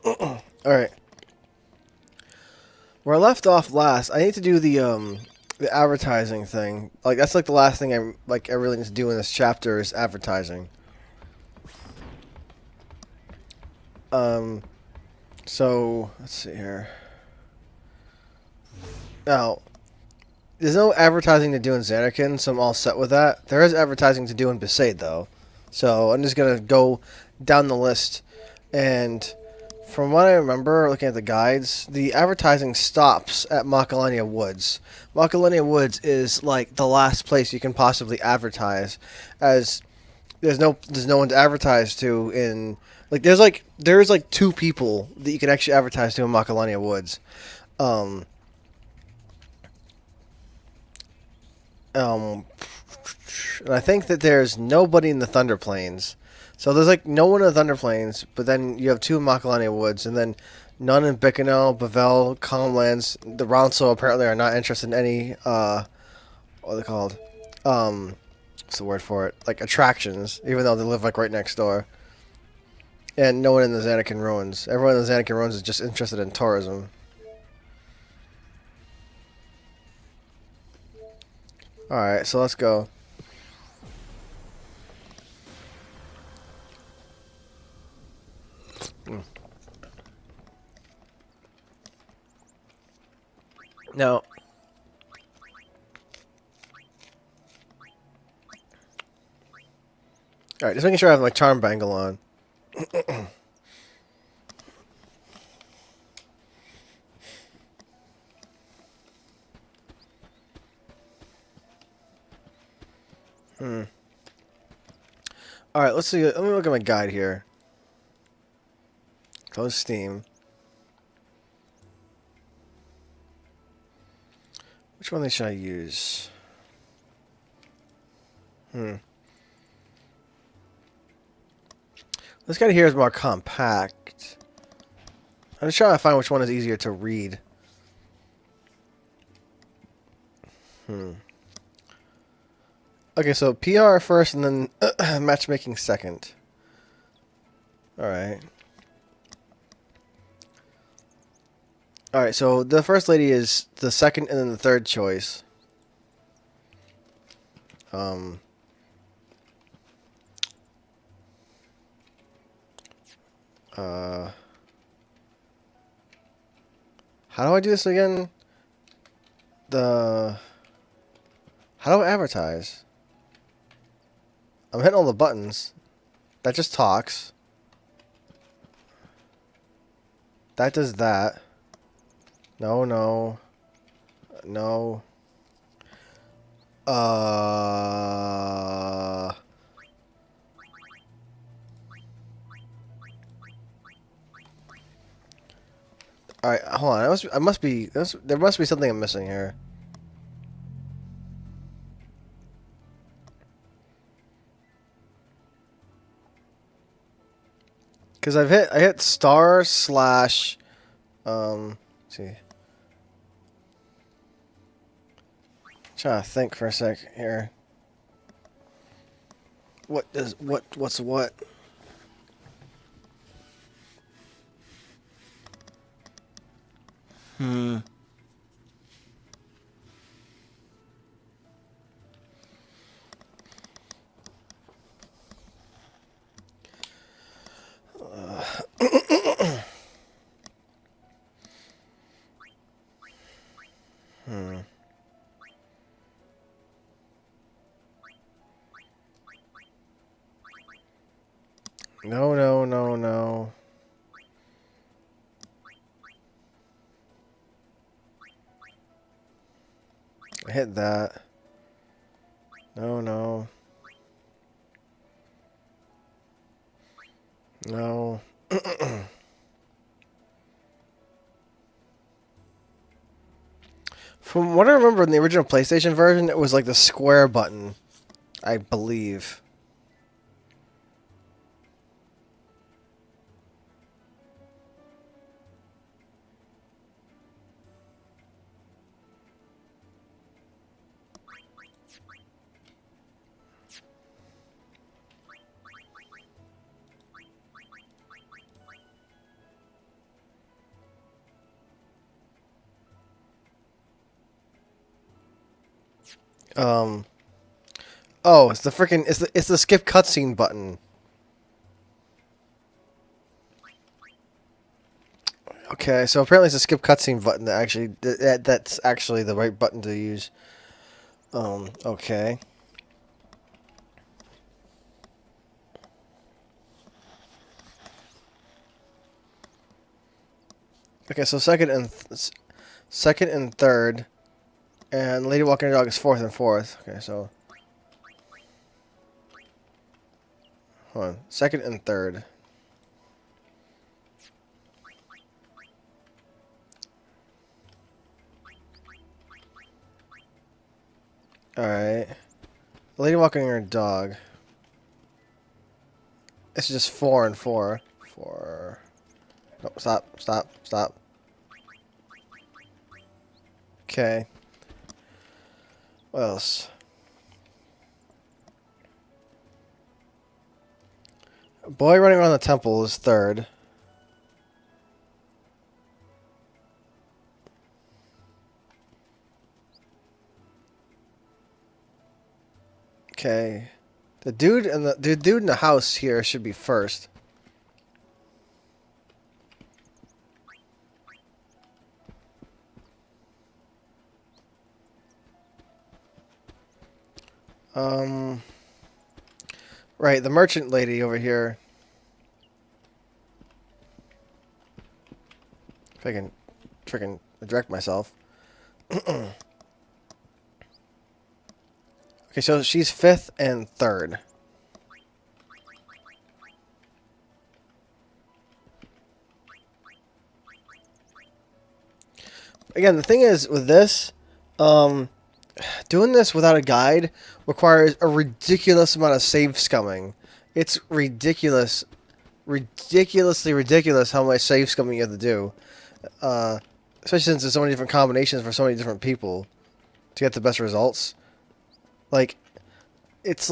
Alright. Where I left off last, I need to do the advertising thing. Like that's like the last thing I really need to do in this chapter is advertising. So let's see here. Now, there's no advertising to do in Xanakin, so I'm all set with that. There is advertising to do in Besaid though. So I'm just gonna go down the list, and from what I remember, looking at the guides, the advertising stops at Macalania Woods. Macalania Woods is like the last place you can possibly advertise, as there's no one to advertise to in like there's like two people that you can actually advertise to in Macalania Woods. Um, and I think that there's nobody in the Thunder Plains. So there's like no one in the Thunder Plains, but then you have two in Macalania Woods, and then none in Bicknell, Bavel, Calmlands. The Ronso apparently are not interested in any, what are they called? What's the word for it? Like attractions, even though they live like right next door. And no one in the Xanakin Ruins. Everyone in the Xanakin Ruins is just interested in tourism. Alright, so let's go. Now, alright, just making sure I have my charm bangle on. Alright, let's see. Let me look at my guide here. Close Steam. Which one should I use? This guy here is more compact. I'm just trying to find which one is easier to read. Okay, so PR first and then matchmaking second. Alright. Alright, so the first lady is the second and then the third choice. How do I do this again? How do I advertise? I'm hitting all the buttons. That just talks. That does that. No, no. No. Alright, hold on. There must be something I'm missing here. Because I hit star slash, let's see. Trying to think for a sec here. What's what? No, no, no, no. I hit that. No, no. No. From what I remember in the original PlayStation version, it was like the square button, I believe. Um. Oh, it's the freaking it's the skip cutscene button. Okay, so apparently it's a skip cutscene button that's actually the right button to use. Okay. Okay, so second and third, and Lady Walking the Dog is fourth and fourth. Okay, so hold on, second and third. All right, Lady Walking her dog. It's just four and four. Four. No, stop, stop, stop. Okay. What else? Boy running around the temple is third. Okay. The dude in the house here should be first. Um. Right, the merchant lady over here. If I can freaking direct myself. Okay, so she's fifth and third. Again, the thing is with this, doing this without a guide requires a ridiculous amount of save scumming. It's ridiculous, ridiculously ridiculous how much save scumming you have to do. Especially since there's so many different combinations for so many different people to get the best results. It's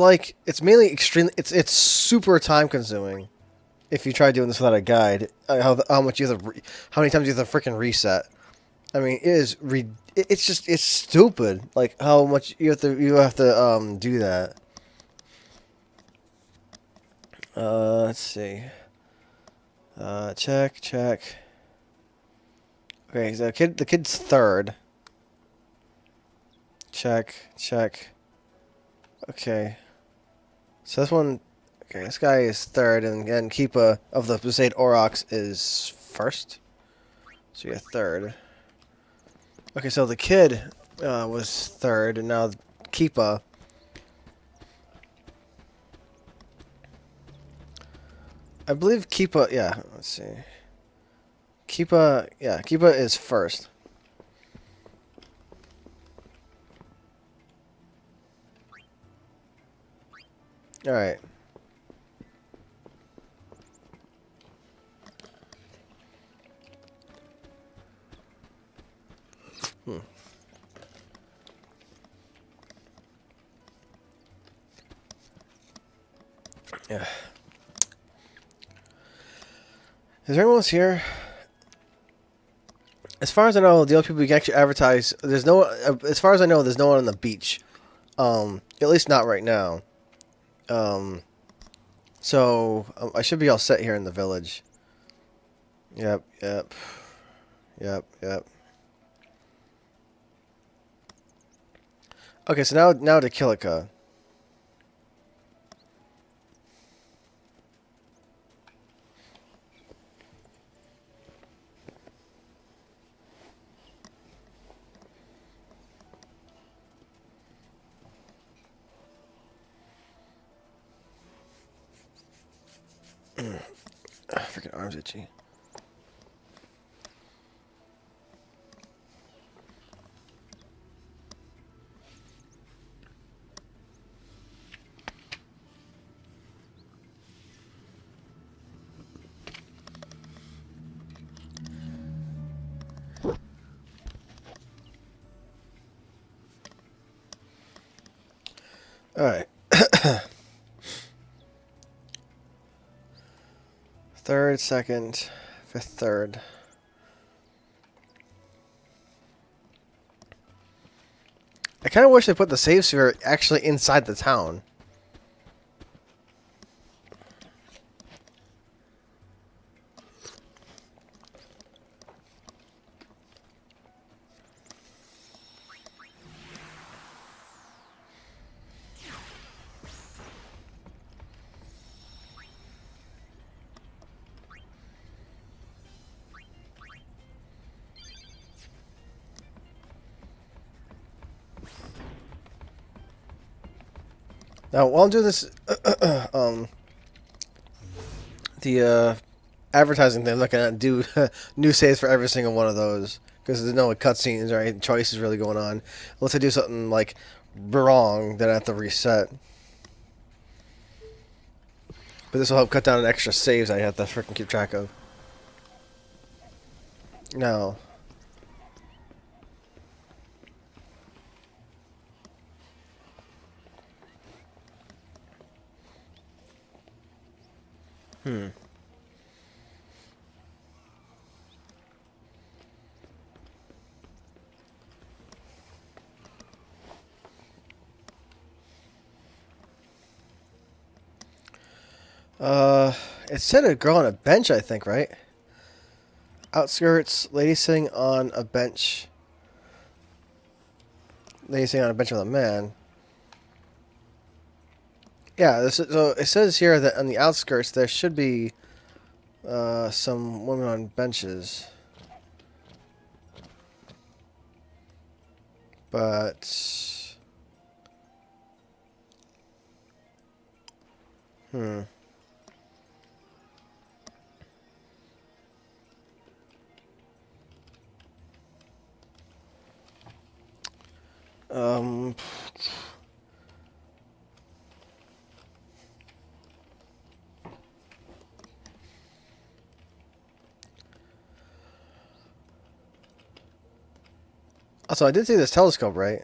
mainly extremely it's super time consuming if you try doing this without a guide. How much you have to how many times you have to freaking reset. I mean, it's stupid. Like how much you have to do that. Let's see. Check. Okay, so the kid's third. Check. Okay. So this one, okay, this guy is third, and again, Keepa of the Besaid Aurochs is first. So you're third. Okay, so the kid was third, and now Keepa. I believe Keepa, yeah, let's see. Keepa is first. Alright. Yeah. Is there anyone else here? As far as I know, the only people you can actually advertise, there's no. As far as I know, there's no one on the beach. At least not right now. So I should be all set here in the village. Yep. Okay, so now to Kilika. Freaking arms itchy. All right. Third, second, fifth, third. I kind of wish they put the save sphere actually inside the town. Now, while I'm doing this, the advertising thing, I'm not gonna do new saves for every single one of those because there's no cutscenes or any choices really going on. Unless I do something like wrong, then I have to reset. But this will help cut down on extra saves I have to freaking keep track of. No. Hmm. It said a girl on a bench, I think, right? Outskirts, lady sitting on a bench. Lady sitting on a bench with a man. Yeah, so it says here that on the outskirts there should be some women on benches. But... Hmm. Um... Also, I did see this telescope, right?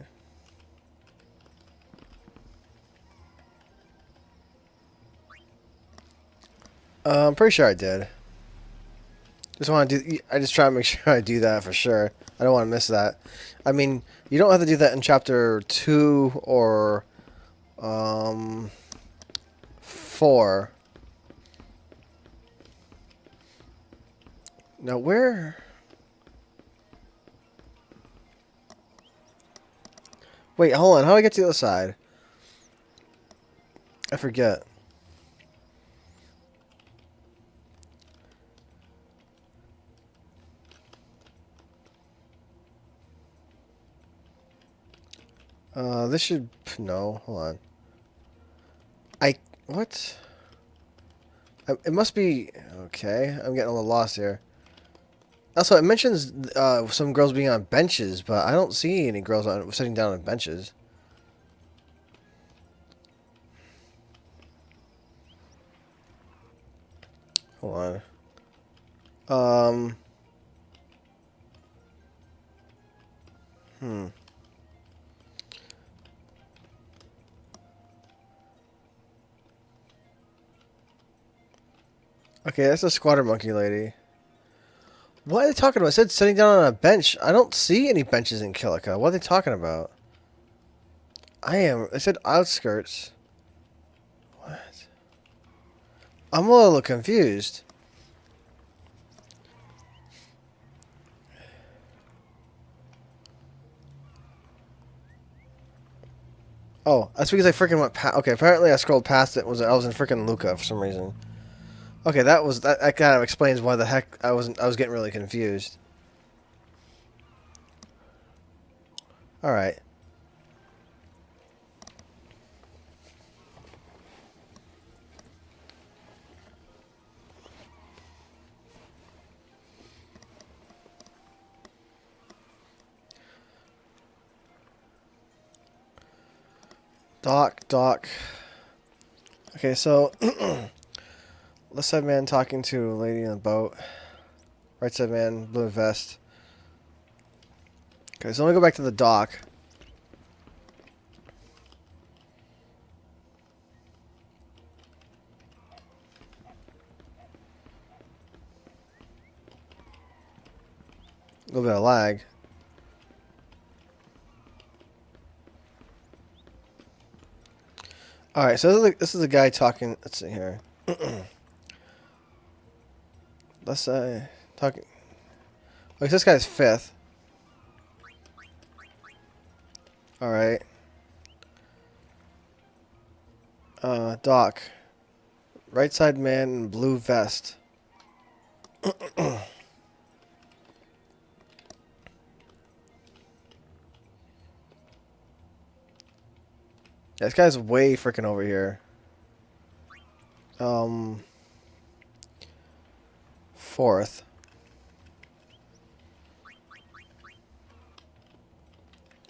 I'm pretty sure I did. Just want to do. I just try to make sure I do that for sure. I don't want to miss that. I mean, you don't have to do that in chapter 2 or 4. Now where? Wait, hold on. How do I get to the other side? I forget. This should... No, hold on. What? It must be... Okay, I'm getting a little lost here. Also, it mentions some girls being on benches, but I don't see any girls sitting down on benches. Hold on. Hmm. Okay, that's a squatter monkey lady. What are they talking about? It said sitting down on a bench. I don't see any benches in Kilika. What are they talking about? It said outskirts. What? I'm a little confused. Oh, that's because I freaking went past. Okay, apparently I scrolled past it. I was in freaking Luca for some reason. Okay, that kind of explains why the heck I was getting really confused. All right. Doc. Okay, so left side man talking to a lady in a boat. Right side man, blue vest. Okay, so let me go back to the dock. A little bit of lag. All right, so this is a guy talking. Let's see here. Let's say talking. Like this guy's fifth. All right. Doc. Right side man in blue vest. This guy's way freaking over here. Fourth.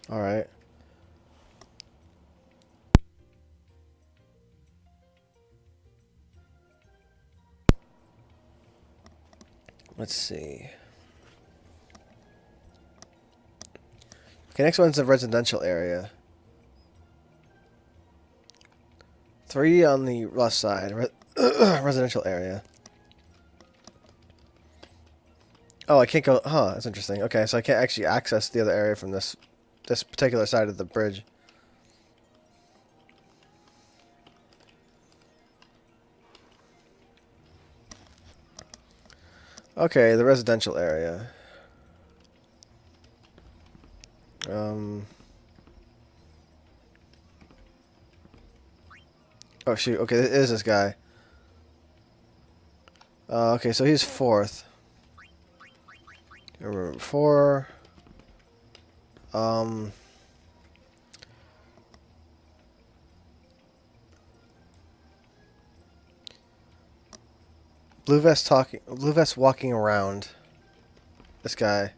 All right. Let's see. Okay, next one's the residential area. 3 on the left side. Residential area. Oh, I can't go. Huh, that's interesting. Okay, so I can't actually access the other area from this particular side of the bridge. Okay, the residential area. Oh shoot. Okay, it is this guy. Okay, so he's fourth. Remember 4. Blue vest talking. Blue vest walking around. This guy.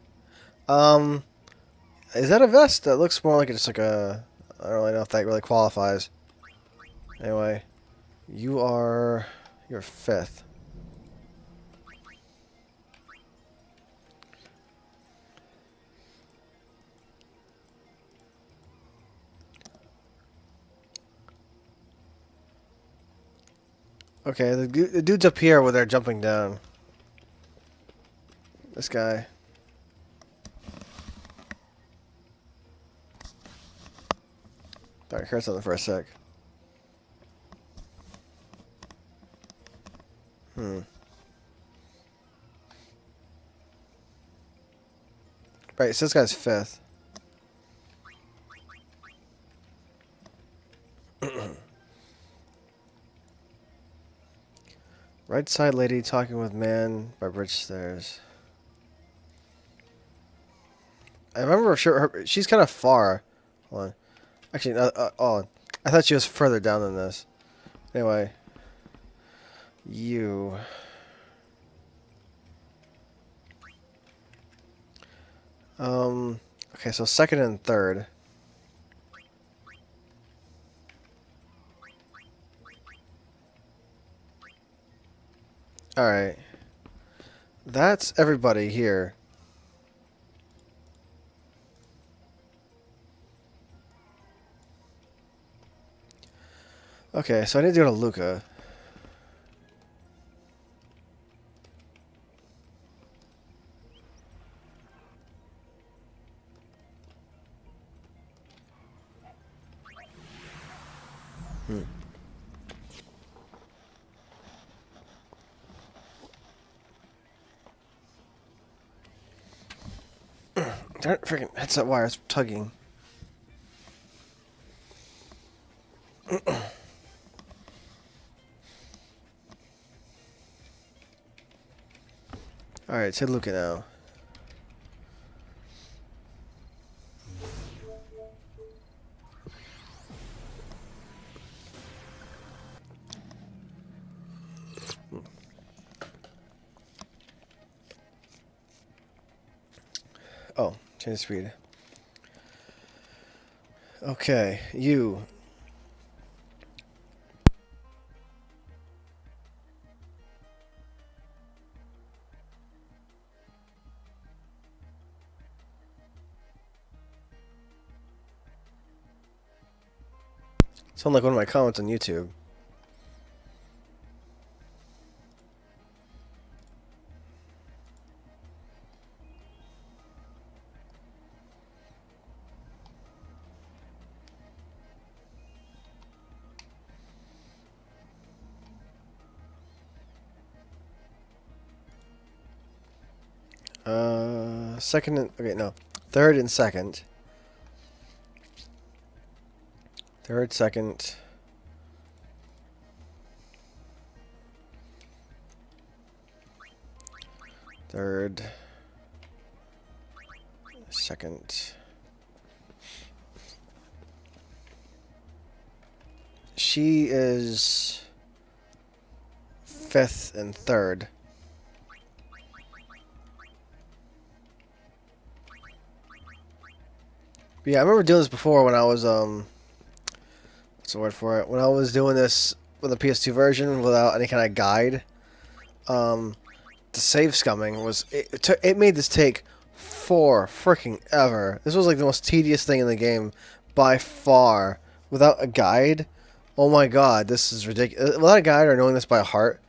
Is that a vest? That looks more like it's like a. I don't really know if that really qualifies. Anyway, you're fifth. Okay, the dude's up here where they're jumping down. This guy. Thought I heard something for a sec. Right, so this guy's fifth. Right side lady talking with man by bridge stairs. I remember she's kind of far. Hold on. Actually, oh, I thought she was further down than this. Anyway, you. Okay, so second and third. Alright. That's everybody here. Okay, so I need to go to Luca. Darn it, freaking headset wire is tugging. Alright, say Luca now. Oh, change the speed. Okay, you. Sound like one of my comments on YouTube. Second and... Okay, no. Third and second. Third, second... Third... Second... She is... fifth and third. Yeah, I remember doing this before when I was, what's the word for it? When I was doing this with the PS2 version without any kind of guide. The save scumming was, it made this take for freaking ever. This was like the most tedious thing in the game by far. Without a guide, oh my god, this is ridiculous. Without a guide or knowing this by heart,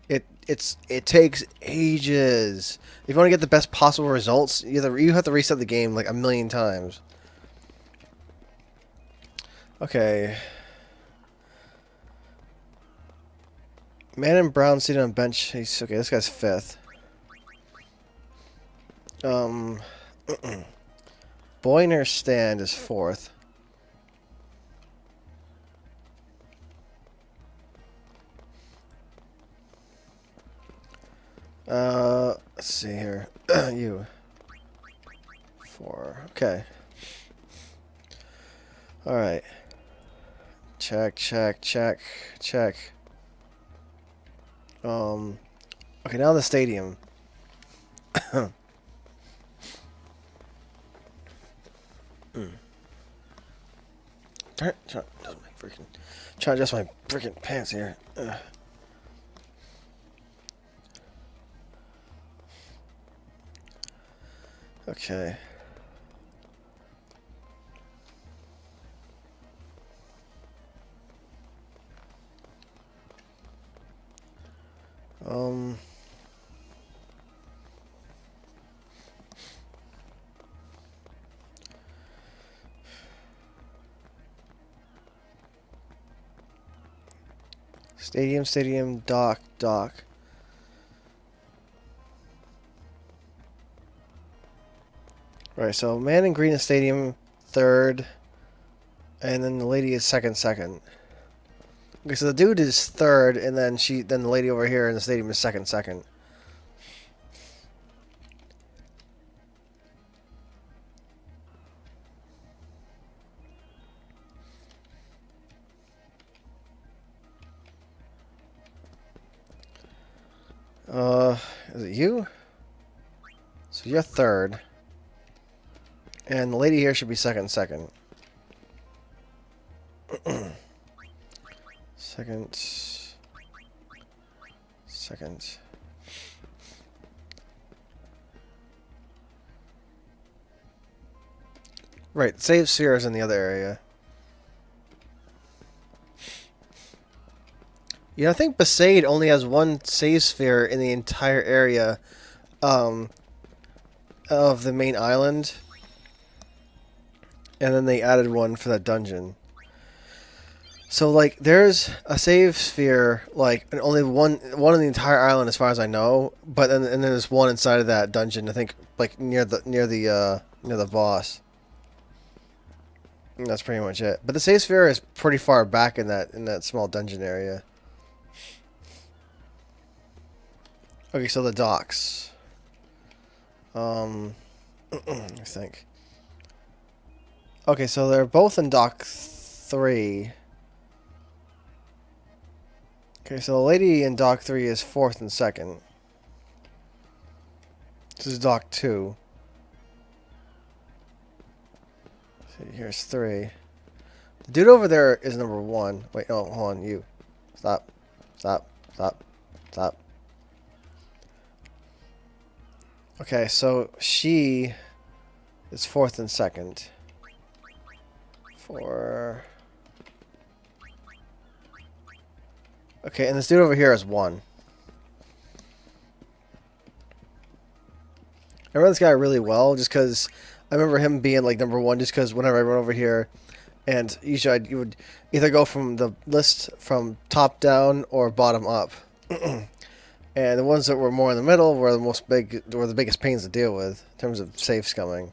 it takes ages. If you want to get the best possible results, you have to reset the game like a million times. Okay. Man in brown seated on bench. He's okay. This guy's fifth. Boy near stand is fourth. Let's see here. You. 4. Okay. All right. Check, check, check, check. Okay, now the stadium. Trying to adjust my freaking pants here. Okay. Stadium, dock. Right, so man in green is stadium, third, and then the lady is second. Okay, so the dude is third, and then the lady over here in the stadium is second. Is it you? So you're third. And the lady here should be second. Second. Right, save sphere is in the other area. Yeah, I think Besaid only has one save sphere in the entire area of the main island. And then they added one for that dungeon. So, like, there's a save sphere, like, and only one in the entire island as far as I know. But then there's one inside of that dungeon, I think, like, near the boss. And that's pretty much it. But the save sphere is pretty far back in that small dungeon area. Okay, so the docks. I think. Okay, so they're both in dock 3. Okay, so the lady in dock 3 is fourth and second. This is dock 2. So here's 3. The dude over there is number 1. Wait, no, hold on, you. Stop. Okay, so she is fourth and second. 4. Okay, and this dude over here is 1. I remember this guy really well, just because I remember him being like number 1, just because whenever I run over here, and usually you would either go from the list from top down or bottom up. And the ones that were more in the middle were the biggest pains to deal with in terms of safe scumming.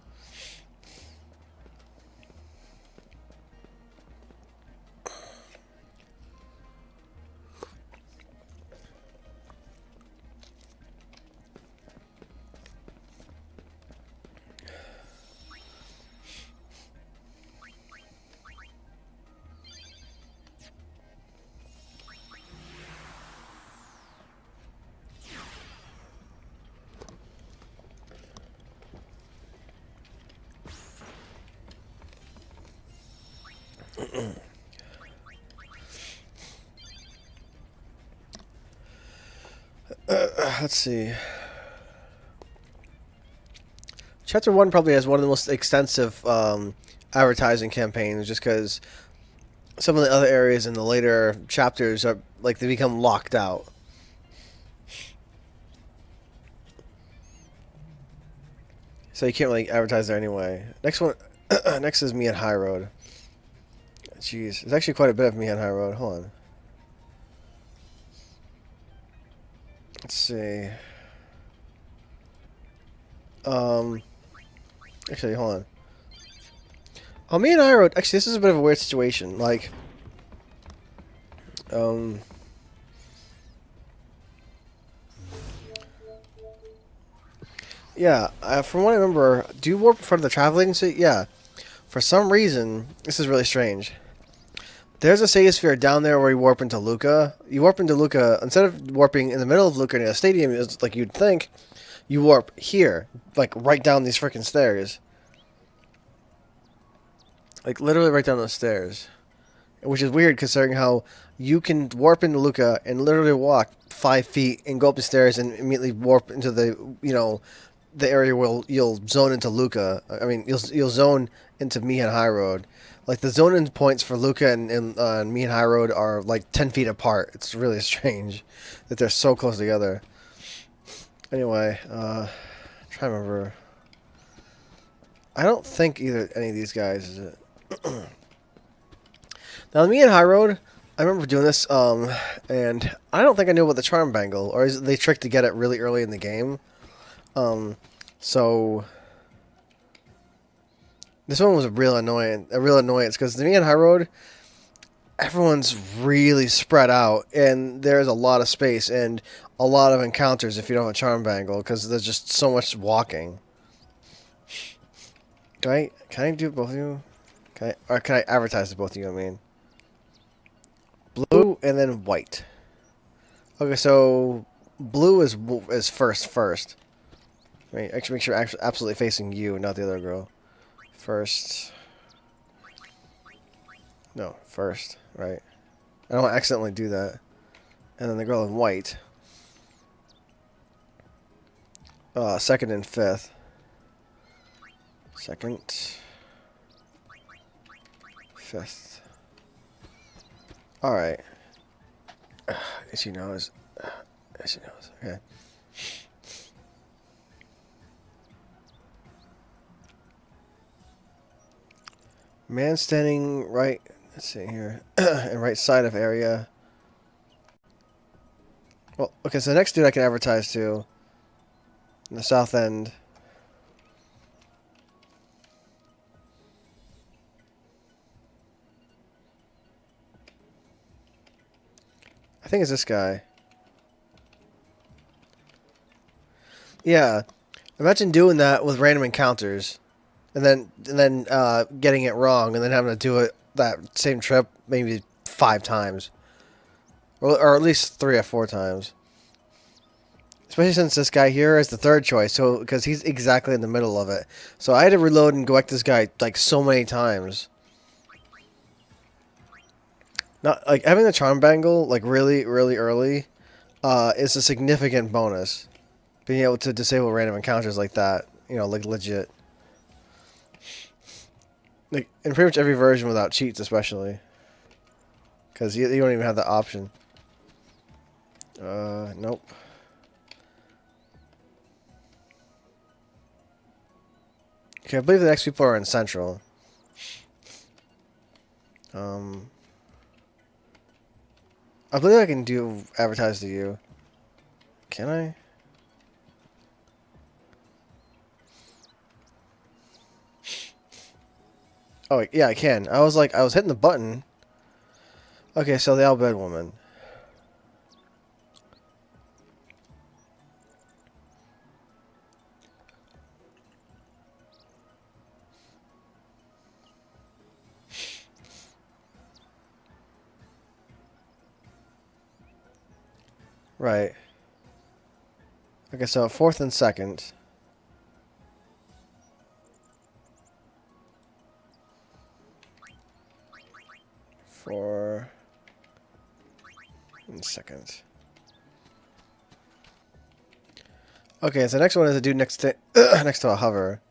Let's see. Chapter 1 probably has one of the most extensive advertising campaigns just because some of the other areas in the later chapters are like they become locked out. So you can't really advertise there anyway. Next one, next is me at High Road. Jeez, there's actually quite a bit of me on High Road. Hold on. Let's see. Actually, hold on. Oh, me and High Road. Actually, this is a bit of a weird situation. Like, yeah. From what I remember, do you warp in front of the traveling suit? Yeah. For some reason, this is really strange. There's a Sega Sphere down there where you warp into Luca. You warp into Luca, instead of warping in the middle of Luca near a stadium, like you'd think, you warp here, like right down these freaking stairs. Like literally right down those stairs. Which is weird considering how you can warp into Luca and literally walk 5 feet and go up the stairs and immediately warp into the area where you'll zone into Luca. I mean, you'll zone into Mihan High Road. Like the zone in points for Luca and Mihan High Road are like 10 feet apart. It's really strange that they're so close together. Anyway, try to remember. I don't think either any of these guys is it. Now, me and High Road, I remember doing this, and I don't think I knew about the Charm Bangle, or is it they tricked to get it really early in the game. So this one was a real annoyance, because me and High Road, everyone's really spread out, and there's a lot of space and a lot of encounters if you don't have a Charm Bangle, because there's just so much walking. Can I do both of you? Or can I advertise to both of you? I mean. Blue and then white. Okay, so blue is first. Right, actually make sure absolutely facing you, not the other girl. First. No, first, right. I don't want to accidentally do that. And then the girl in white. Second and fifth. Second. Fifth. Alright. Itchy nose. Itchy nose. Okay. Man standing right. Let's see here. And right side of area. Well, okay, so the next dude I can advertise to. In the south end. I think it's this guy. Yeah. Imagine doing that with random encounters. And then getting it wrong and then having to do it that same trip maybe 5 times. Or at least 3 or 4 times. Especially since this guy here is the third choice, so because he's exactly in the middle of it. So I had to reload and go back to this guy like so many times. Not like having the Charm Bangle like really early is a significant bonus. Being able to disable random encounters like that, you know, like legit. Like in pretty much every version without cheats, especially. Because you don't even have the option. Nope. Okay, I believe the next people are in Central. I believe I can do advertise to you. Can I? Oh, yeah, I can. I was hitting the button. Okay, so the Albed woman. Right. Okay, so fourth and second. Four and second. Okay, so the next one is a dude next to next to a hover.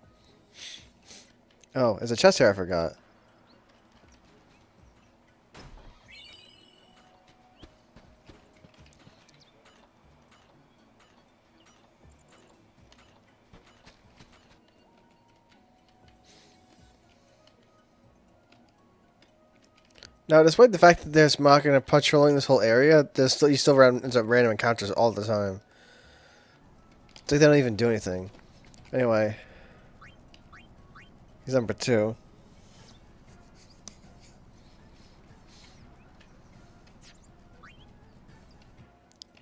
Oh, there's a chest here I forgot. Now, despite the fact that there's Machina patrolling this whole area, you still run into random encounters all the time. It's like they don't even do anything. Anyway. He's number 2.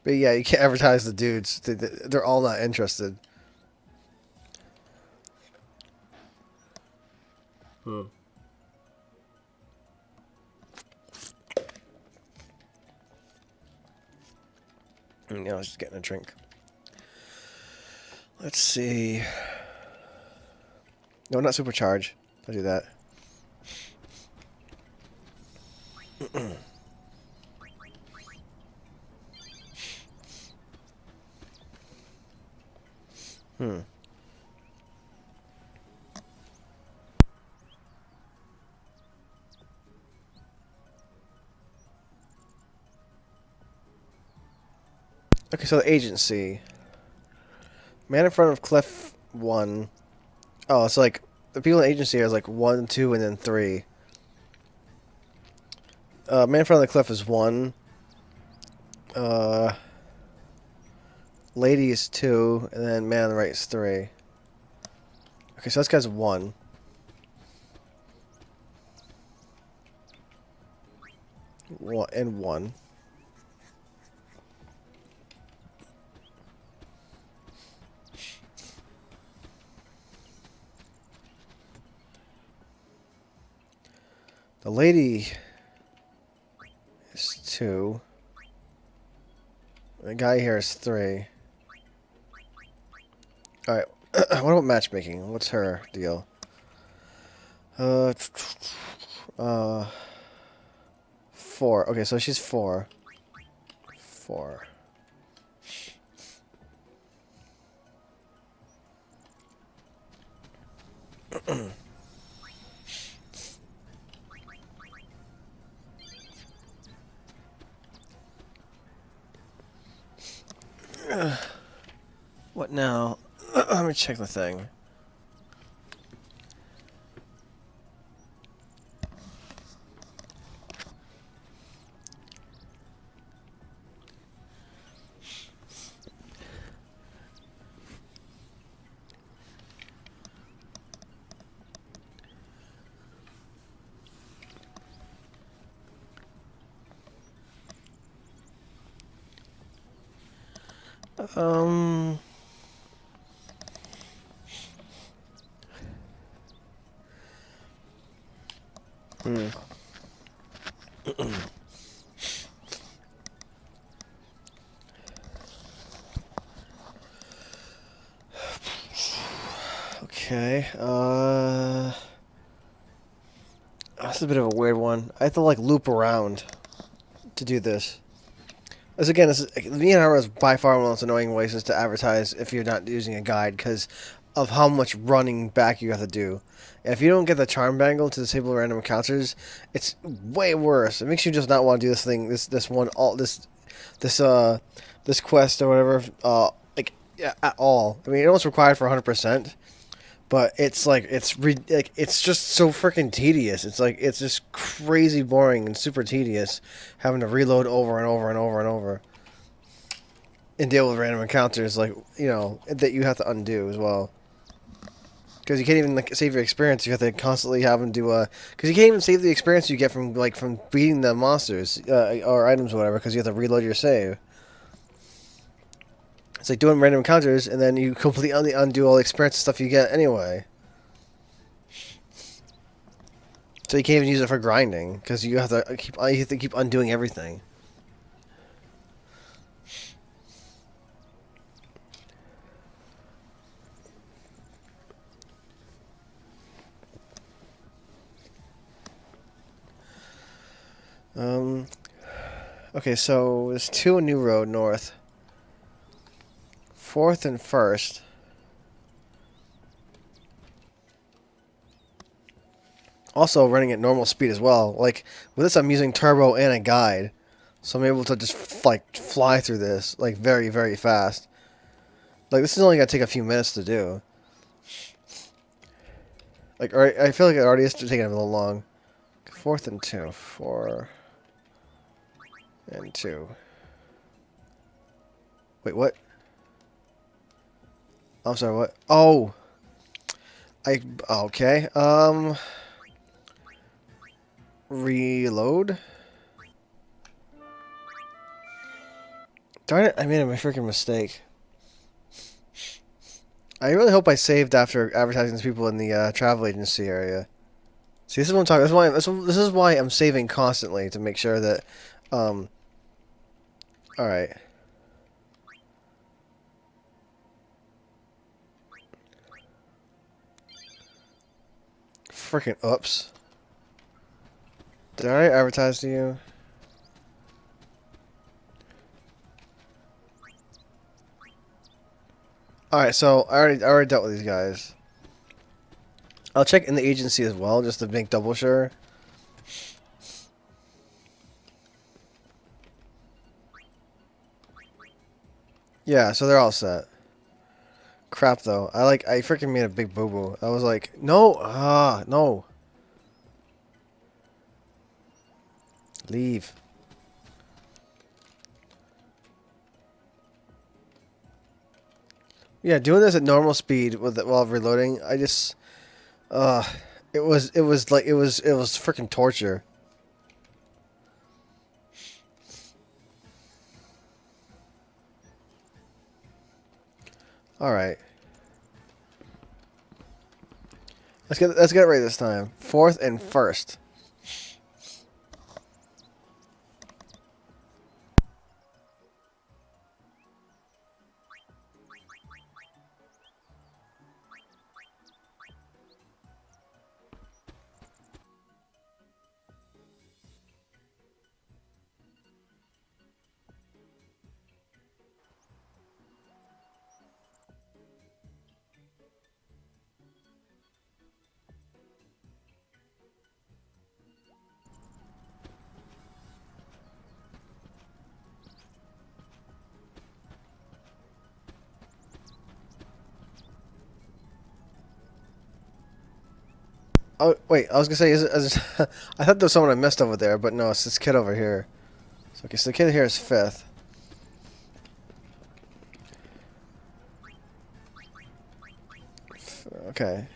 But yeah, you can't advertise the dudes. They're all not interested. I was just getting a drink. Let's see. No, not supercharge. I'll do that. Okay, so the agency. Man in front of cliff 1. Oh, it's like the people in the agency are like 1, 2, and then 3. Man in front of the cliff is 1. Lady is 2, and then man on the right is 3. Okay, so this guy's 1. And 1. The lady is 2. The guy here is 3. Alright, what about matchmaking? What's her deal? 4. Okay, so she's 4. 4. What now? Let me check the thing. Hmm. Okay, this is a bit of a weird one. I have to, like, loop around to do this. As again, this is, VNR is by far one of the most annoying ways to advertise if you're not using a guide, because of how much running back you have to do. And if you don't get the charm bangle to disable random encounters, it's way worse. It makes you just not want to do this thing, this quest or whatever, at all. I mean, it was required for 100%, but it's it's just so freaking tedious. It's just crazy boring and super tedious, having to reload over and over and over and over. and deal with random encounters, like, that you have to undo as well. Because you can't even like save your experience. You have to constantly have them do because you can't even save the experience you get from beating the monsters or items or whatever. Because you have to reload your save. It's like doing random encounters, and then you completely undo all the experience and stuff you get anyway. So you can't even use it for grinding because you have to keep undoing everything. Um. Okay, so there's 2 New Road North. 4th and 1st. Also running at normal speed as well. Like with this, I'm using turbo and a guide, so I'm able to just like fly through this like very very fast. Like this is only gonna take a few minutes to do. Like I feel like it already is taking a little long. 4th and 2, 4 and 2. Wait, what? I'm sorry, what? Oh, okay. Reload. Darn it! I made a freaking mistake. I really hope I saved after advertising to people in the travel agency area. See, this is what I'm talking. This is why I'm saving constantly to make sure that. Um. All right. Freaking oops. Did I advertise to you? All right. So I already dealt with these guys. I'll check in the agency as well, just to make double sure. Yeah. So they're all set. Crap though. I freaking made a big boo boo. I was like, no, no. Leave. Yeah, doing this at normal speed while reloading, I just, uh, it was freaking torture. All right, let's get it right this time. 4th and 1st. Oh wait, I was gonna say, I thought there was someone I missed over there, but no, it's this kid over here. So, okay, so the kid here is 5th. Okay.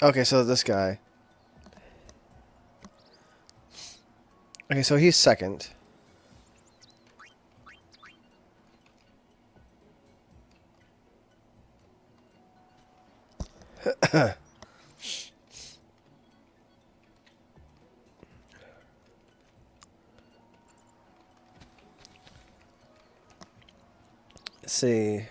Okay, so this guy. Okay, so he's 2nd. Let's see.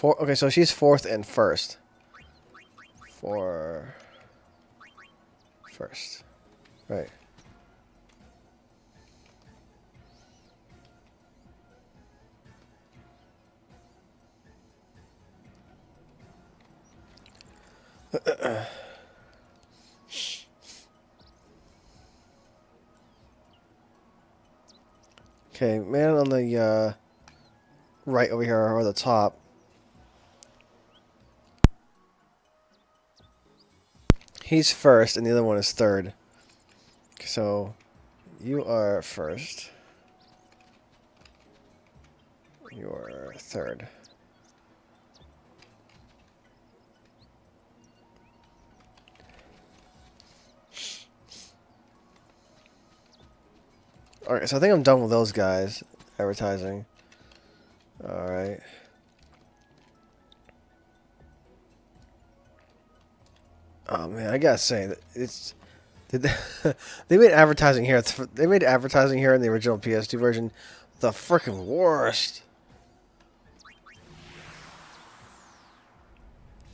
Okay, so she's 4th and 1st. 4 1st. Right. Okay, man on the right over here, or the top. He's first, and the other one is third. So, you are first. You are third. Alright, so I think I'm done with those guys advertising. Alright. Oh man, I gotta say, it's... they made advertising here. They made advertising here in the original PS2 version the freaking worst.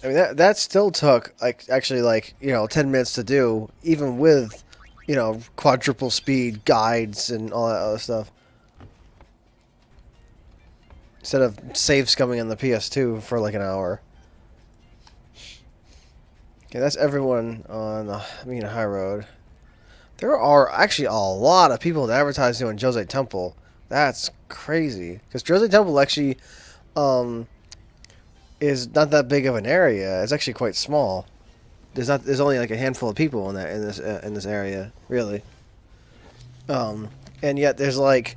I mean, that still took, like, actually, like, 10 minutes to do, even with, quadruple speed guides and all that other stuff. Instead of save scumming on the PS2 for, like, an hour. Okay, that's everyone on the High Road. There are actually a lot of people that advertise doing Jose Temple. That's crazy. Because Jose Temple actually, is not that big of an area. It's actually quite small. There's only like a handful of people in this area, really. And yet there's like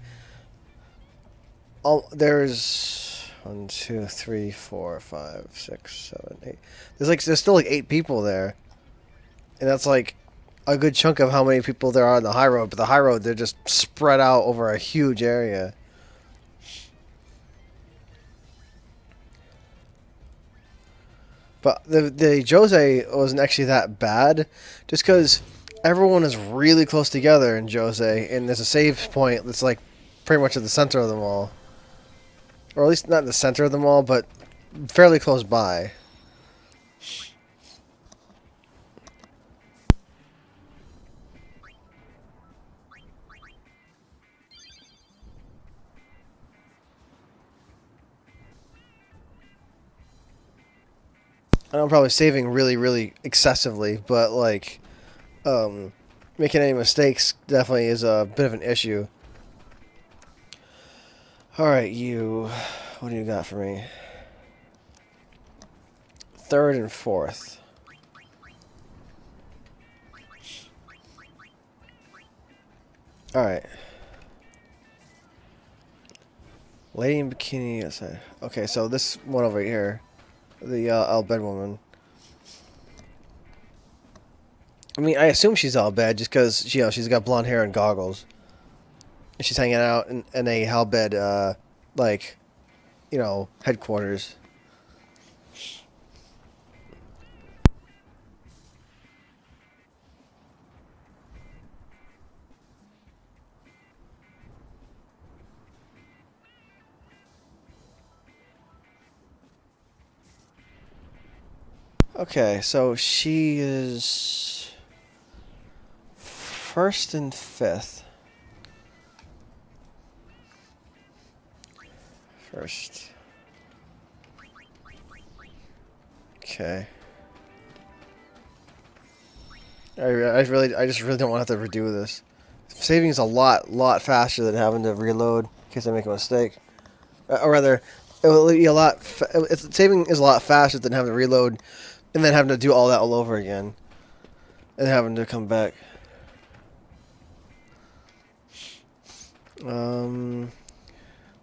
there's 1, 2, 3, 4, 5, 6, 7, 8. There's still like 8 people there. And that's like a good chunk of how many people there are on the high road, but the high road they're just spread out over a huge area. But the Jose wasn't actually that bad, just because everyone is really close together in Jose, and there's a save point that's like pretty much at the center of them all. Or at least not in the center of them all, but fairly close by. I'm probably saving really, really excessively, but like, making any mistakes definitely is a bit of an issue. Alright, you. What do you got for me? Third and fourth. Alright. Lady in bikini outside. Okay, so this one over here. The Al Bed woman. I mean, I assume she's Al Bed just because, she's got blonde hair and goggles. And she's hanging out in a Al Bed, like, headquarters. Okay, so she is first and fifth. First. Okay. I just really don't want to have to redo this. Saving is a lot faster than having to reload in case I make a mistake. Or rather, it will be a lot. Saving is a lot faster than having to reload, and then having to do all that all over again, and having to come back.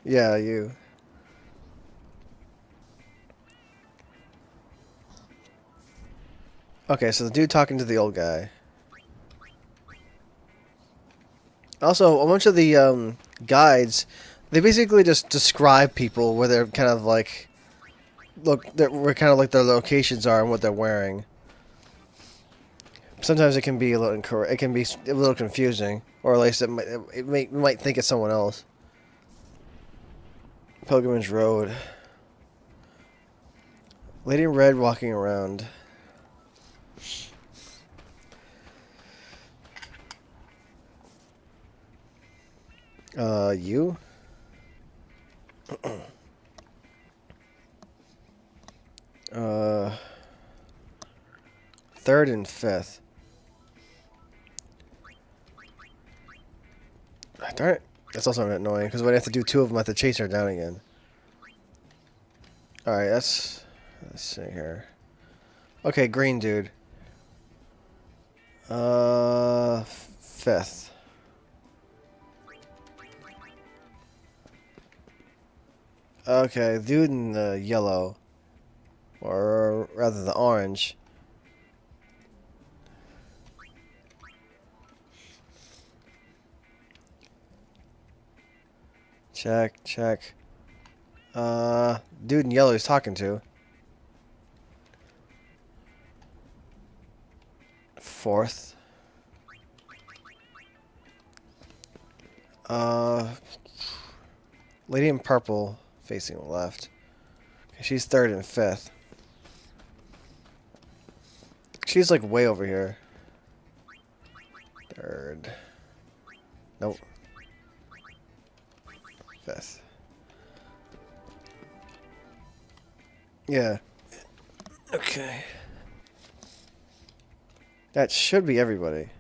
Yeah, you. Okay, so the dude talking to the old guy. Also, a bunch of the guides, they basically just describe people where they're kind of like, where kind of like their locations are and what they're wearing. Sometimes it can be a little incorrect. It can be a little confusing, or at least you might think it's someone else. Pilgrimage Road. Lady in red walking around. You? Third and fifth. Darn it. That's also annoying, because when I have to do 2 of them, I have to chase her down again. Alright, let's see here. Okay, green dude. 5th. Okay, dude in the yellow. Or rather the orange. Check, check. Dude in yellow he's talking to. 4th. Lady in purple facing left. She's 3rd and 5th. She's like way over here. 3rd. Nope. 5th. Yeah. Okay. That should be everybody.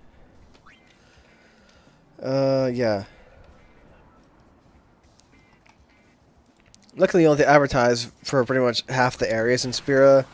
Yeah. Luckily, you only advertise for pretty much half the areas in Spira.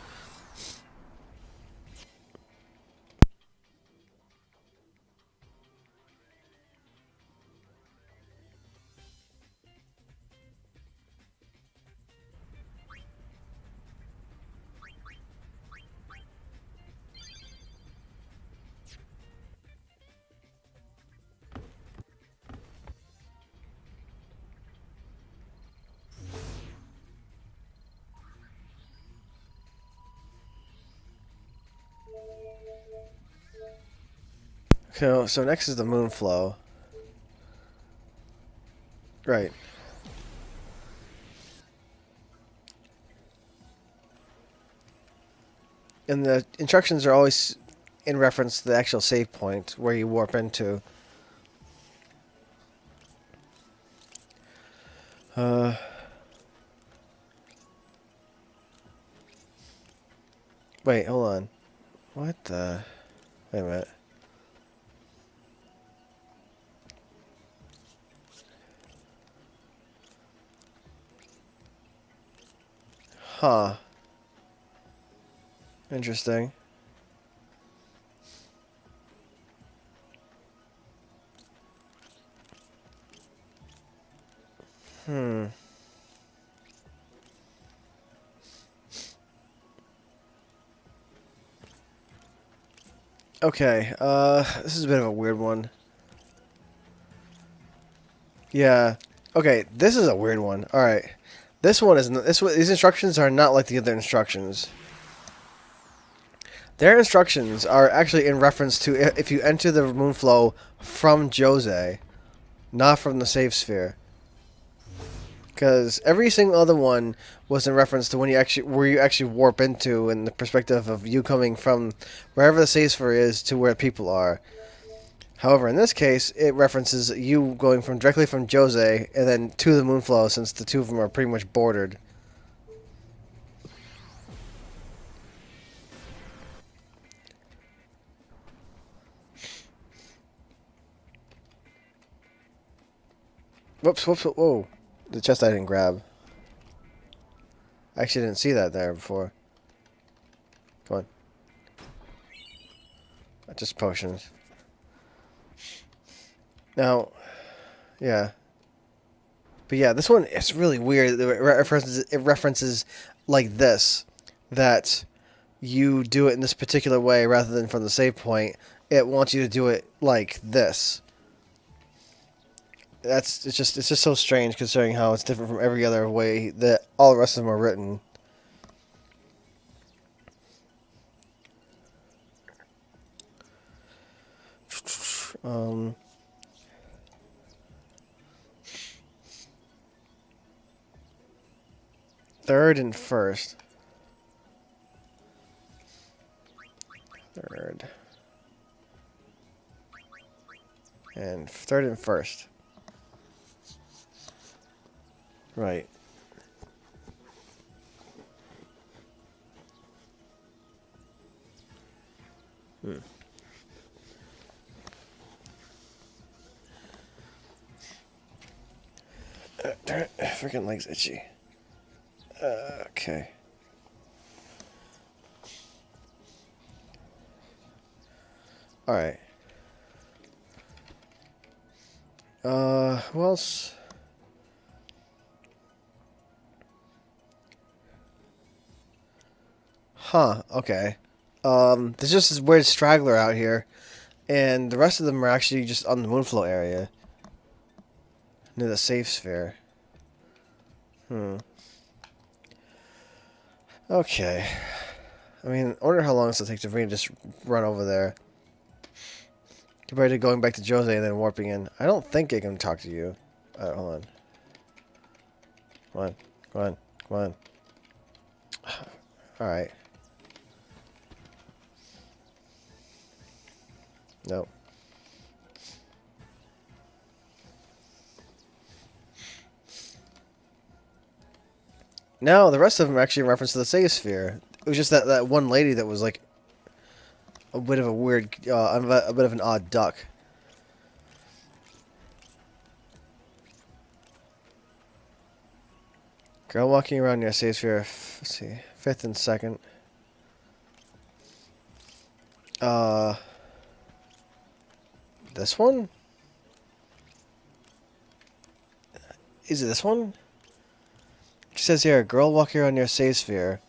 So next is the moon flow. Right. And the instructions are always in reference to the actual save point where you warp into. Wait, hold on. What the? Wait a minute. Huh. Interesting. Hmm. Okay, this is a bit of a weird one. Yeah. Okay, this is a weird one. Alright. This one is... These instructions are not like the other instructions. Their instructions are actually in reference to if you enter the moon flow from Jose, not from the save sphere. Because every single other one was in reference to where you actually warp into, in the perspective of you coming from wherever the save sphere is to where people are. However, in this case, it references you going directly from Jose and then to the moonflow, since the 2 of them are pretty much bordered. Whoops, whoops, whoa. The chest I didn't grab. I actually didn't see that there before. Come on. Just potions. Now, yeah. But yeah, this one is really weird. It references like this, that you do it in this particular way rather than from the save point. It wants you to do it like this. It's just so strange, considering how it's different from every other way that all the rest of them are written. Third and first. Third. And third and first. Right. freaking leg's itchy. Okay. Alright. Who else? Huh, okay. There's just this weird straggler out here, and the rest of them are actually just on the Moonflow area. Near the safe sphere. Okay. I mean, I wonder how long it'll take for me to just run over there. Compared to going back to Jose and then warping in. I don't think I can talk to you. Hold on. Come on. Come on. Come on. Alright. Nope. No, the rest of them are actually in reference to the safe sphere. It was just that one lady that was like a bit of a weird, a bit of an odd duck. Girl walking around near safe sphere. Let's see, 5th and 2nd. This one? Is it this one? It says here, girl walking around near safe sphere.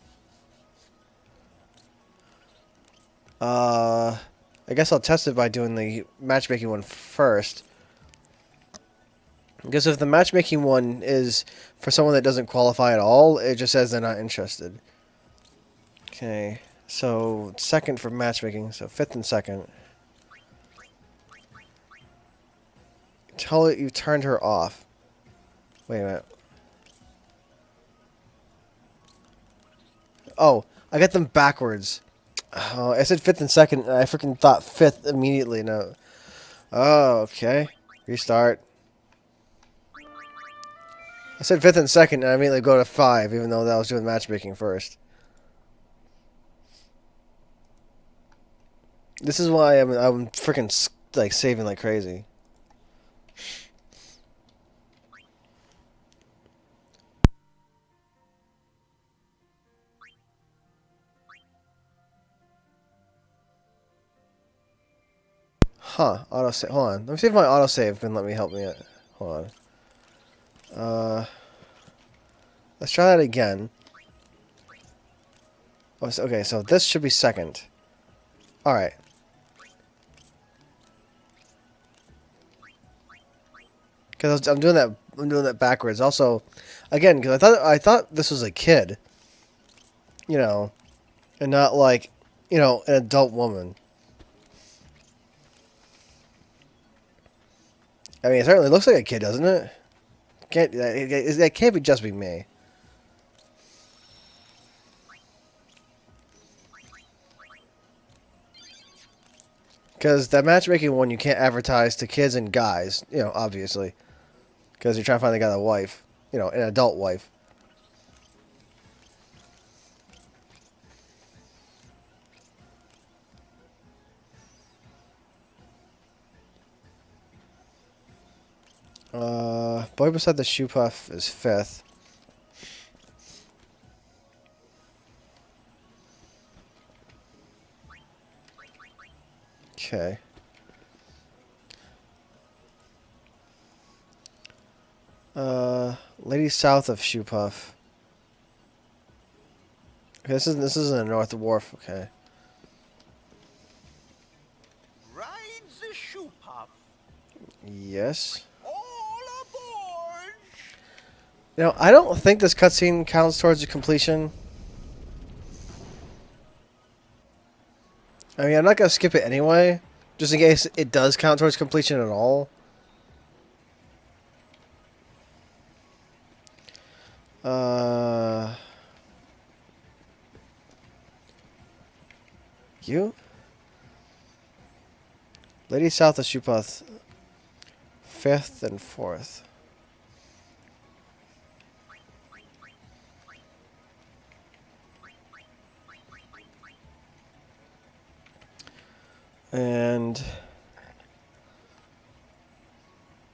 I guess I'll test it by doing the matchmaking one first. Because if the matchmaking one is for someone that doesn't qualify at all, it just says they're not interested. Okay, so 2nd for matchmaking, so 5th and 2nd. Tell it you turned her off. Wait a minute. Oh, I got them backwards. Oh, I said 5th and 2nd, and I freaking thought 5th immediately. No. Oh, okay. Restart. I said 5th and 2nd, and I immediately go to 5, even though that was doing matchmaking first. This is why I'm freaking like saving like crazy. Huh, autosave. Hold on. Let me see if my autosave can let me help me out. Hold on. Let's try that again. Oh, okay, so this should be 2nd. Alright. Because I'm doing that backwards. Also, again, because I thought this was a kid. You know, and not like, you know, an adult woman. I mean, it certainly looks like a kid, doesn't it? That can't be just be me. Because that matchmaking one, you can't advertise to kids and guys, you know, obviously. Because you're trying to find the guy a wife. You know, an adult wife. Boy beside the shoe puff is 5th. Okay. Lady south of shoe puff. Okay, this is in the North Wharf. Okay. Rides the shoe puff. Yes. All aboard. You know, I don't think this cutscene counts towards the completion. I mean, I'm not gonna skip it anyway, just in case it does count towards completion at all. You? Lady south of Shoepath, 5th and 4th. And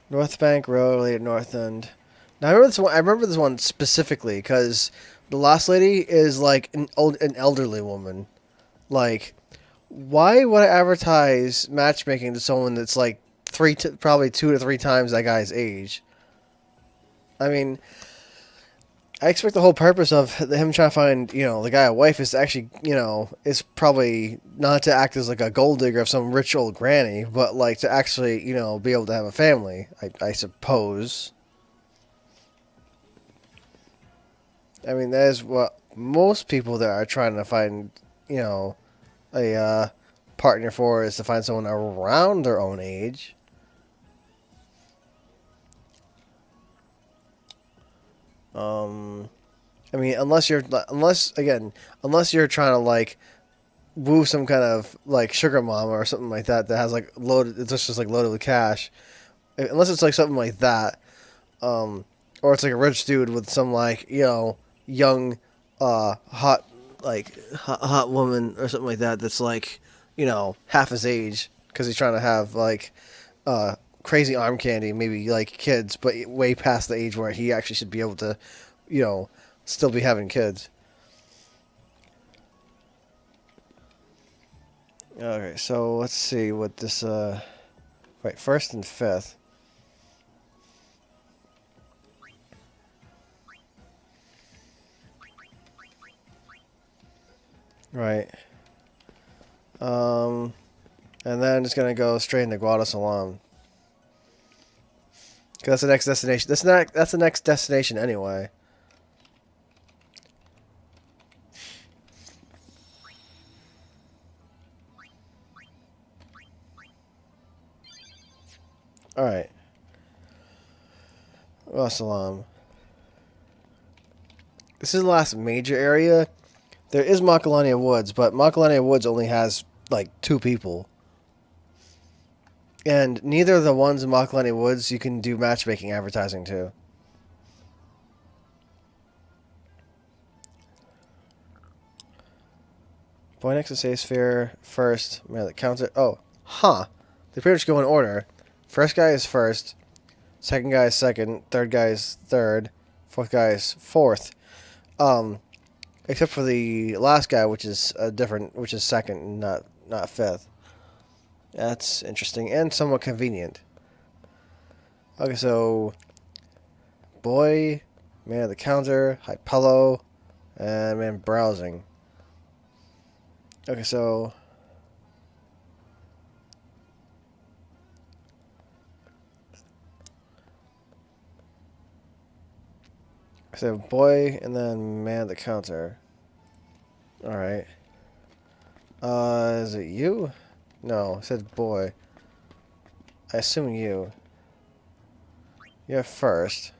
North Bank Road, late at North End. Now I remember this one. I remember this one specifically because the last lady is like an elderly woman. Like, why would I advertise matchmaking to someone that's like probably 2 to 3 times that guy's age? I mean, I expect the whole purpose of him trying to find, the guy a wife is to actually, is probably not to act as like a gold digger of some rich old granny, but like to actually, be able to have a family, I suppose. I mean, that is what most people that are trying to find, a partner for is to find someone around their own age. I mean, unless you're trying to like woo some kind of like sugar mama or something like that has like loaded, it's just like loaded with cash. Unless it's like something like that, or it's like a rich dude with some like young, hot hot woman or something like that that's like half his age because he's trying to have like crazy arm candy, maybe like kids, but way past the age where he actually should be able to, still be having kids. Okay, so let's see what this right, first and fifth. Right. And then it's gonna go straight into Guadalajara. Cause that's the next destination. That's the next destination anyway. All right. Guadalajara. This is the last major area. There is Macalania Woods, but Macalania Woods only has like 2 people. And neither of the ones in Macalania Woods you can do matchmaking advertising to. Boy next to say sphere first. Man, the counter. Oh, huh. They pretty much go in order. First guy is first. Second guy is second. Third guy is third. Fourth guy is fourth. Except for the last guy, which is which is second, not fifth. That's interesting and somewhat convenient. Okay, so boy, man at the counter, Hypello, and man browsing. Okay, so boy and then man at the counter. All right. Is it you? No, it said boy. I assume you. You're first.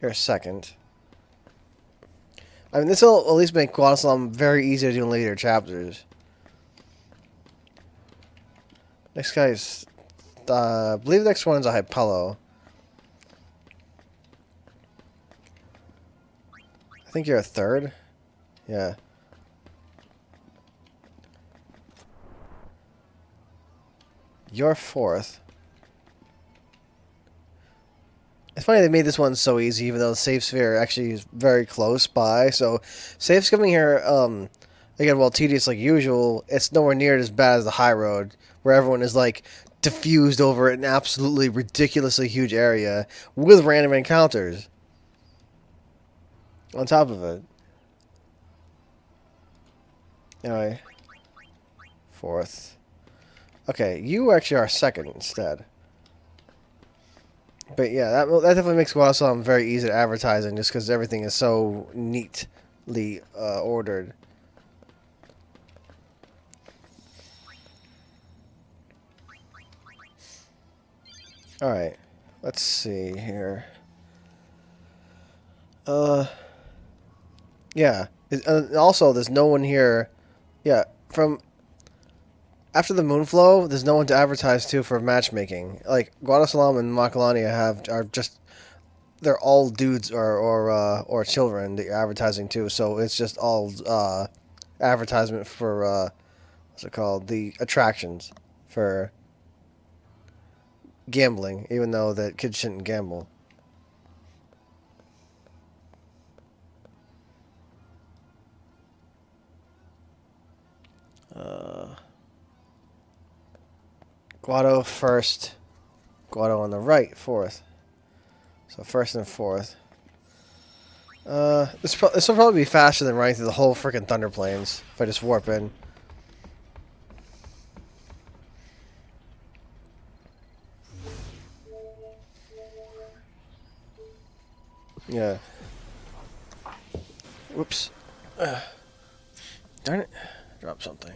You're second. I mean, this will at least make Guadalajara very easy to do in later chapters. Next guy's, I believe the next one's a Hypello. I think you're a third. Yeah. You're fourth. It's funny they made this one so easy, even though the safe sphere actually is very close by. So, safes coming here, again, while tedious like usual, it's nowhere near as bad as the high road, where everyone is like diffused over an absolutely ridiculously huge area with random encounters on top of it. Anyway, fourth. Okay, you actually are second instead. But yeah, that definitely makes Guadalajara very easy to advertising, just because everything is so neatly ordered. All right, let's see here. Yeah. Also, there's no one here. Yeah, from after the Moonflow, there's no one to advertise to for matchmaking. Like Guadalajara and Macalania are just they're all dudes or children that you're advertising to. So it's just all advertisement for what's it called? The attractions for gambling, even though that kids shouldn't gamble. Guado first. Guado on the right, fourth. So first and fourth. This will probably be faster than running through the whole freaking Thunder Plains if I just warp in. Yeah. Whoops. Darn it. Drop something.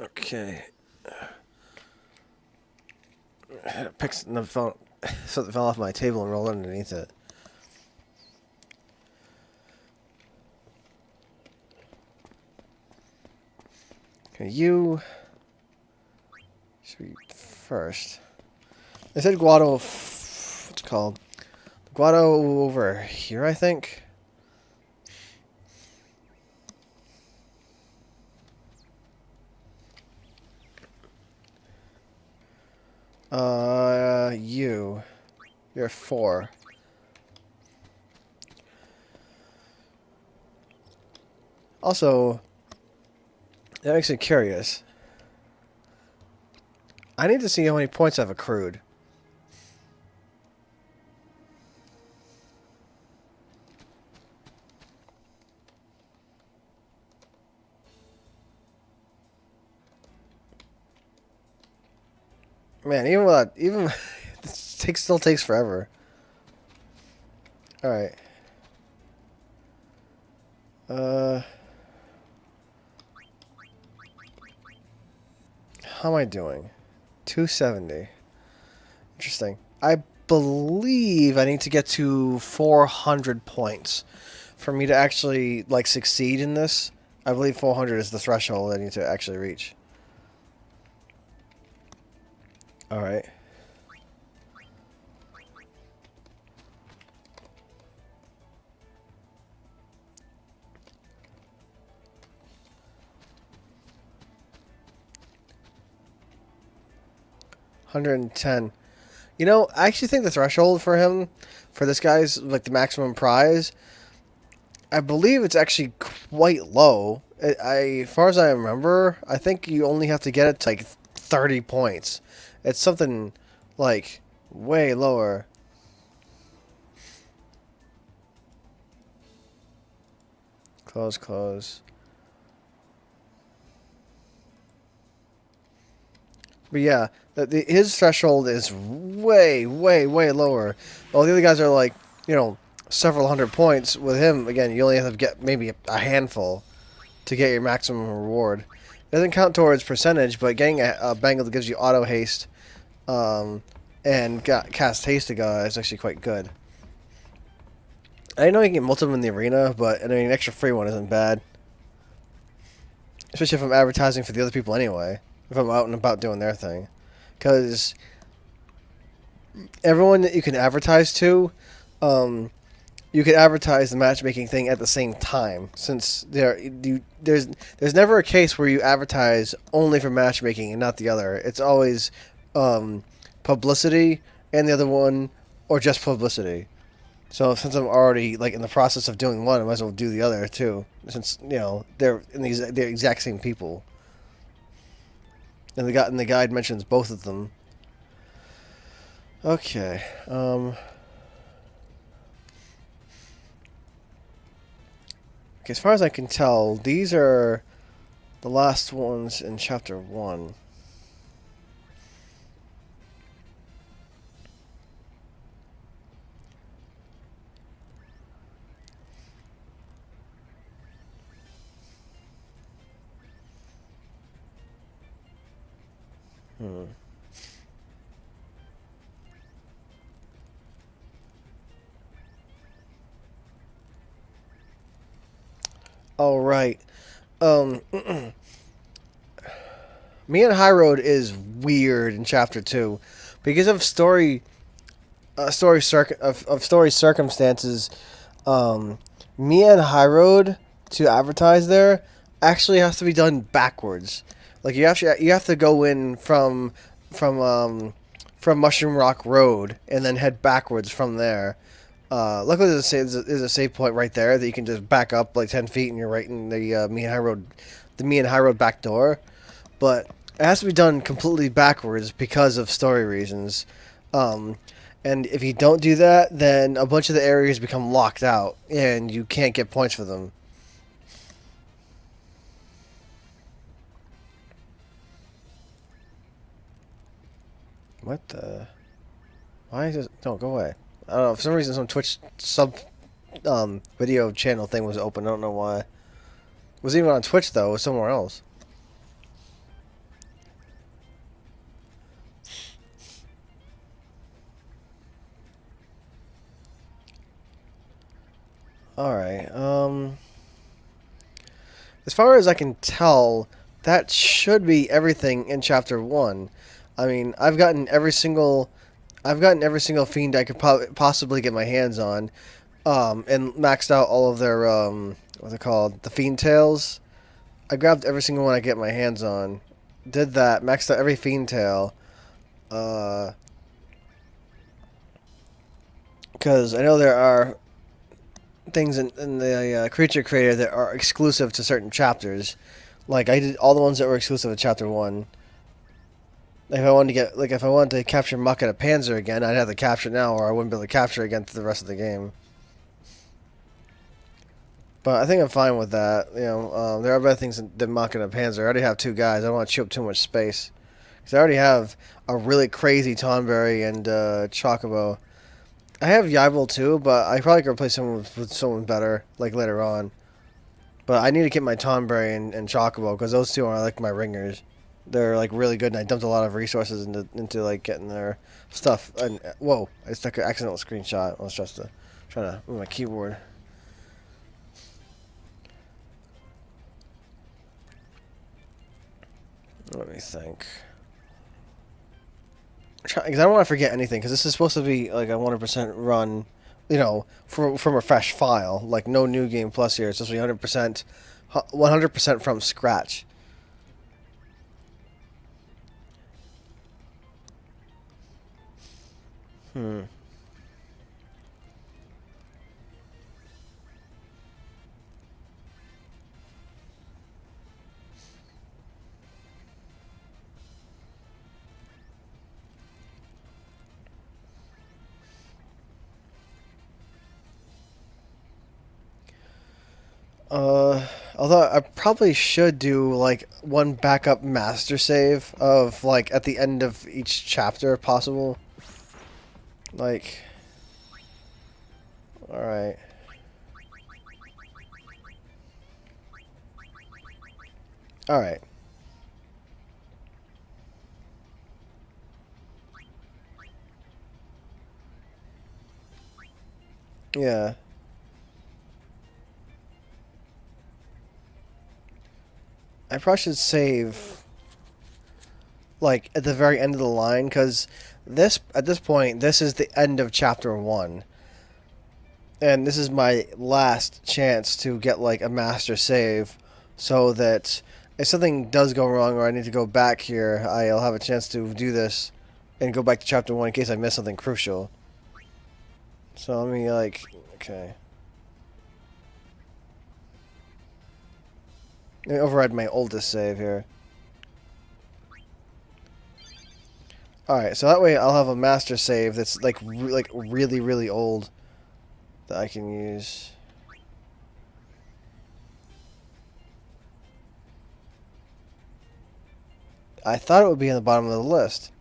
Okay. I had to pick the phone, something fell off my table and rolled underneath it. Okay, you should be first. I said Guado. What's it called? Guado over here, I think. You're 4. Also, that makes me curious. I need to see how many points I've accrued. Man, even it still takes forever. All right. How am I doing? 270. Interesting. I believe I need to get to 400 points for me to actually like succeed in this. I believe 400 is the threshold I need to actually reach. All right. $110. You know, I actually think the threshold for him, for this guy's like the maximum prize, I believe it's actually quite low. As far as I remember, I think you only have to get it to like 30 points. It's something like way lower. Close, close. But yeah, his threshold is way, way, way lower. While the other guys are like, you know, several hundred points. With him, again, you only have to get maybe a handful to get your maximum reward. It doesn't count towards percentage, but getting a bangle that gives you auto haste and cast haste to go is actually quite good. I know you can get multiple in the arena, but I mean, an extra free one isn't bad. Especially if I'm advertising for the other people anyway. If I'm out and about doing their thing. Because everyone that you can advertise to, you can advertise the matchmaking thing at the same time. Since there's never a case where you advertise only for matchmaking and not the other. It's always publicity and the other one, or just publicity. So since I'm already like in the process of doing one, I might as well do the other too. Since they're they're exact same people. And the guide mentions both of them. Okay. Okay, as far as I can tell, these are the last ones in Chapter 1. All right. Me and High Road is weird in Chapter 2 because of story circumstances. Um, me and High Road to advertise there actually has to be done backwards. Like you have to go in from from Mushroom Rock Road and then head backwards from there. Luckily, there's a save point right there that you can just back up like 10 feet and you're right in the Me and High Road back door. But it has to be done completely backwards because of story reasons. Um, and if you don't do that, then a bunch of the areas become locked out and you can't get points for them. What the? Why is it? Don't go away. I don't know. For some reason, some Twitch sub video channel thing was open. I don't know why. It wasn't even on Twitch though. It was somewhere else. All right. As far as I can tell, that should be everything in Chapter 1. I mean, I've gotten every single fiend I could possibly get my hands on, and maxed out all of their what's it called, the fiend tails. I grabbed every single one I get my hands on, did that, maxed out every fiend tail, because I know there are things in the creature creator that are exclusive to certain chapters. Like I did all the ones that were exclusive to Chapter 1. If I wanted to capture Muck at a Panzer again, I'd have to capture it now, or I wouldn't be able to capture it again through the rest of the game. But I think I'm fine with that. You know, there are better things than Muck and a Panzer. I already have two guys. I don't want to chew up too much space. Because I already have a really crazy Tonberry and Chocobo. I have Yibel too, but I probably could replace him with someone better, like later on. But I need to get my Tonberry and Chocobo, because those two are like my ringers. They're like really good, and I dumped a lot of resources into like getting their stuff. And whoa, I just took an accidental screenshot. I was just trying to move my keyboard. Let me think. Because I don't want to forget anything. Because this is supposed to be like a 100% run, you know, from a fresh file. Like no new game plus here. It's supposed to be 100% from scratch. Hmm. Although I probably should do like one backup master save of like at the end of each chapter if possible. Like, all right. All right. Yeah. I probably should save like at the very end of the line, because at this point this is the end of Chapter 1, and this is my last chance to get like a master save, so that if something does go wrong or I need to go back here, I'll have a chance to do this and go back to Chapter 1 in case I miss something crucial. So let me like, okay. Let me override my oldest save here. Alright, so that way I'll have a master save that's like really, really old that I can use. I thought it would be in the bottom of the list.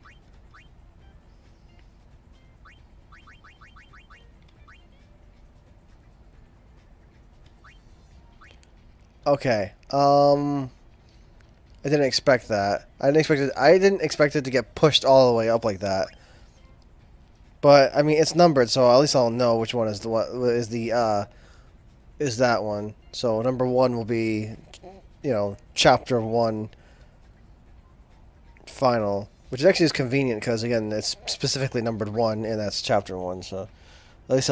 Okay. I didn't expect that. I didn't expect it to get pushed all the way up like that. But I mean, it's numbered, so at least I'll know which one is is that one. So number 1 will be, you know, Chapter 1. final, which actually is convenient because again it's specifically numbered 1 and that's chapter 1. So at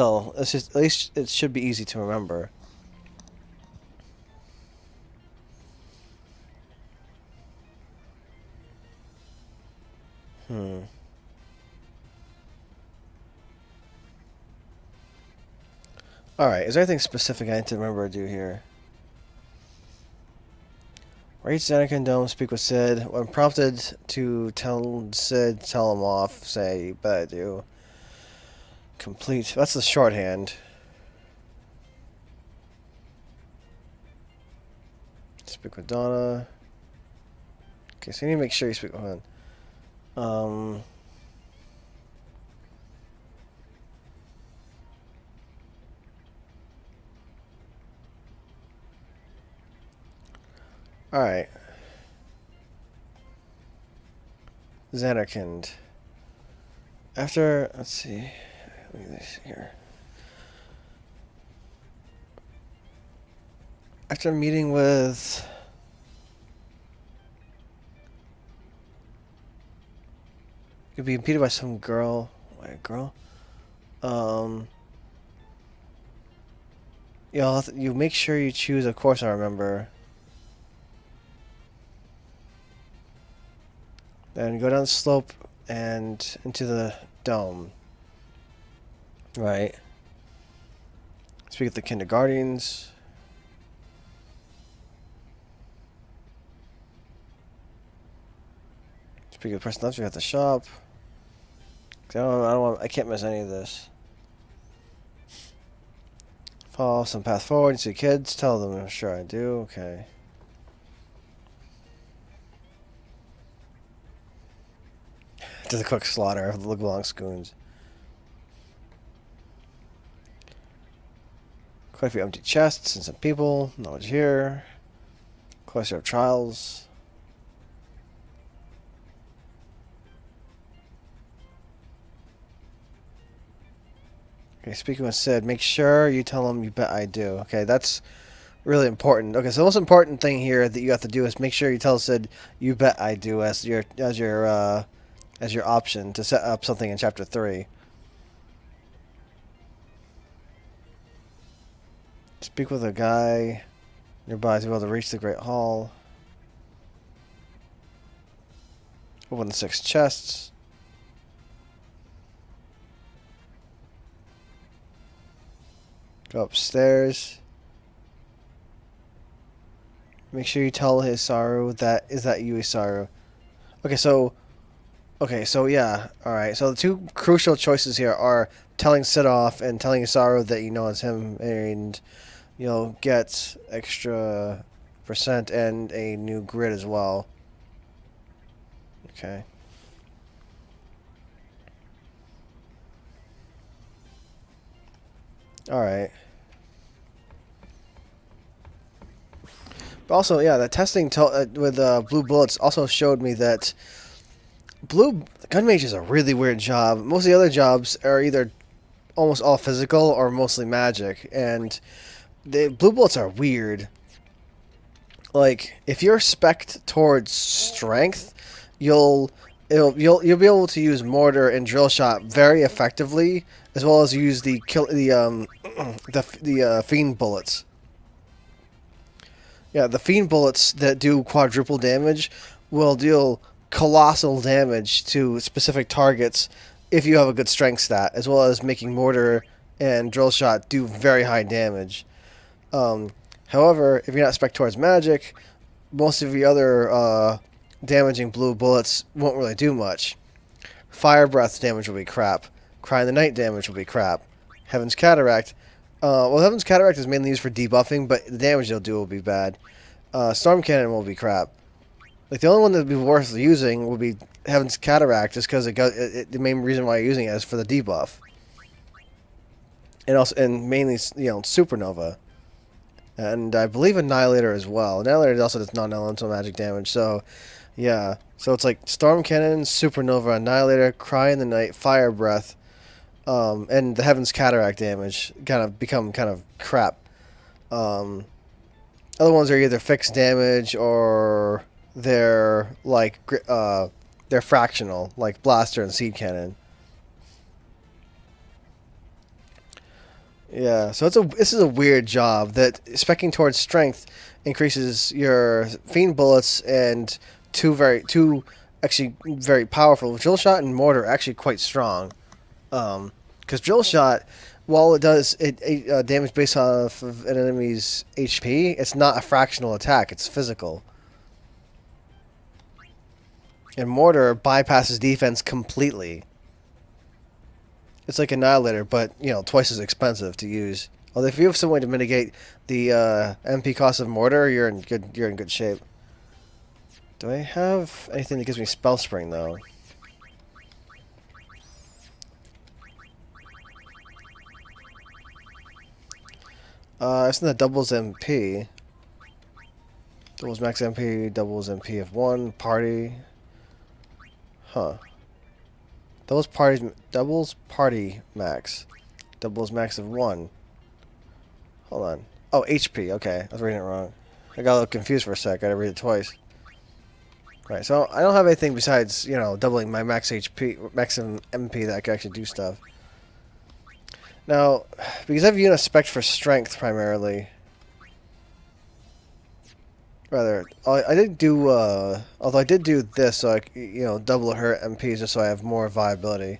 least it should be easy to remember. Alright, is there anything specific I need to remember to do here? Reach Anakin Dome, speak with Sid. When prompted to tell Sid, tell him off. Say, you bet I do. Complete. That's the shorthand. Speak with Donna. Okay, so you need to make sure you speak with him. Alright. Xanarkand. After, let's see. Look at this here. After meeting with... You'll be impeded by some girl. Wait, girl? You make sure you choose, of course I remember. Then go down the slope and into the dome. Right. Speak with the kindergartens. Speak with the person left you at the shop. I can't miss any of this. Follow some path forward. You see kids. Tell them. Sure, I do. Okay. To the quick slaughter of the Lugalong Scoons. Quite a few empty chests and some people. Knowledge here. Cluster of trials. Okay, speaking with Sid, make sure you tell him you bet I do. Okay, that's really important. Okay, so the most important thing here that you have to do is make sure you tell Sid you bet I do as your option to set up something in chapter 3. Speak with a guy nearby to be able to reach the Great Hall. Open the 6 chests. Go upstairs. Make sure you tell Isaru that is that you, Isaru. Okay, so yeah, alright. So the two crucial choices here are telling Sid off and telling Isaru that you know it's him, and you'll get extra percent and a new grid as well. Okay. Alright. But also, yeah, the testing with blue bullets also showed me that blue gun mage is a really weird job. Most of the other jobs are either almost all physical or mostly magic, and the blue bullets are weird. Like, if you're spec'd towards strength, you'll be able to use mortar and drill shot very effectively, as well as use the fiend bullets. Yeah, the fiend bullets that do quadruple damage will deal colossal damage to specific targets if you have a good strength stat, as well as making mortar and drill shot do very high damage. However, if you're not spec towards magic, most of the other damaging blue bullets won't really do much. Fire breath damage will be crap. Cry in the night damage will be crap. Heaven's Cataract. Heaven's Cataract is mainly used for debuffing, but the damage they'll do will be bad. Storm Cannon will be crap. Like, the only one that would be worth using would be Heaven's Cataract, just because the main reason why you're using it is for the debuff. And mainly, Supernova. And I believe Annihilator as well. Annihilator also does non-elemental magic damage, so, yeah. So it's like Storm Cannon, Supernova, Annihilator, Cry in the Night, Fire Breath, and the Heaven's Cataract damage become kind of crap. Other ones are either fixed damage or they're like they're fractional, like blaster and seed cannon. Yeah, so this is a weird job that specking towards strength increases your fiend bullets and two actually very powerful drill shot and mortar are actually quite strong. Because drill shot, while it does damage based off of an enemy's HP, it's not a fractional attack; it's physical. And mortar bypasses defense completely. It's like Annihilator, but twice as expensive to use. Although if you have some way to mitigate the MP cost of mortar, you're in good shape. Do I have anything that gives me spell spring though? Isn't that doubles MP? Doubles max MP, doubles MP of 1, party. Huh. Doubles party max. Doubles max of 1. Hold on. Oh, HP, okay. I was reading it wrong. I got a little confused for a sec. I had to read it twice. Right, so I don't have anything besides, doubling my max HP, maximum MP that I can actually do stuff. Now, because I have Una spec for strength primarily, rather, I did do, although I did do this, so I, double her MPs just so I have more viability.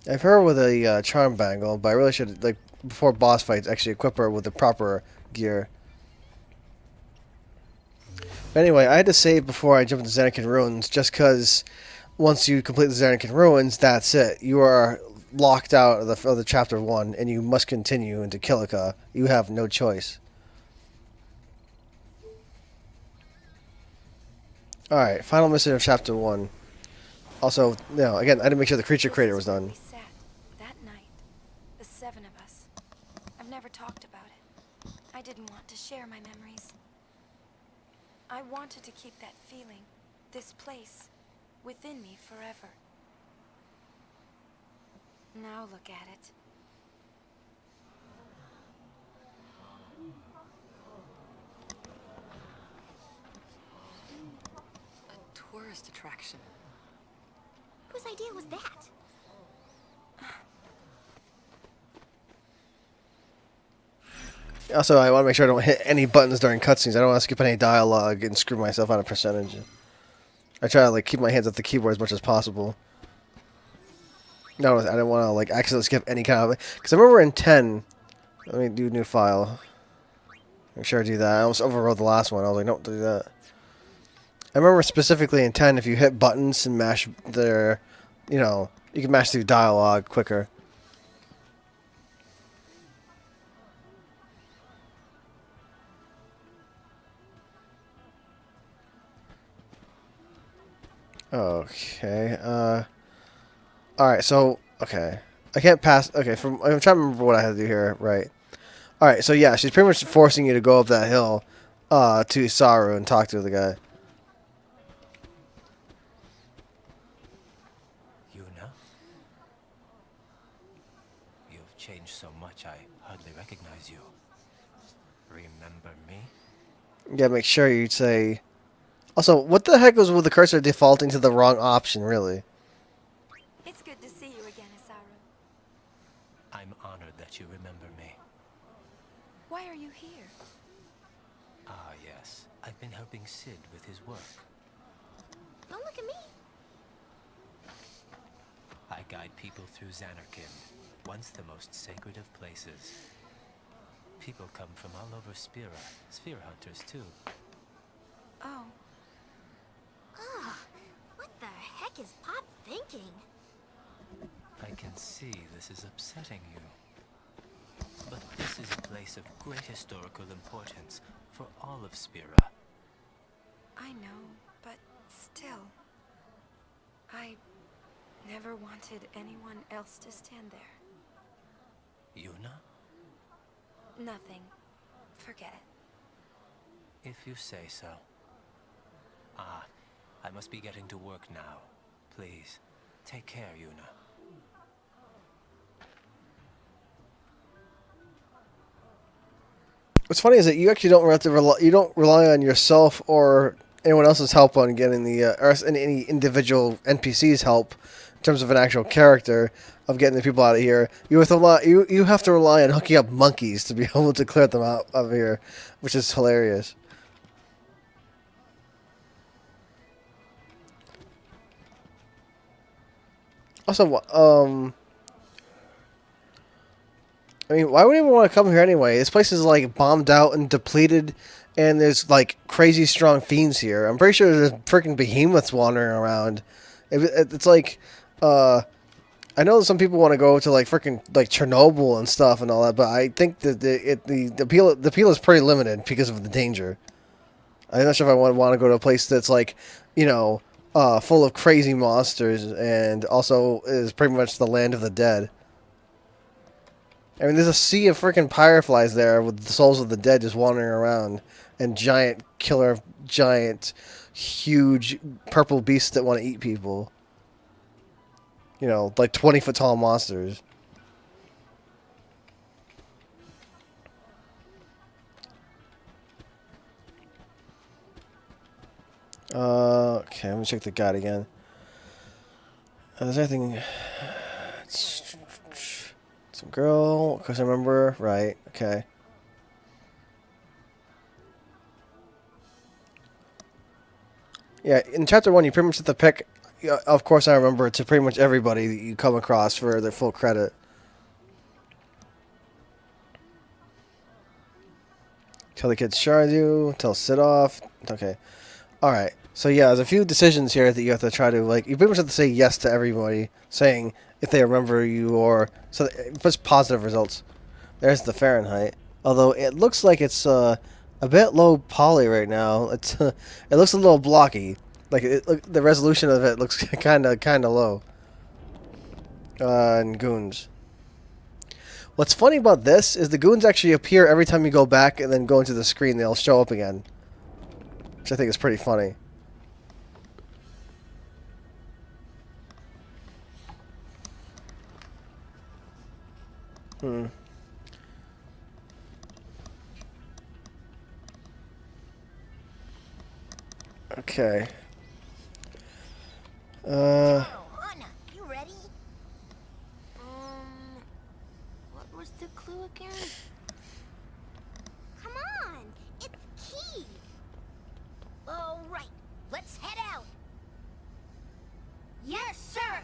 I have her with a charm bangle, but I really should, like, before boss fights, actually equip her with the proper gear. But anyway, I had to save before I jumped into Xanakin Ruins, just because once you complete the Xanakin Ruins, that's it. You are locked out of the Chapter 1, and you must continue into Kilika. You have no choice. Alright, final mission of Chapter 1. Also, again, I had to make sure the creature crater was done. We sat that night, the 7 of us. I've never talked about it. I didn't want to share my memories. I wanted to keep that feeling, this place, within me forever. Now look at it. A tourist attraction. Whose idea was that? Also, I want to make sure I don't hit any buttons during cutscenes. I don't want to skip any dialogue and screw myself on a percentage. I try to keep my hands off the keyboard as much as possible. No, I didn't want to accidentally skip any kind of. Because I remember in 10. Let me do new file. Make sure I do that. I almost overrode the last one. I was like, don't do that. I remember specifically in 10, if you hit buttons and mash their, you can mash through dialogue quicker. Okay. Alright, so, okay. I can't pass. Okay, I'm trying to remember what I had to do here. Right. Alright, so yeah, she's pretty much forcing you to go up that hill to Saru and talk to the guy. Yuna? You've changed so much I hardly recognize you. Remember me? Yeah, make sure you say... Also, what the heck was with the cursor defaulting to the wrong option, really? It's good to see you again, Isaru. I'm honored that you remember me. Why are you here? Ah, yes. I've been helping Sid with his work. Don't look at me. I guide people through Xanarkand, once the most sacred of places. People come from all over Spira, sphere hunters too. Oh. Ugh. What the heck is Pop thinking? I can see this is upsetting you. But this is a place of great historical importance for all of Spira. I know, but still. I never wanted anyone else to stand there. Yuna? Nothing. Forget it. If you say so. Ah, I must be getting to work now. Please, take care, Yuna. What's funny is that you actually don't have to you don't rely on yourself or anyone else's help on getting the or any individual NPC's help in terms of an actual character of getting the people out of here. You have to rely on hooking up monkeys to be able to clear them out of here, which is hilarious. Also, I mean, why would anyone want to come here anyway? This place is like bombed out and depleted, and there's like crazy strong fiends here. I'm pretty sure there's freaking behemoths wandering around. It's like, I know some people want to go to like freaking like Chernobyl and stuff and all that, but I think that the appeal is pretty limited because of the danger. I'm not sure if I want to go to a place that's like, you know, full of crazy monsters and also is pretty much the land of the dead. I mean, there's a sea of freaking fireflies there with the souls of the dead just wandering around, and giant, huge purple beasts that want to eat people. You know, like 20-foot tall monsters. Okay, let me check the guide again. Is there anything... Some girl, because I remember, right, okay. Yeah, in chapter 1, you pretty much have to pick, of course I remember, to pretty much everybody that you come across for their full credit. Tell the kids Shardu, tell Sit off, okay. Alright, so yeah, there's a few decisions here that you have to try to, like, you pretty much have to say yes to everybody, saying if they remember you or, so it puts positive results. There's the Fahrenheit. Although it looks like it's a bit low poly right now. It looks a little blocky. Like the resolution of it looks kind of low. And goons. What's funny about this is the goons actually appear every time you go back and then go into the screen. They'll show up again, which I think is pretty funny. Okay. Anna, you ready? What was the clue again? Come on, it's key. All right, let's head out. Yes, sir.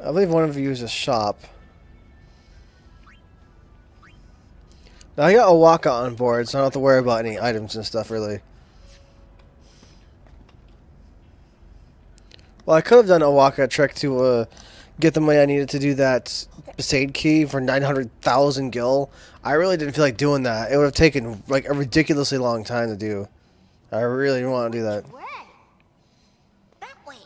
I believe one of you is a shop. Now I got Owaka on board, so I don't have to worry about any items and stuff really. Well, I could have done a Owaka trick to get the money I needed to do that Besaid key for 900,000 gil. I really didn't feel like doing that. It would have taken like a ridiculously long time to do. I really didn't want to do that. Where? That way.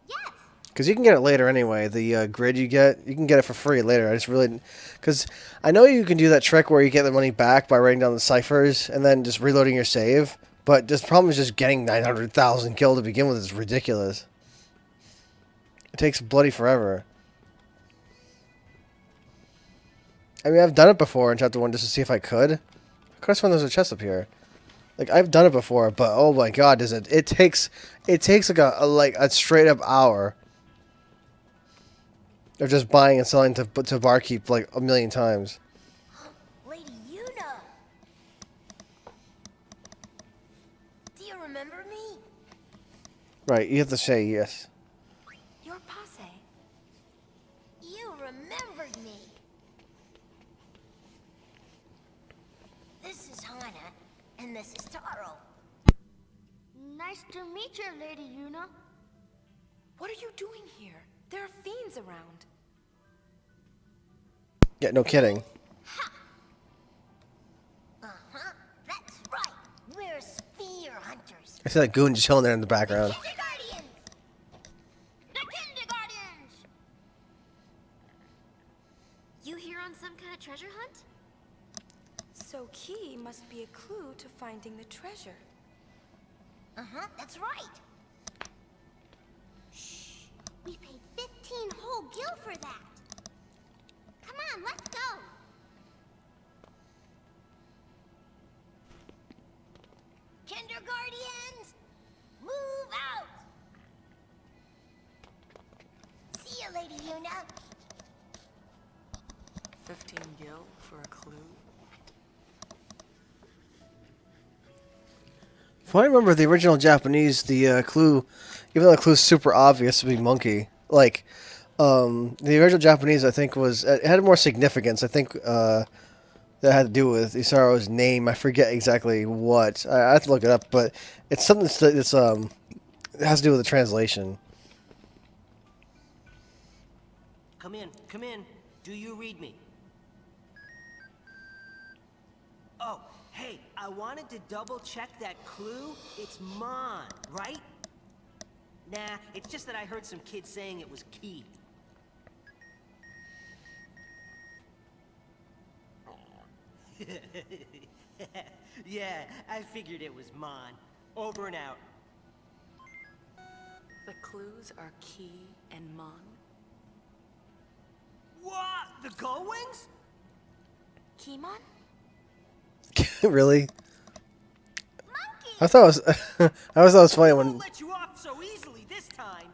Yes. Because you can get it later anyway. The grid you can get it for free later. I just really... Because I know you can do that trick where you get the money back by writing down the ciphers and then just reloading your save. But the problem is just getting 900,000 kills to begin with is ridiculous. It takes bloody forever. I mean, I've done it before in Chapter 1 just to see if I could. I could have sworn there's a chest up here. Like, I've done it before, but oh my god, does it... It takes like a straight up hour of just buying and selling to barkeep like a million times. Lady Yuna. Do you remember me? Right, you have to say yes. Your posse. You remembered me. This is Hana, and this is Taro. Nice to meet you, Lady Yuna. What are you doing here? There are fiends around. Yeah, no kidding. Uh-huh, that's right. We're sphere hunters. I see that goon just chilling there in the background. Kindergardians! The Kindergardians! You here on some kind of treasure hunt? So key must be a clue to finding the treasure. Uh-huh, that's right. Shh. We paid 15 whole gil for that. Come on, let's go. Guardians! Move out! See you, Lady Yuna. 15 gil for a clue? If I remember the original Japanese, the clue, even though the clue's super obvious to be monkey, like, the original Japanese, I think, it had more significance. I think, that had to do with Isaru's name. I forget exactly what. I have to look it up, but it's something that's, it has to do with the translation. Come in, come in. Do you read me? Oh, hey, I wanted to double check that clue. It's Mon, right? Nah, it's just that I heard some kids saying it was key. Yeah, I figured it was Mon. Over and out. The clues are Key and Mon. What? The Gullwings? Kimon? Really? Monkey! I thought it was, I always thought it was funny Won't when. let you off so easily this time.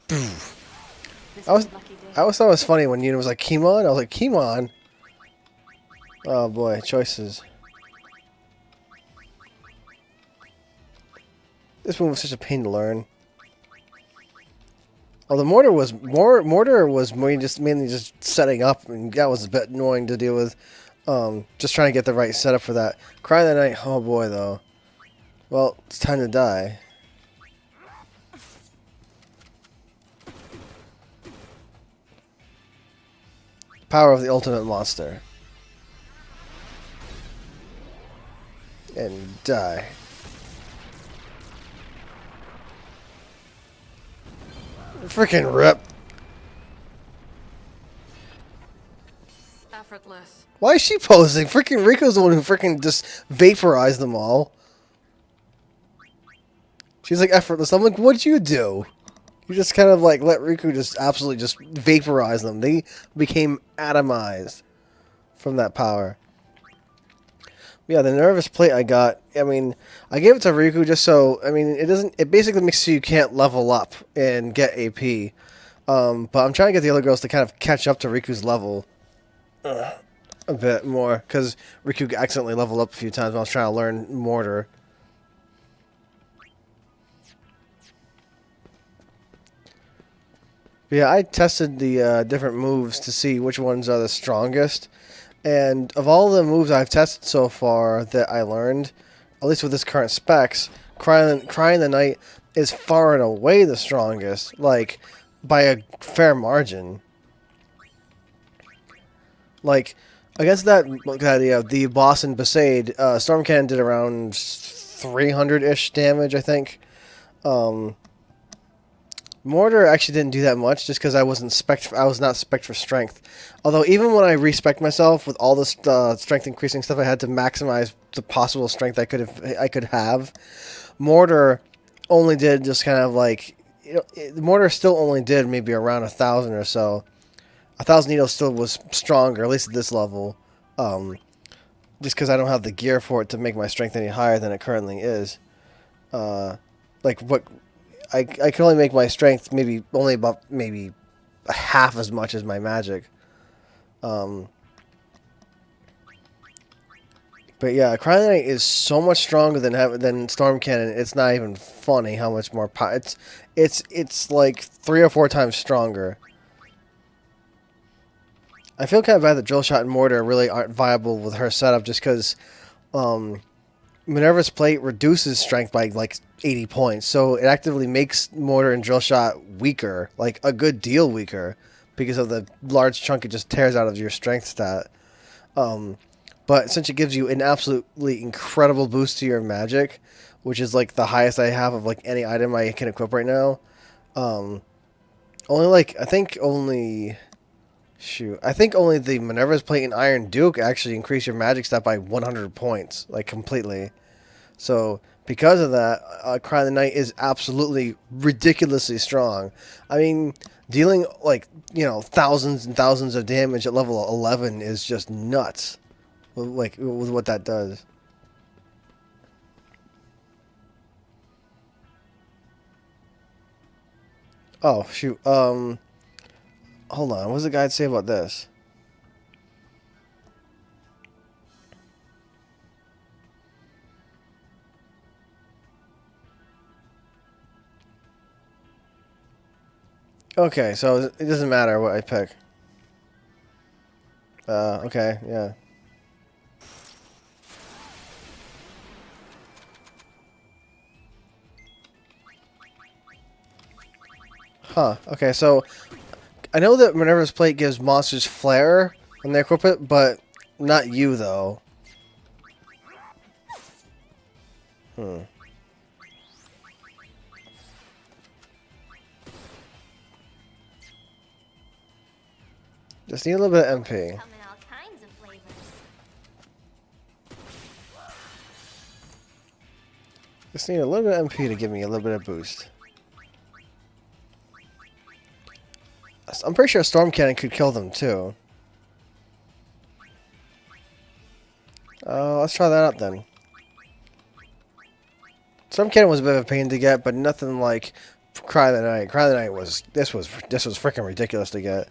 This I was, is a lucky day. I always thought it was funny when Yuna was like, Kimon? I was like, Kimon? Oh boy, choices. This one was such a pain to learn. Oh, the mortar was mainly just setting up, and that was a bit annoying to deal with. Just trying to get the right setup for that. Cry the Night, oh boy, though. Well, it's time to die. Power of the ultimate monster. And die. Freaking rip. Effortless. Why is she posing? Freaking Rico's the one who freaking just vaporized them all. She's like effortless. I'm like, what'd you do? You just kind of like let Riku just absolutely just vaporize them. They became atomized from that power. Yeah, the nervous plate I got, I mean, I gave it to Riku just so, I mean, it basically makes so you can't level up and get AP. But I'm trying to get the other girls to kind of catch up to Riku's level a bit more, because Riku accidentally leveled up a few times when I was trying to learn Mortar. But yeah, I tested the different moves to see which ones are the strongest. And of all the moves I've tested so far that I learned, at least with this current specs, Crying the Night is far and away the strongest, like, by a fair margin. Like, against the boss in Besaid, Storm Cannon did around 300-ish damage, I think. Mortar actually didn't do that much, just because I was not spec'd for strength. Although even when I respect myself with all this strength increasing stuff, I had to maximize the possible strength I could have. Mortar only did just kind of like, Mortar still only did maybe around 1,000 or so. 1,000 needles still was stronger, at least at this level. Just because I don't have the gear for it to make my strength any higher than it currently is. Like what. I can only make my strength only about half as much as my magic. But yeah, Cryonite is so much stronger than Storm Cannon. It's not even funny how much more power. It's like 3 or 4 times stronger. I feel kind of bad that Drill Shot and Mortar really aren't viable with her setup, just because Minerva's Plate reduces strength by like 80 points, so it actively makes Mortar and Drill Shot weaker, like a good deal weaker, because of the large chunk it just tears out of your strength stat. But since it gives you an absolutely incredible boost to your magic, which is like the highest I have of like any item I can equip right now, I think only the Minerva's Plate and Iron Duke actually increase your magic stat by 100 points, like completely. So because of that, Cry the Night is absolutely ridiculously strong. I mean, dealing thousands and thousands of damage at level 11 is just nuts. With what that does. Oh, shoot. Hold on. What does the guide say about this? Okay, so it doesn't matter what I pick. Okay, yeah. Huh. Okay, so I know that Minerva's Plate gives monsters flair when they equip it, but not you, though. Hmm. Just need a little bit of MP. Come in all kinds of flavors. Just need a little bit of MP to give me a little bit of boost. I'm pretty sure a Storm Cannon could kill them, too. Let's try that out, then. Storm Cannon was a bit of a pain to get, but nothing like Cry the Night. Cry the Night was... This was freaking ridiculous to get.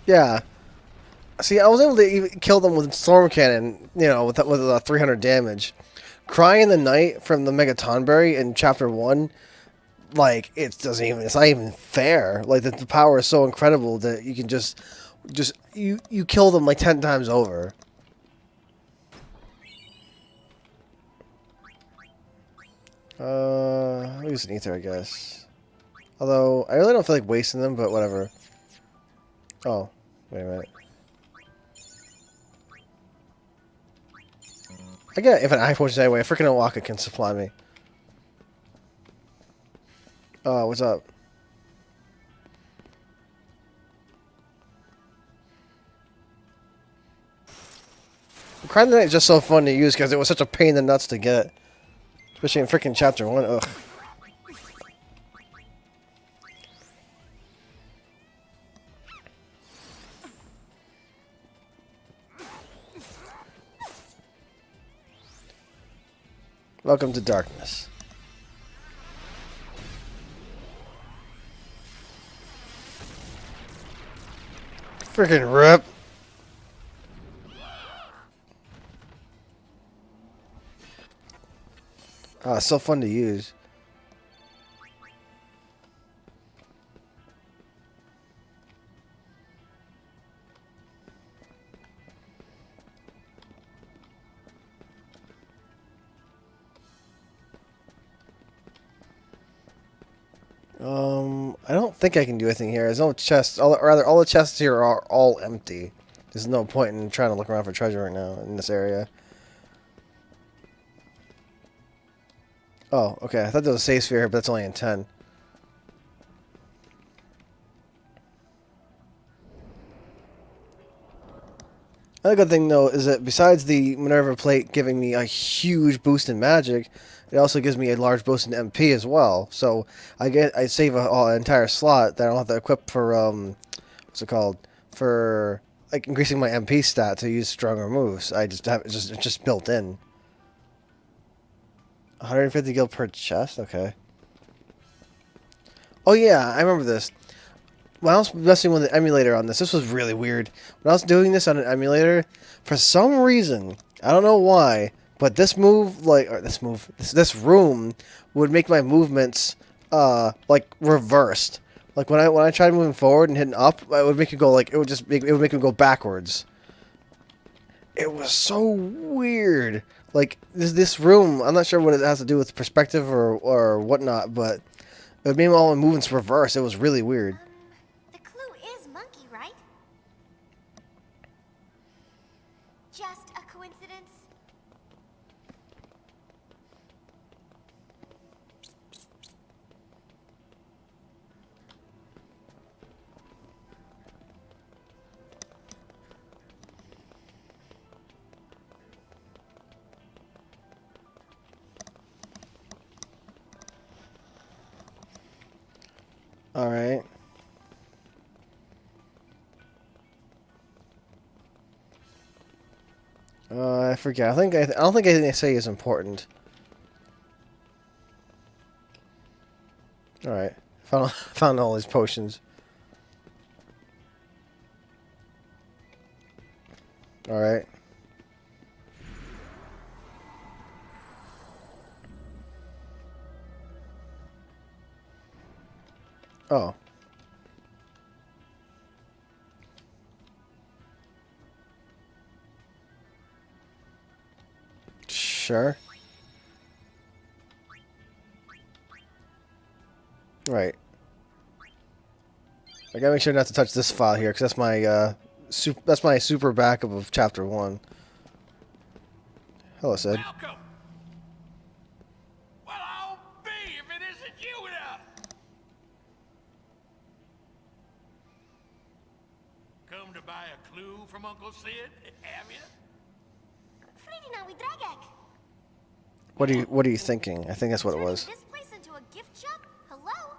Yeah. See, I was able to even kill them with Storm Cannon, you know, with 300 damage. Cry in the Night from the Megatonberry in Chapter 1, like, it's not even fair. Like, the power is so incredible that you can you kill them like 10 times over. I'll use an Ether, I guess. Although, I really don't feel like wasting them, but whatever. Oh, wait a minute. I get if an eye potions anyway. A freaking Owaka can supply me. Oh, what's up? Cry the Night is just so fun to use because it was such a pain in the nuts to get. Especially in freaking Chapter 1. Ugh. Welcome to darkness. Freaking rip. Ah, it's so fun to use. I don't think I can do anything here. There's no chests. All the chests here are all empty. There's no point in trying to look around for treasure right now in this area. Oh, okay. I thought there was a safe sphere here, but it's only in 10. Another good thing, though, is that besides the Minerva Plate giving me a huge boost in magic, it also gives me a large boost in MP as well. So I save an entire slot that I don't have to equip for what's it called, for like increasing my MP stat to use stronger moves. I just have it's just built in. 150 gil per chest. Okay. Oh yeah, I remember this. When I was messing with the emulator on this was really weird. When I was doing this on an emulator, for some reason, I don't know why, but this room would make my movements, like reversed. Like when I tried moving forward and hitting up, it would make it go like it would make me go backwards. It was so weird. Like this room, I'm not sure what it has to do with perspective or whatnot, but it would make all my movements reverse. It was really weird. The clue is monkey, right? Just a coincidence? All right. I forget. I don't think anything they say is important. All right. Found all these potions. All right. Oh. Sure. Right. I gotta make sure not to touch this file here, because that's my that's my super backup of chapter 1. Hello, Sid. Welcome. Well, I'll be if it isn't you now. Come to buy a clue from Uncle Sid, have you? What are you thinking? I think that's what it was. This place into a gift shop? Hello?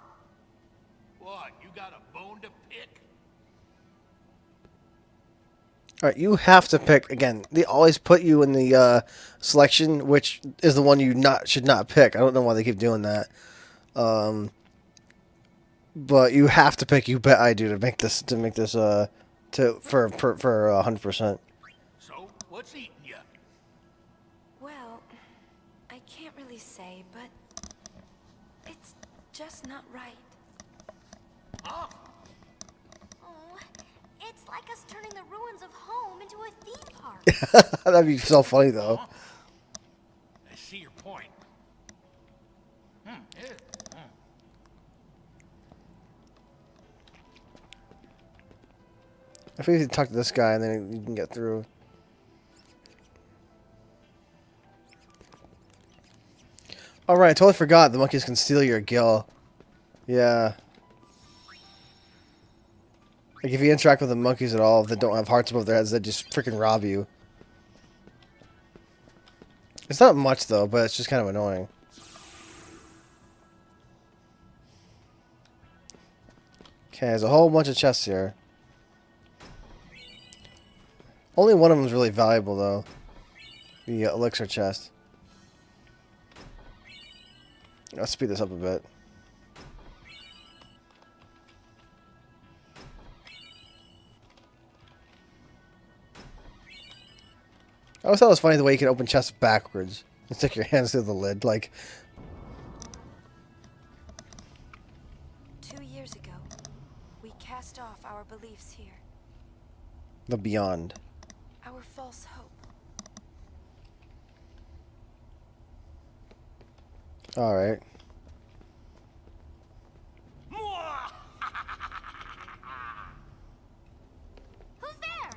What, you got a bone to pick? All right, you have to pick again. They always put you in the selection, which is the one you should not pick. I don't know why they keep doing that. But you have to pick. You bet I do to make this for 100%. So, what's eating you? Well, I can't really say, but it's just not right. Huh? Oh, it's like us turning the ruins of home into a theme park. That'd be so funny though. Huh? I see your point. Yeah. I think you talk to this guy and then you can get through. All right, I totally forgot the monkeys can steal your gill. Yeah. Like if you interact with the monkeys at all, if they don't have hearts above their heads, they just freaking rob you. It's not much though, but it's just kind of annoying. Okay, there's a whole bunch of chests here. Only one of them is really valuable though. The elixir chest. I'll speed this up a bit. I always thought it was funny the way you can open chests backwards and stick your hands through the lid, like. 2 years ago, we cast off our beliefs here, The beyond. our false hope. All right. Who's there?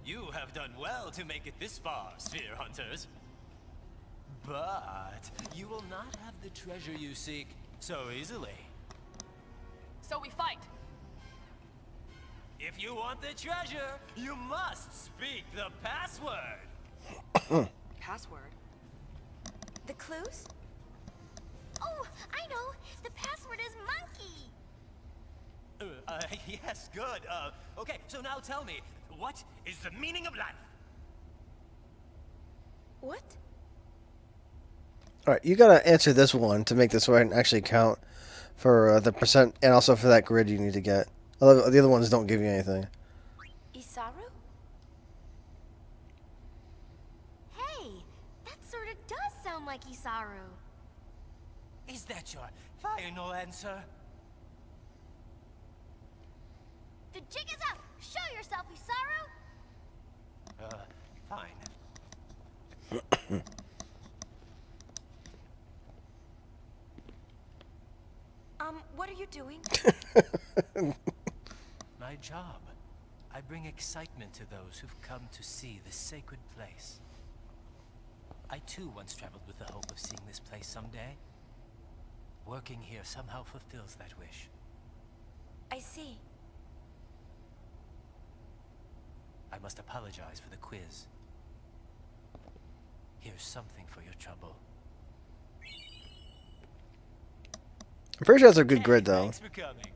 You have done well to make it this far, Sphere Hunters. But you will not have the treasure you seek so easily. So we fight. If you want the treasure, you must speak the password. Password? The clues? Oh, I know. The password is monkey. Yes, good. Okay, so now tell me, what is the meaning of life? What? All right, you gotta answer this one to make this right and actually count for the percent, and also for that grid you need to get. The other ones don't give you anything. Isaru? Hey, that sort of does sound like Isaru. Is that your final answer? The jig is up. Show yourself, Isaru. Fine. What are you doing? My job. I bring excitement to those who've come to see this sacred place. I too once traveled with the hope of seeing this place someday. Working here somehow fulfills that wish. I see. I must apologize for the quiz. Here's something for your trouble. I'm pretty sure that's a good Hey, grid though. thanks for coming.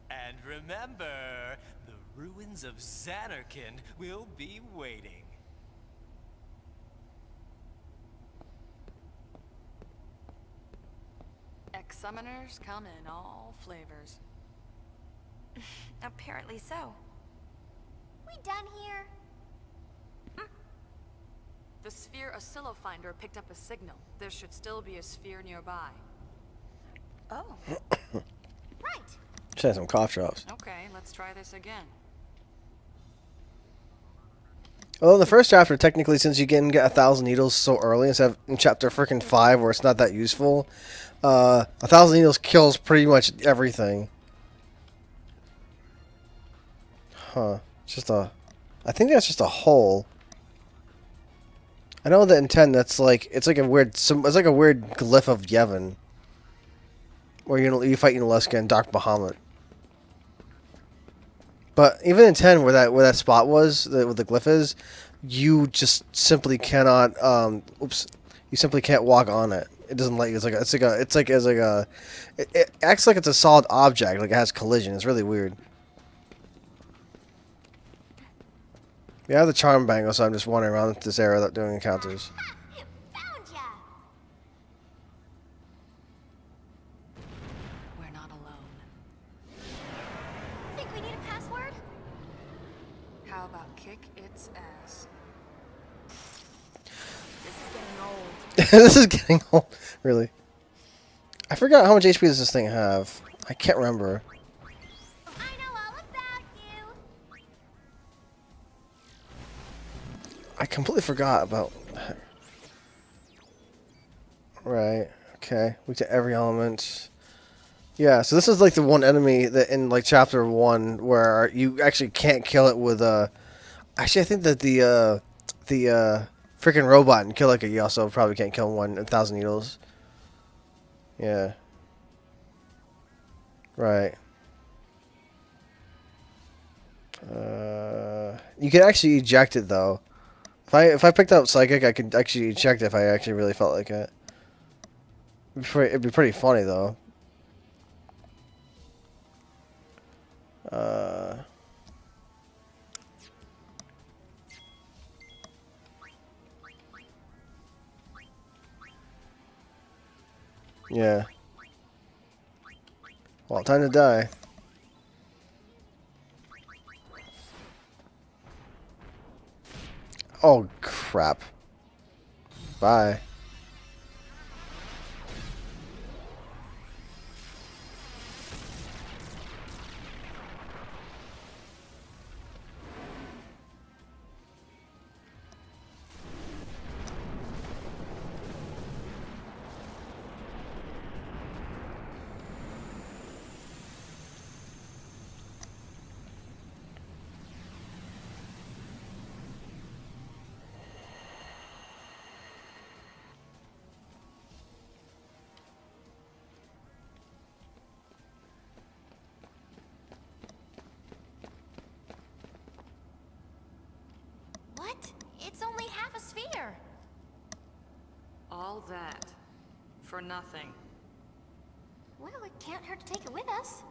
And remember, the ruins of Xanarkand will be waiting. Ex-summoners come in all flavors. Apparently so. We done here? The sphere oscillofinder picked up a signal. There should still be a sphere nearby. Oh. Right. Just had some cough drops. Okay, let's try this again. Well, in the first chapter, technically, since you can get 1,000 needles so early instead of in chapter freaking 5 where it's not that useful, 1,000 needles kills pretty much everything. Huh. Just a... I think that's just a hole. I know that in 10, that's like... It's like a weird... It's like a weird glyph of Yevon. Where you fight Unaleska and Dark Bahamut. But even in 10, where that spot was, where the glyph is, you just simply cannot. You simply can't walk on it. It doesn't let you. It acts like it's a solid object, like it has collision. It's really weird. We have the charm bangle, so I'm just wandering around this area without doing encounters. Found ya! We're not alone. Think we need a password? How about kick its ass? This is getting old. This is getting old. Really. I forgot how much HP does this thing have. I can't remember. I know all about you. I completely forgot about... Right. Okay. We did every element. Yeah, so this is like the one enemy that in like chapter 1 where you actually can't kill it with actually I think that the freaking robot in Kilika you also probably can't kill 1,000 needles. Yeah. Right. You can actually eject it though. If I picked up Psychic, I could actually eject it if I actually really felt like it. It'd be pretty funny though. Yeah. Well, time to die. Oh, crap. Bye. What? It's only half a sphere. All that for nothing. Well, it can't hurt to take it with us.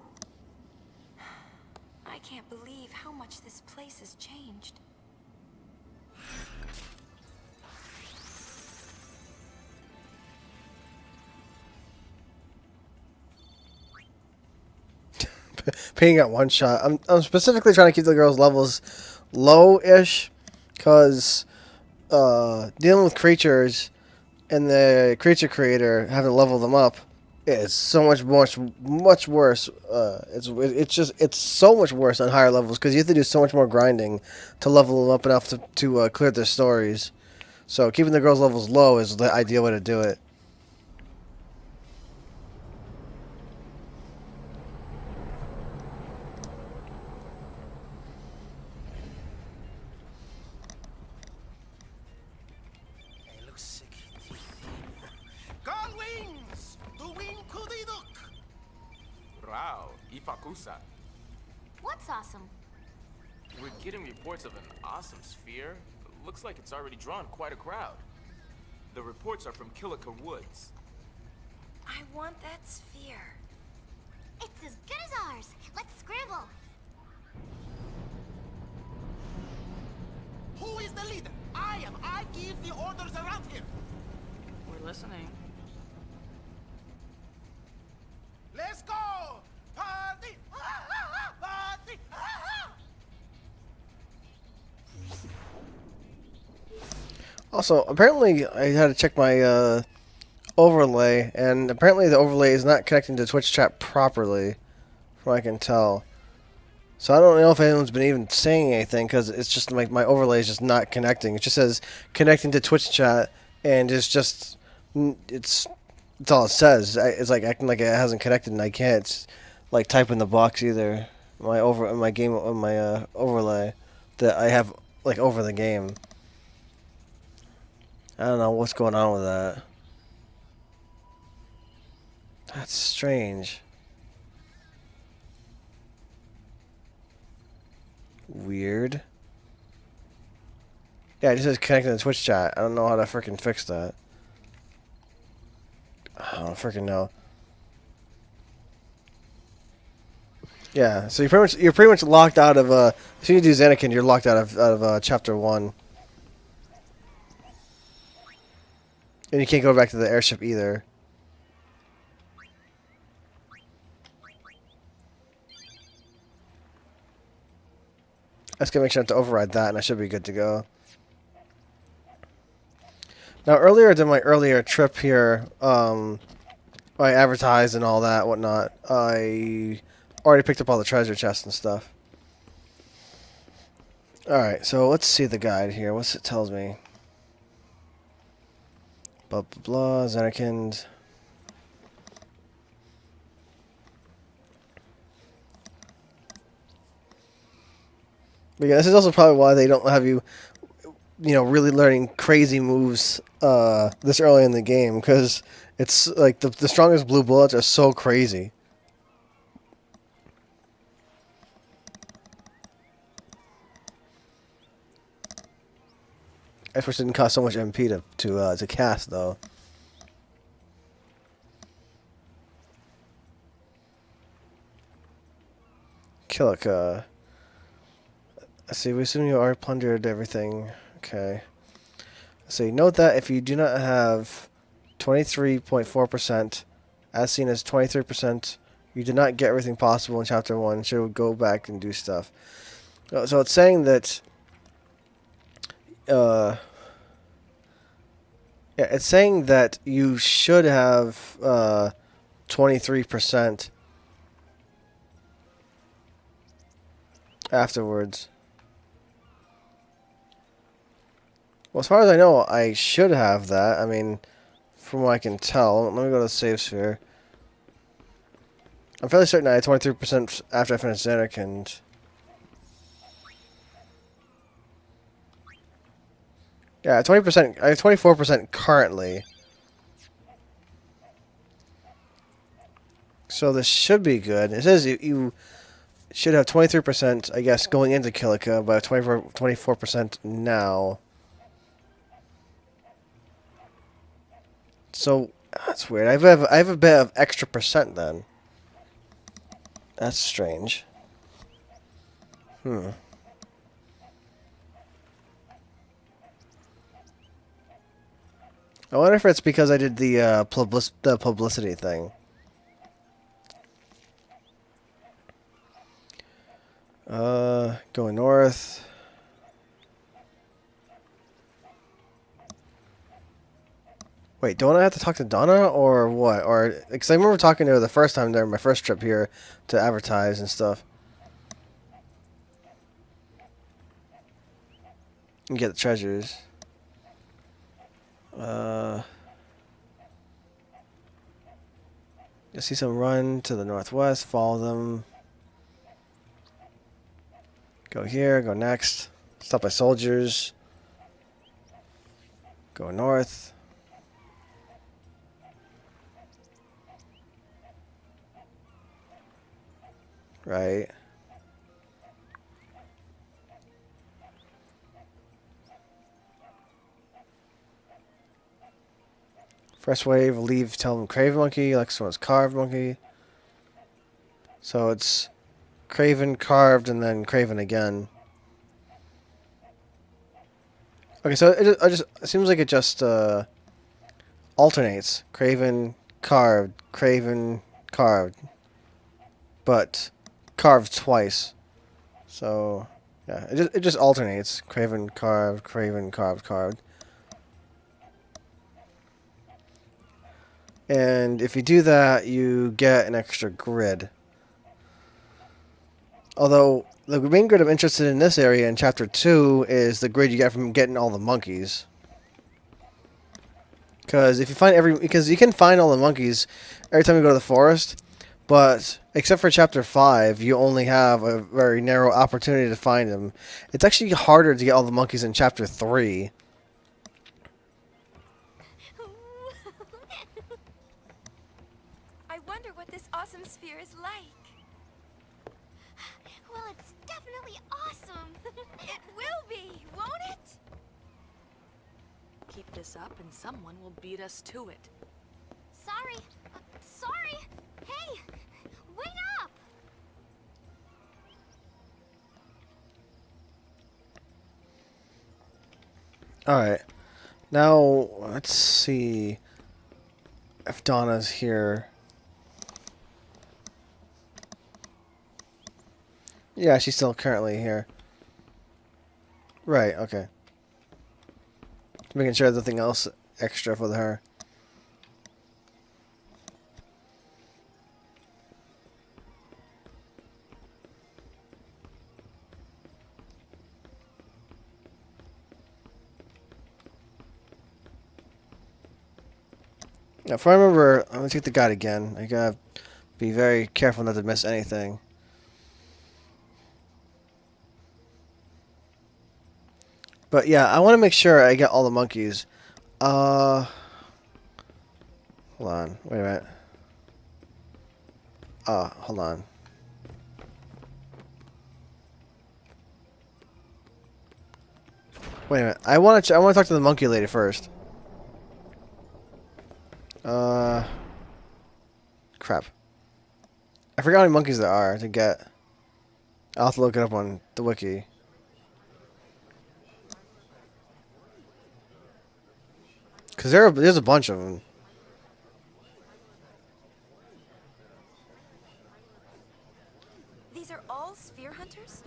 I can't believe how much this place has changed. Paying at one shot. I'm specifically trying to keep the girls' levels low-ish, cause dealing with creatures and the creature creator having to level them up is so much worse. It's so much worse on higher levels because you have to do so much more grinding to level them up enough to clear their stories. So keeping the girls' levels low is the ideal way to do it. Gone wings! The wing kudiduk! Rao, Ifakusa. What's awesome? We're getting reports of an awesome sphere. Looks like it's already drawn quite a crowd. The reports are from Kilika Woods. I want that sphere. It's as good as ours. Let's scramble. Who is the leader? I am. I give the orders around here. We're listening. Let's go! Party! Party! Also, apparently, I had to check my overlay, and apparently the overlay is not connecting to Twitch chat properly, from what I can tell. So I don't know if anyone's been even saying anything, because it's just like my overlay is just not connecting. It just says connecting to Twitch chat, and it's all it says. It's like acting like it hasn't connected, and I can't like type in the box either. My overlay that I have like over the game. I don't know what's going on with that. That's strange. Weird. Yeah, it just says connecting to Twitch chat. I don't know how to freaking fix that. I don't freaking know. Yeah, so you're pretty much locked out of as soon as you do Xanakin, you're locked out of chapter 1. And you can't go back to the airship either. I just gotta make sure not to override that, and I should be good to go. Now, earlier than my earlier trip here, I advertised and all that, whatnot. I already picked up all the treasure chests and stuff. Alright, so let's see the guide here. What's it tells me? Blah, blah, blah, Xanakin. But yeah, this is also probably why they don't have you, really learning crazy moves this early in the game, because it's like the strongest blue bullets are so crazy. I wish it didn't cost so much MP to cast though. Kilika. Let's see, we assume you are plundered everything. Okay. Let's see, note that if you do not have 23.4%, as seen as 23%, you did not get everything possible in Chapter 1, so go back and do stuff. So it's saying that... yeah, it's saying that you should have 23% afterwards. Well, as far as I know, I should have that. I mean, from what I can tell. Let me go to the save sphere. I'm fairly certain I had 23% after I finished Xanakin. Yeah, 20%. I have 24% currently. So this should be good. It says you should have 23%, I guess, going into Kilika, but 24% now. So that's weird. I have a bit of extra percent then. That's strange. I wonder if it's because I did the publicity thing. Going north. Wait, don't I have to talk to Donna or what? Or because I remember talking to her the first time during my first trip here to advertise and stuff. And get the treasures. I see some run to the northwest. Follow them. Go here. Go next. Stop by soldiers. Go north. Right. Press wave, leave, tell them Craven Monkey. Next one's Carved Monkey. So it's Craven, Carved, and then Craven again. Okay, so it seems like it just alternates. Craven, Carved, Craven, Carved. But carved twice. So yeah, it just alternates. Craven, Carved, Craven, Carved, Carved. And if you do that, you get an extra grid. Although the main grid I'm interested in this area in Chapter 2 is the grid you get from getting all the monkeys. Because if you find because you can find all the monkeys every time you go to the forest, but except for Chapter 5, you only have a very narrow opportunity to find them. It's actually harder to get all the monkeys in Chapter 3. I wonder what this awesome sphere is like. Well, it's definitely awesome. It will be, won't it? Keep this up and someone will beat us to it. Sorry. Sorry. Hey, wait up. Alright. Now, let's see if Donna's here. Yeah, she's still currently here. Right, okay. Making sure there's nothing else extra for her. Now, if I remember, I'm going to take the guide again. I gotta be very careful not to miss anything. But yeah, I want to make sure I get all the monkeys. Hold on. Wait a minute. Hold on. Wait a minute. I want to talk to the monkey lady first. Crap. I forgot how many monkeys there are to get. I'll have to look it up on the wiki. Because there's a bunch of them. These are all sphere hunters?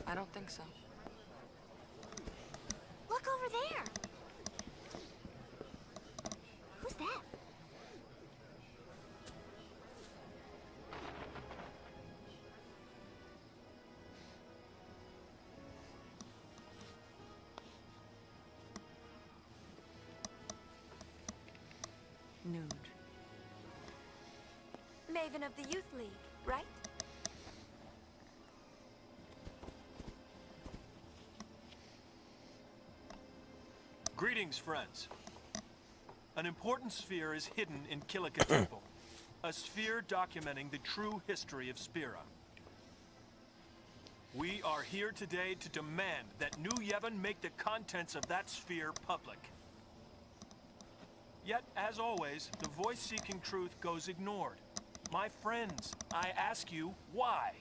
I don't think so. Look over there. Who's that? Nude. Maven of the Youth League, right? Greetings, friends. An important sphere is hidden in Kilika Temple. A sphere documenting the true history of Spira. We are here today to demand that New Yevon make the contents of that sphere public. Yet, as always, the voice seeking truth goes ignored. My friends, I ask you, why?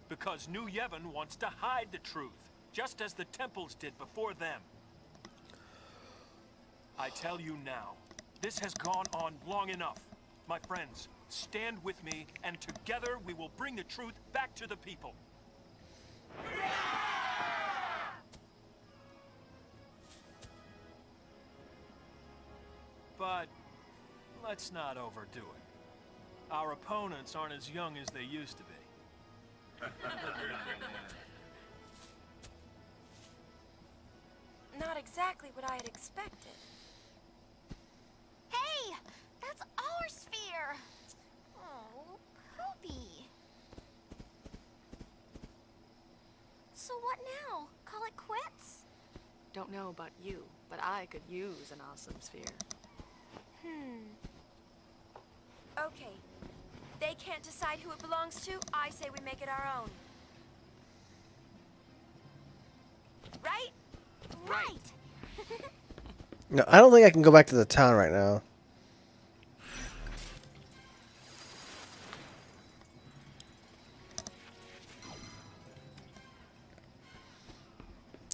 Because New Yevon wants to hide the truth, just as the temples did before them. I tell you now, this has gone on long enough. My friends, stand with me, and together we will bring the truth back to the people. But let's not overdo it. Our opponents aren't as young as they used to be. Not exactly what I had expected. Hey, that's our sphere. Oh, Poopy. So what now? Call it quits? Don't know about you, but I could use an awesome sphere. Okay. They can't decide who it belongs to. I say we make it our own. Right? Right. No, I don't think I can go back to the town right now.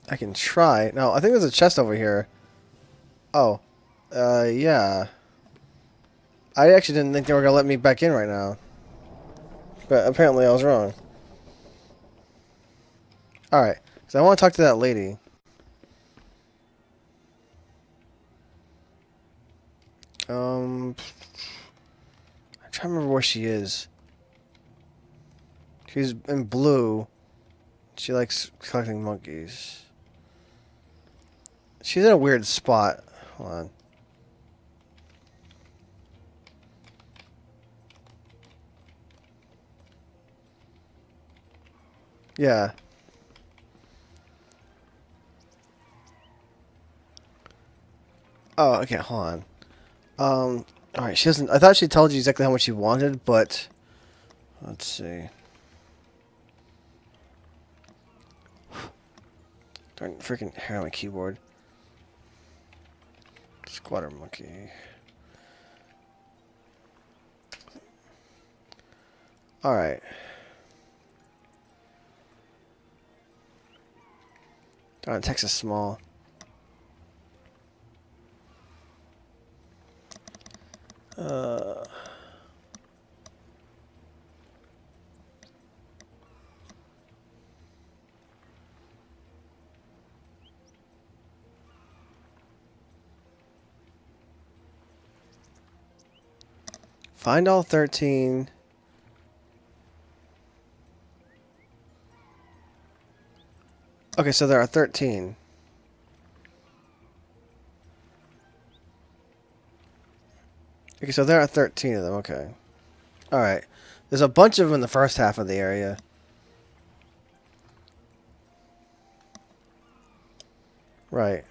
I can try. No, I think there's a chest over here. Oh. Yeah. I actually didn't think they were going to let me back in right now. But apparently I was wrong. Alright. So I want to talk to that lady. I'm trying to remember where she is. She's in blue. She likes collecting monkeys. She's in a weird spot. Hold on. Yeah. Oh, okay, hold on. Alright, she doesn't... I thought she told you exactly how much she wanted, but... Let's see. Darn freaking hair on my keyboard. Squatter monkey. Alright. Darn, text is small. Find all 13. Okay, so there are 13. Okay, so there are 13 of them, okay. Alright. There's a bunch of them in the first half of the area. Right.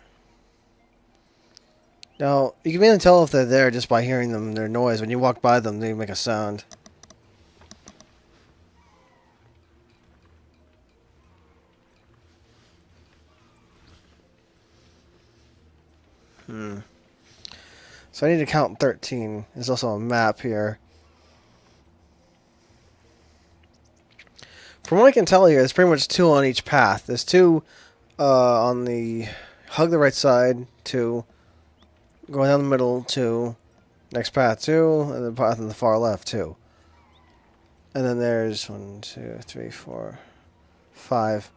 Now, you can mainly tell if they're there just by hearing them, their noise. When you walk by them, they make a sound. So I need to count 13. There's also a map here. From what I can tell here, there's pretty much 2 on each path. There's 2 on the hug the right side, 2 going down the middle, 2 next path, 2 and the path on the far left, 2. And then there's 1, 2, 3, 4, 5,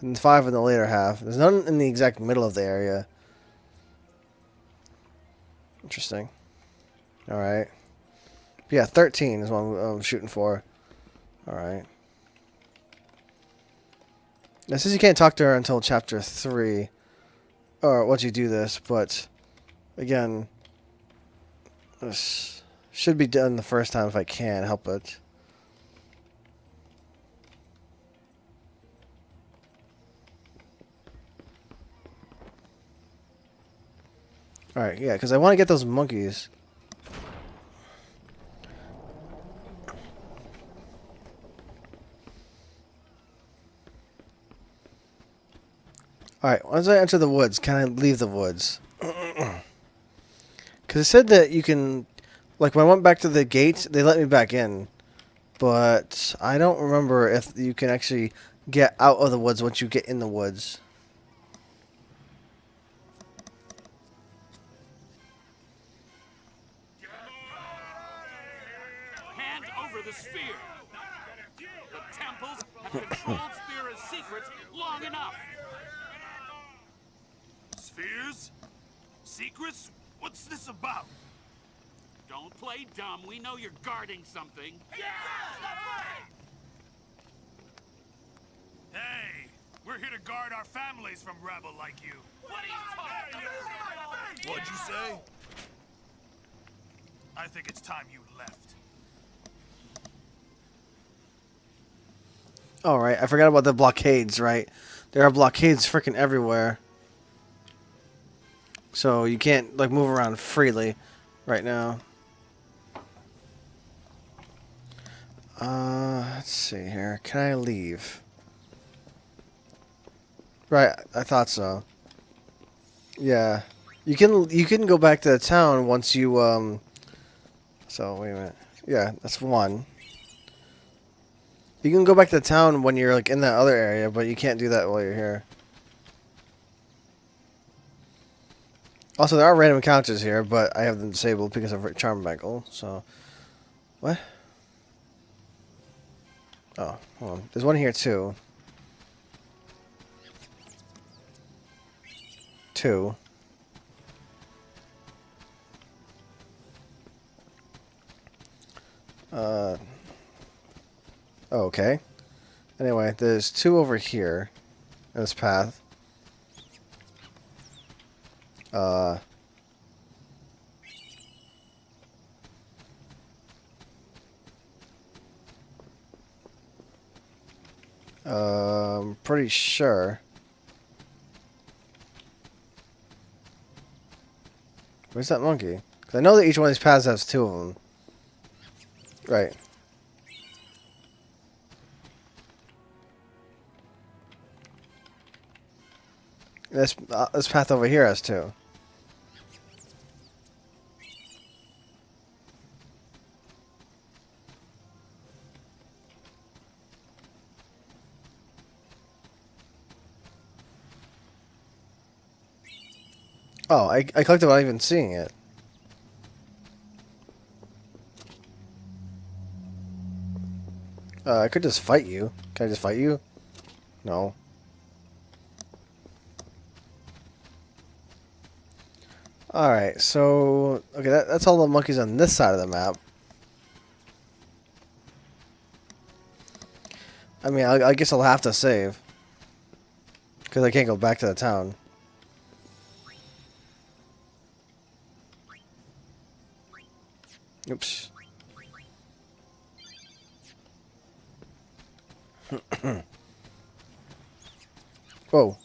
and 5 in the later half. There's none in the exact middle of the area. Interesting. Alright. Yeah, 13 is what I'm shooting for. Alright. It says you can't talk to her until chapter 3. Or once you do this, but... Again... This should be done the first time if I can help it. Alright, yeah, because I want to get those monkeys. Alright, once I enter the woods, can I leave the woods? Because it said that you can... Like, when I went back to the gate, they let me back in. But I don't remember if you can actually get out of the woods once you get in the woods. Hand over the sphere. The temples have controlled Sphere's secrets long enough. Spheres? Secrets? What's this about? Don't play dumb. We know you're guarding something. Yeah, that's right. Hey, we're here to guard our families from rebel like you. What are you talking about? What'd you say? I think it's time you left. Alright, I forgot about the blockades, right? There are blockades freaking everywhere. So you can't, like, move around freely right now. Let's see here. Can I leave? Right, I thought so. Yeah. You can go back to the town once you So wait a minute. Yeah, that's one. You can go back to the town when you're like in that other area, but you can't do that while you're here. Also, there are random encounters here, but I have them disabled because of Charm Bangle. So what? Oh, hold on. There's one here too. Two. Oh, okay. Anyway, there's two over here in this path. Uh, I'm pretty sure. Where's that monkey? 'Cause I know that each one of these paths has two of them. Right. This path over here has two. Oh, I collected without even seeing it. I could just fight you. Can I just fight you? No. Alright, so... Okay, that's all the monkeys on this side of the map. I mean, I guess I'll have to save. Because I can't go back to the town. Oops. Whoa.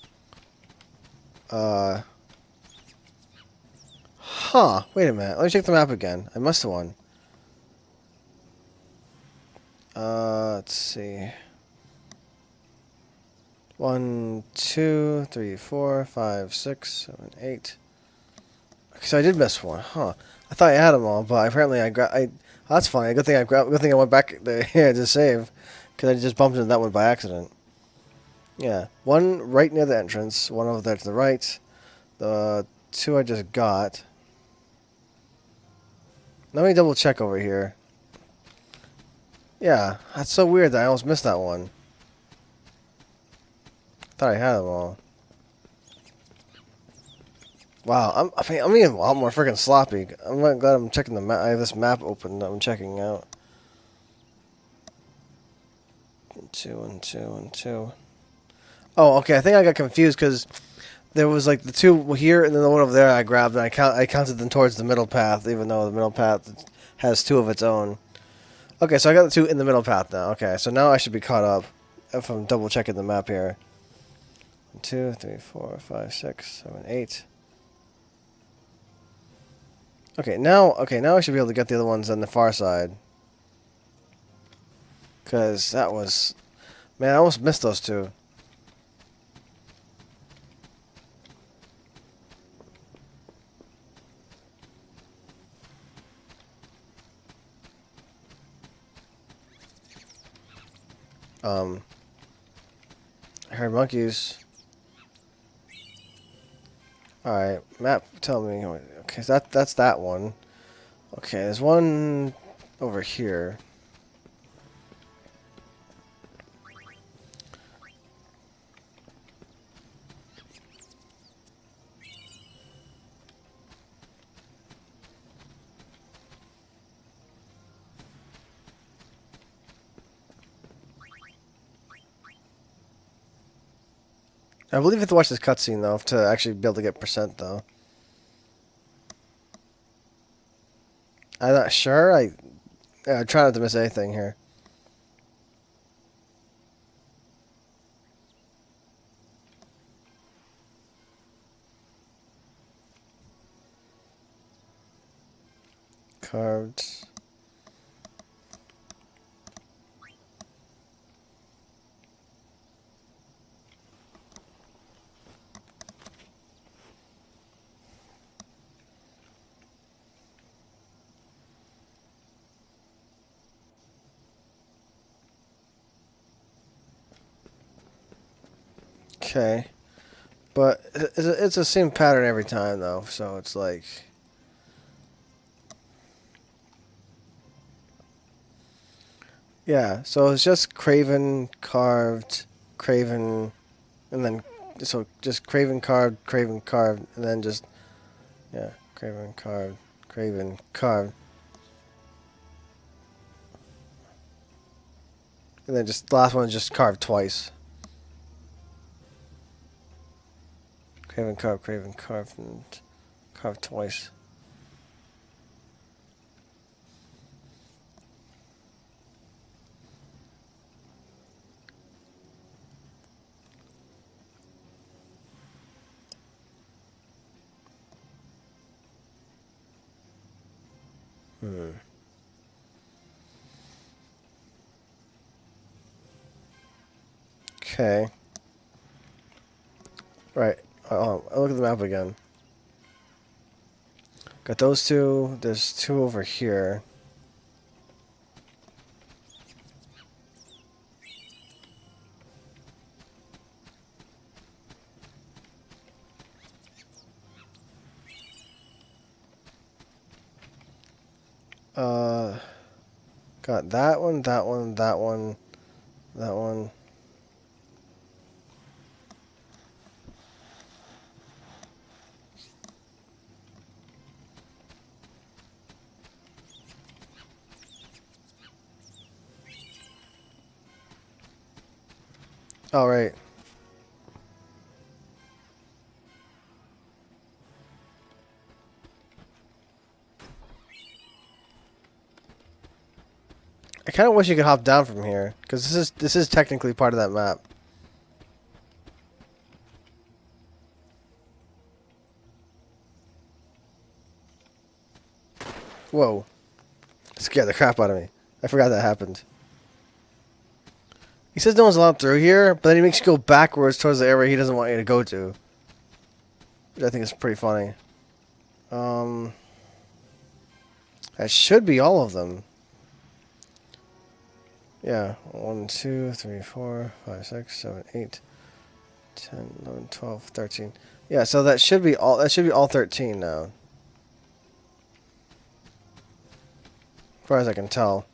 Huh. Wait a minute. Let me check the map again. I must have won. Let's see. 1, 2, 3, 4, 5, 6, 7, 8. So I did miss one, huh? I thought I had them all, but apparently oh, that's funny. Good thing I went back there to save, because I just bumped into that one by accident. Yeah, one right near the entrance, one over there to the right. The two I just got. Let me double check over here. Yeah, that's so weird that I almost missed that one. Thought I had them all. Wow, I'm being a lot more freaking sloppy. I'm glad I'm checking the map. I have this map open that I'm checking out. 2 and 2 and 2. Oh, okay. I think I got confused because there was like the two here and then the one over there I grabbed, and I counted them towards the middle path, even though the middle path has two of its own. Okay, so I got the two in the middle path now. Okay, so now I should be caught up if I'm double checking the map here. 2, 3, 4, 5, 6, 7, 8. Okay, now I should be able to get the other ones on the far side. Cause that was, man, I almost missed those two. I heard monkeys. Alright, map, tell me. Okay, so that's that one. Okay, there's one over here. I believe you have to watch this cutscene, though, to actually be able to get percent, though. I'm not sure. I try not to miss anything here. Cards. Okay. But it's the same pattern every time, though, so it's like... Yeah, so it's just Craven, carved, Craven, and then... So just Craven, carved, and then just... Yeah, Craven, carved, Craven, carved. And then just the last one is just carved twice. Craven, carved, and carved twice. Okay. Right. I'll look at the map again. Got those two. There's two over here. Got that one, that one, that one, that one. All right. I kind of wish you could hop down from here, because this is technically part of that map. Whoa. Scared the crap out of me. I forgot that happened. He says no one's allowed through here, but then he makes you go backwards towards the area he doesn't want you to go to. Which I think is pretty funny. That should be all of them. Yeah. 1, 2, 3, 4, 5, 6, 7, 8, 10, 11, 12, 13. Yeah, so that should be all 13 now. As far as I can tell.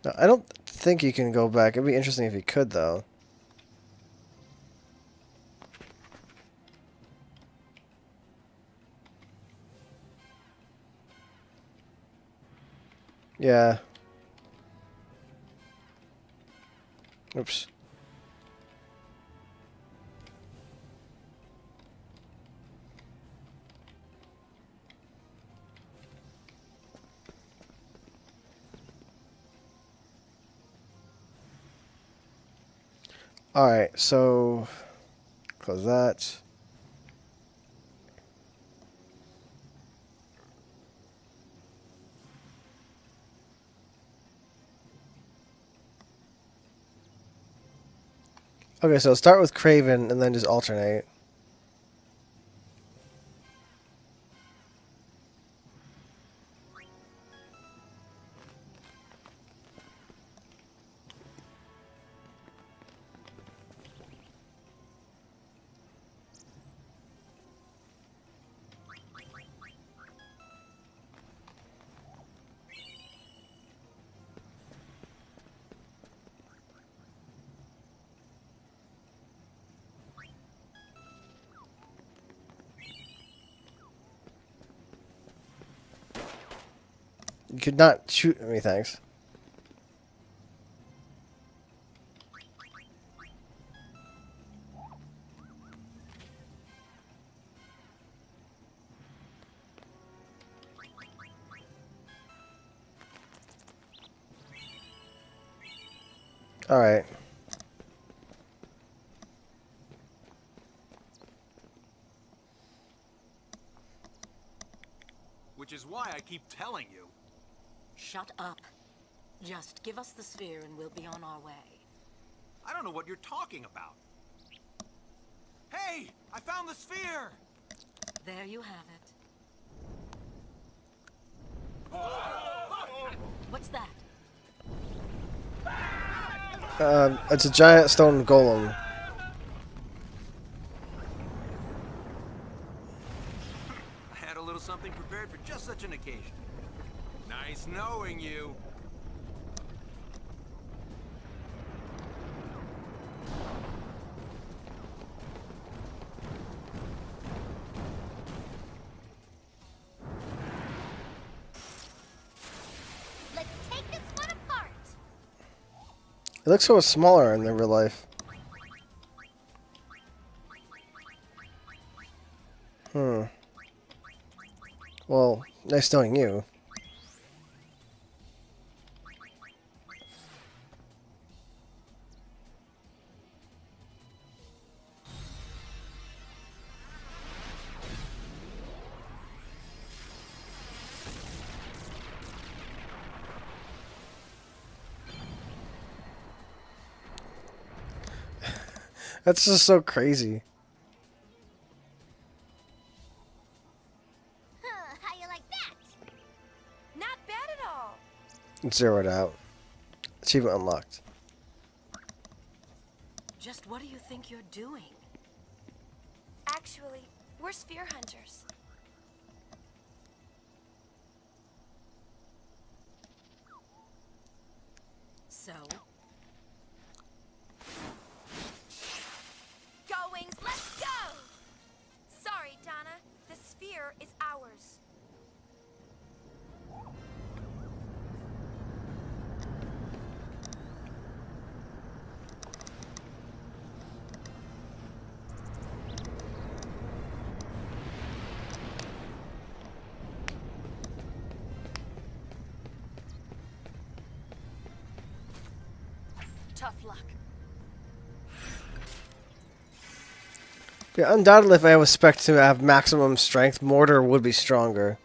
No, I don't think you can go back. It'd be interesting if you could, though. Yeah. Oops. Alright, so... Close that. Okay, so start with Craven and then just alternate. You could not shoot me, thanks. Alright. Which is why I keep telling you. Shut up. Just give us the sphere and we'll be on our way. I don't know what you're talking about. Hey, I found the sphere. There you have it. What's that? It's a giant stone golem. I had a little something prepared for just such an occasion. Nice knowing you. Let's take this one apart. It looks so much smaller in the real life. Well, nice knowing you. That's just so crazy. How you like that? Not bad at all. Zeroed out. Achievement unlocked. Just what do you think you're doing? Actually, we're sphere hunters. So? Goings, let's go! Sorry, Donna. The sphere is ours. Tough luck. Yeah, undoubtedly, if I was spec to have maximum strength, Mortar would be stronger.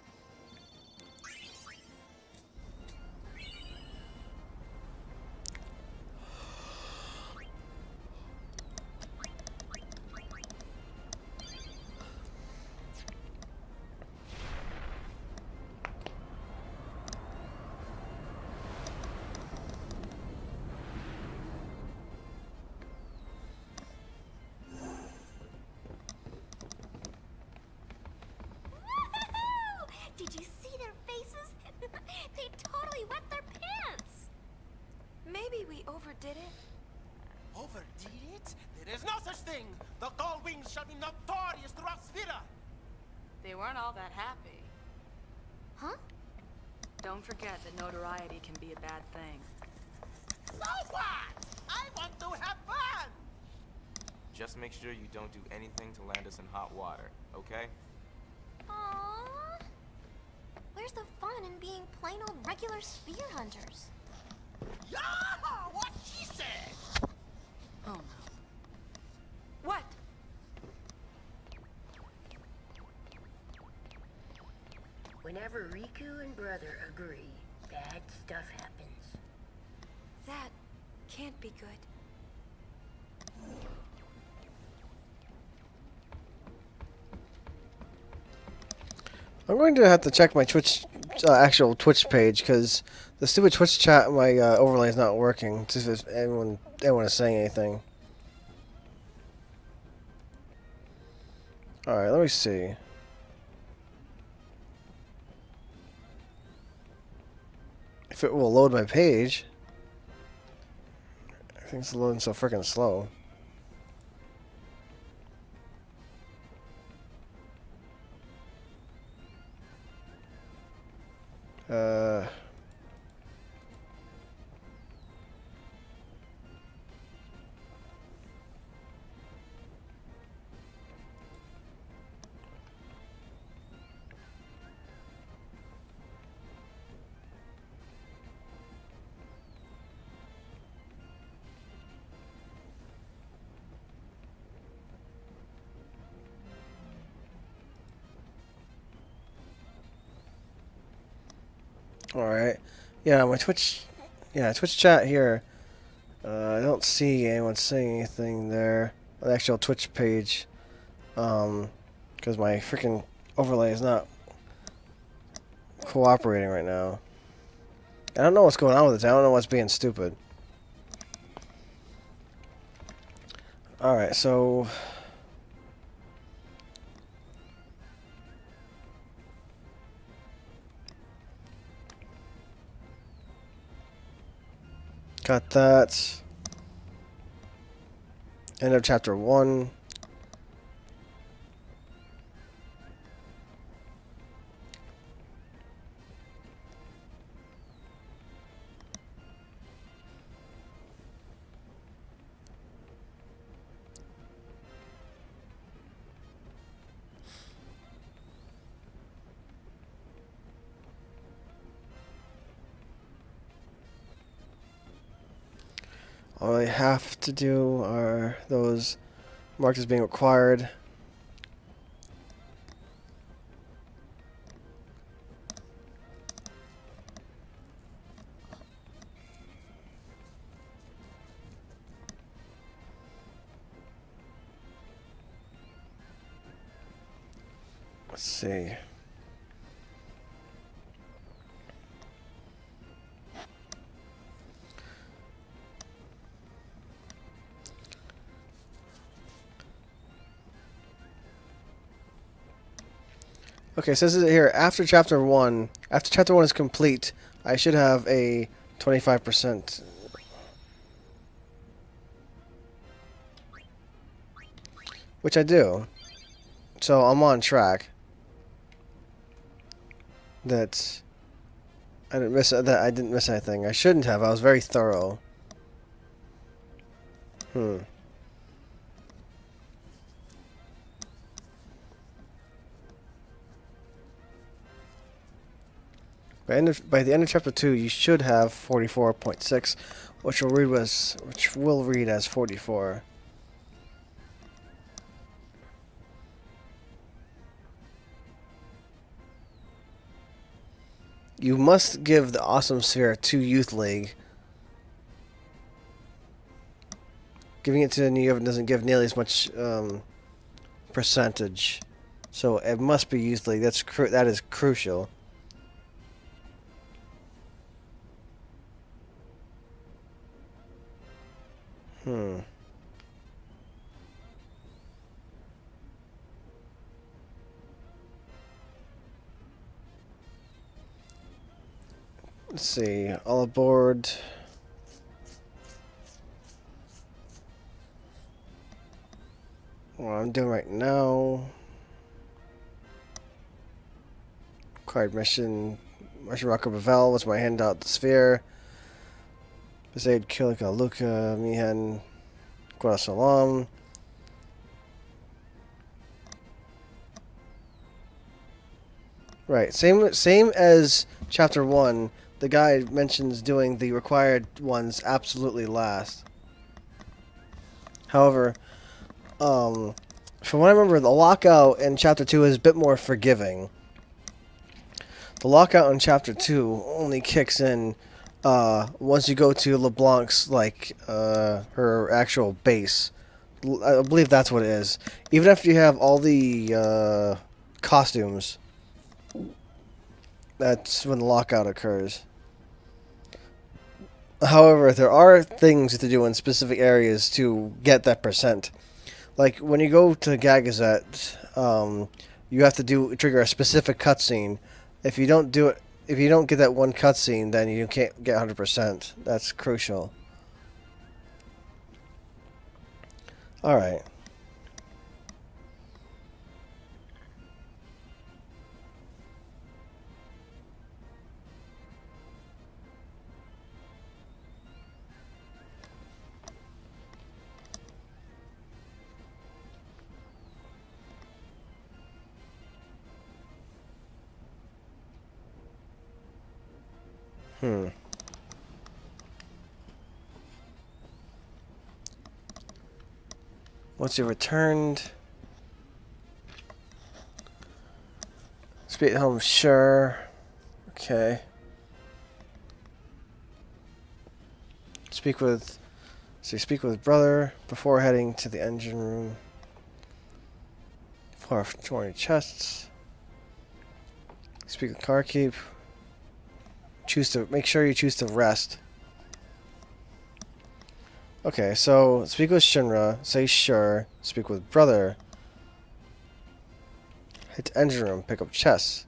Woo-hoo-hoo! Did you see their faces? They totally wet their pants. Maybe we overdid it. Overdid it? There is no such thing. The Gold Wings shall be notorious throughout Sphera. They weren't all that happy. Huh? Don't forget that notoriety can be a bad thing. So what? I want to have fun. Just make sure you don't do anything to land us in hot water, okay? Aww. Where's the fun in being plain old regular sphere hunters? Yeah, what she said. Oh no. What? Whenever Riku and Brother agree, bad stuff happens. That can't be good. I'm going to have to check my Twitch, actual Twitch page, because the stupid Twitch chat, my overlay is not working. To see if anyone is saying anything. Alright, let me see. If it will load my page. I think it's loading so freaking slow. Alright. Yeah, my Twitch chat here. I don't see anyone saying anything there. On the actual Twitch page. Because my freaking overlay is not cooperating right now. I don't know what's going on with this. I don't know what's being stupid. Alright, so... got that. End of chapter 1. All I have to do are those marked as being required. Let's see. Okay, it says it here, after chapter 1 is complete, I should have a 25%. Which I do. So I'm on track. That I didn't miss anything. I shouldn't have. I was very thorough. By the end of chapter 2, you should have 44.6, which will read as 44. You must give the Awesome Sphere to Youth League. Giving it to the New Yevon doesn't give nearly as much percentage, so it must be Youth League. That is crucial. Let's see. All aboard. What I'm doing right now. Required mission. Martian Rocker Bavel was my handout. The sphere. Beside Kilika, Luka, Mihan, Quara Salam. Right. Same as chapter 1. The guy mentions doing the required ones absolutely last. However, from what I remember, the lockout in chapter 2 is a bit more forgiving. The lockout in chapter 2 only kicks in once you go to LeBlanc's, her actual base. I believe that's what it is. Even after you have all the costumes, that's when the lockout occurs. However, there are things to do in specific areas to get that percent. Like when you go to Gagazet, you have to trigger a specific cutscene. If you don't do it, if you don't get that one cutscene, then you can't get 100%. That's crucial. All right. Once you've returned, speak at home, sure. Okay. Speak with brother before heading to the engine room. Pour 20 chests. Speak with car keep. Choose to make sure you choose to rest. Okay, so speak with Shinra. Say sure. Speak with brother. Hit the engine room. Pick up chests.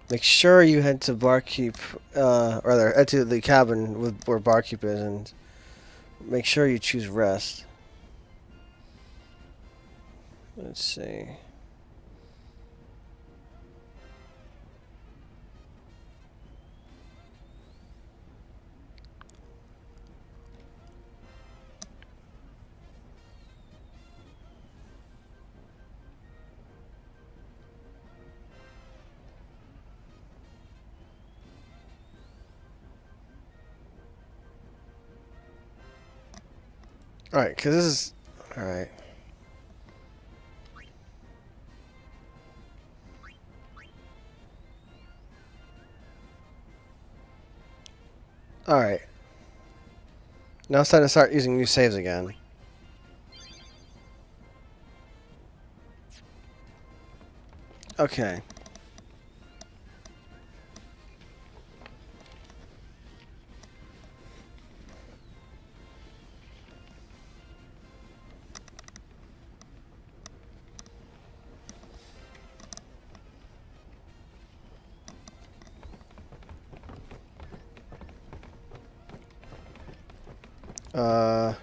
Make sure you head to barkeep. Rather head to the cabin where barkeep is, and make sure you choose rest. Let's see. Alright, because this is... Alright. Alright. Now it's time to start using new saves again. Okay. Uh...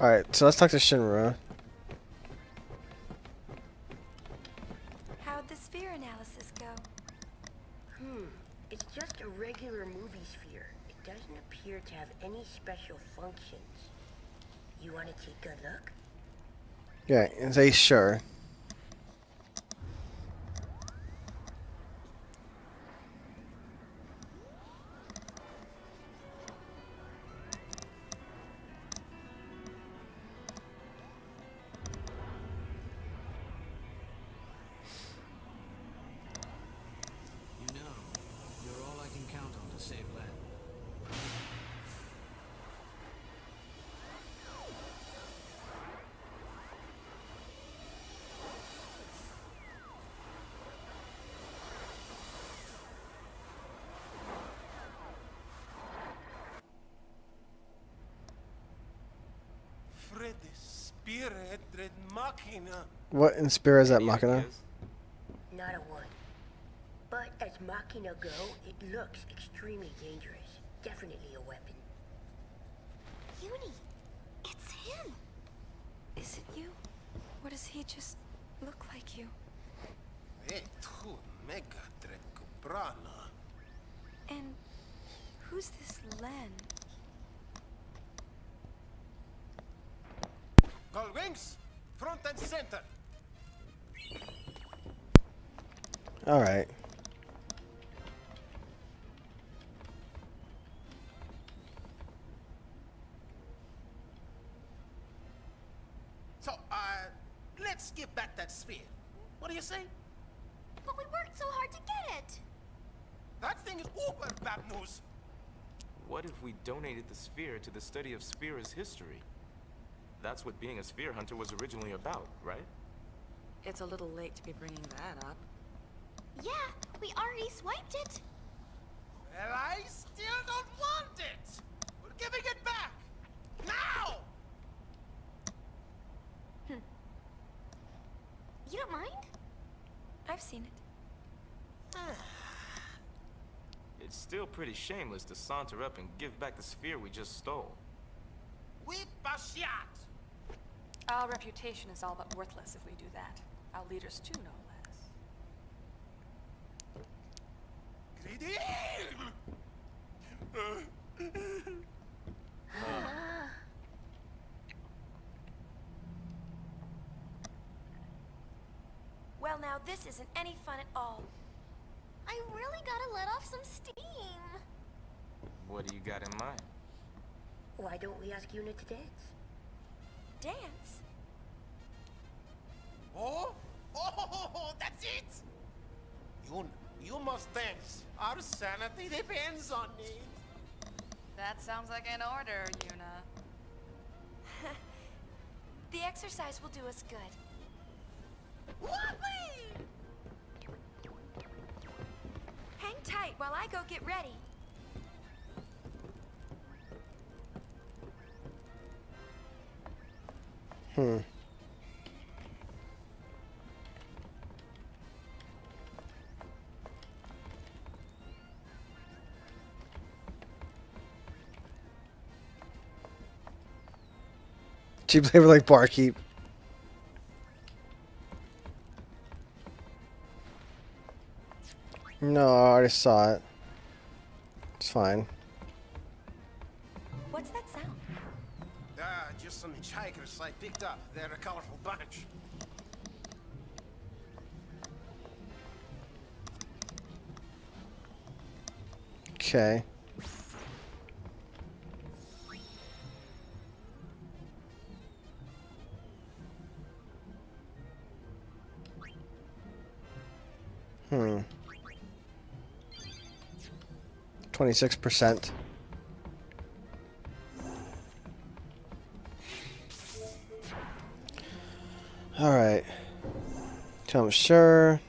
Alright, so let's talk to Shinra. How'd the sphere analysis go? It's just a regular movie sphere. It doesn't appear to have any special functions. You want to take a look? Yeah, and say sure. You know, you're all I can count on to save land. Fred Spirit Red Machina. What inspires that Any Machina? ideas? Not a one. But as Machina go, it looks extremely dangerous. Definitely a weapon. Uni, it's him. Is it you? Or does he just look like you? Etu mega Drekubrana. And who's this Len? Gull wings, front and center. Alright. So, let's give back that sphere. What do you say? But we worked so hard to get it. That thing is uber bad news. What if we donated the sphere to the study of Sphere's history? That's what being a sphere hunter was originally about, right? It's a little late to be bringing that up. Yeah, we already swiped it. Well, I still don't want it. We're giving it back. Now! You don't mind? I've seen it. It's still pretty shameless to saunter up and give back the sphere we just stole. With Bashiat. Our reputation is all but worthless if we do that. Our leaders too, no less. Greedy! Well, now this isn't any fun at all. I really gotta let off some steam. What do you got in mind? Why don't we ask Una to dance? Dance? No thanks. Our sanity depends on it. That sounds like an order, Yuna. The exercise will do us good. Whoopee! Hang tight while I go get ready. Cheap labor like barkeep. No, I already saw it. It's fine. What's that sound? Just some hitchhikers I picked up. They're a colorful bunch. Okay. Hmm. 26%. Alright. So I'm sure.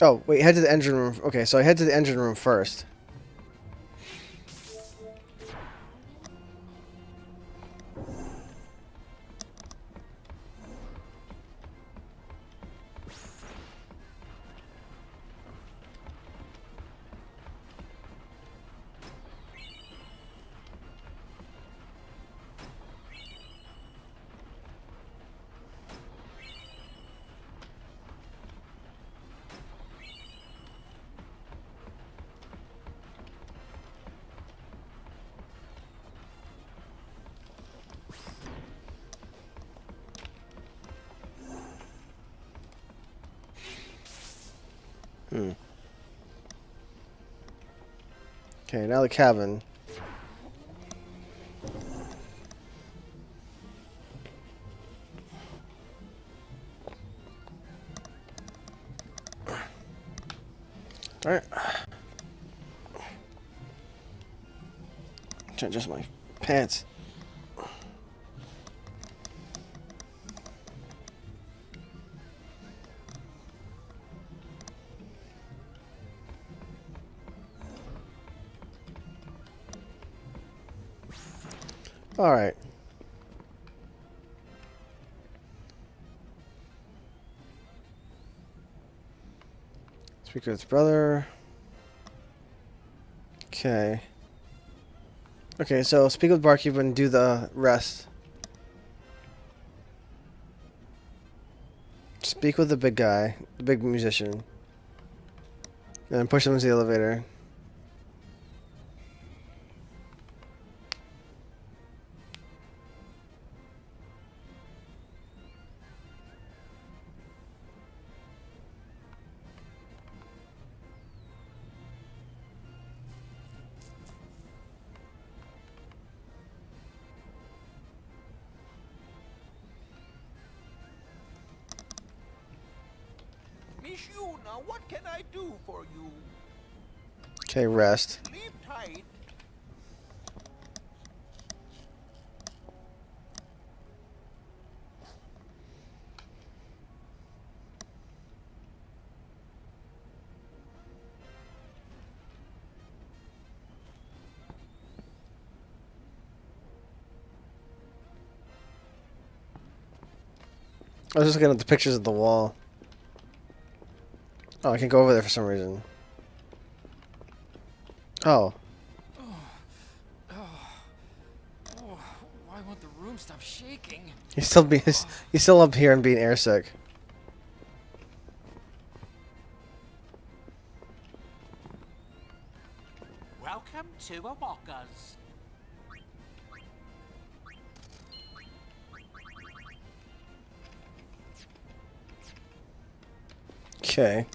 Oh, wait, head to the engine room. Okay, so I head to the engine room first. Okay, now the cabin. Alright. Change just my pants. Alright. Speak with his brother. Okay. Okay, so speak with barkeep and do the rest. Speak with the big guy, the big musician. And then push him into the elevator. Miss Yuna, what can I do for you? Okay, rest. Sleep tight. I was just looking at the pictures of the wall. Oh, I can go over there for some reason. Oh. Why won't the room stop shaking? He's still up here and being airsick. Welcome to a Walker's. Okay.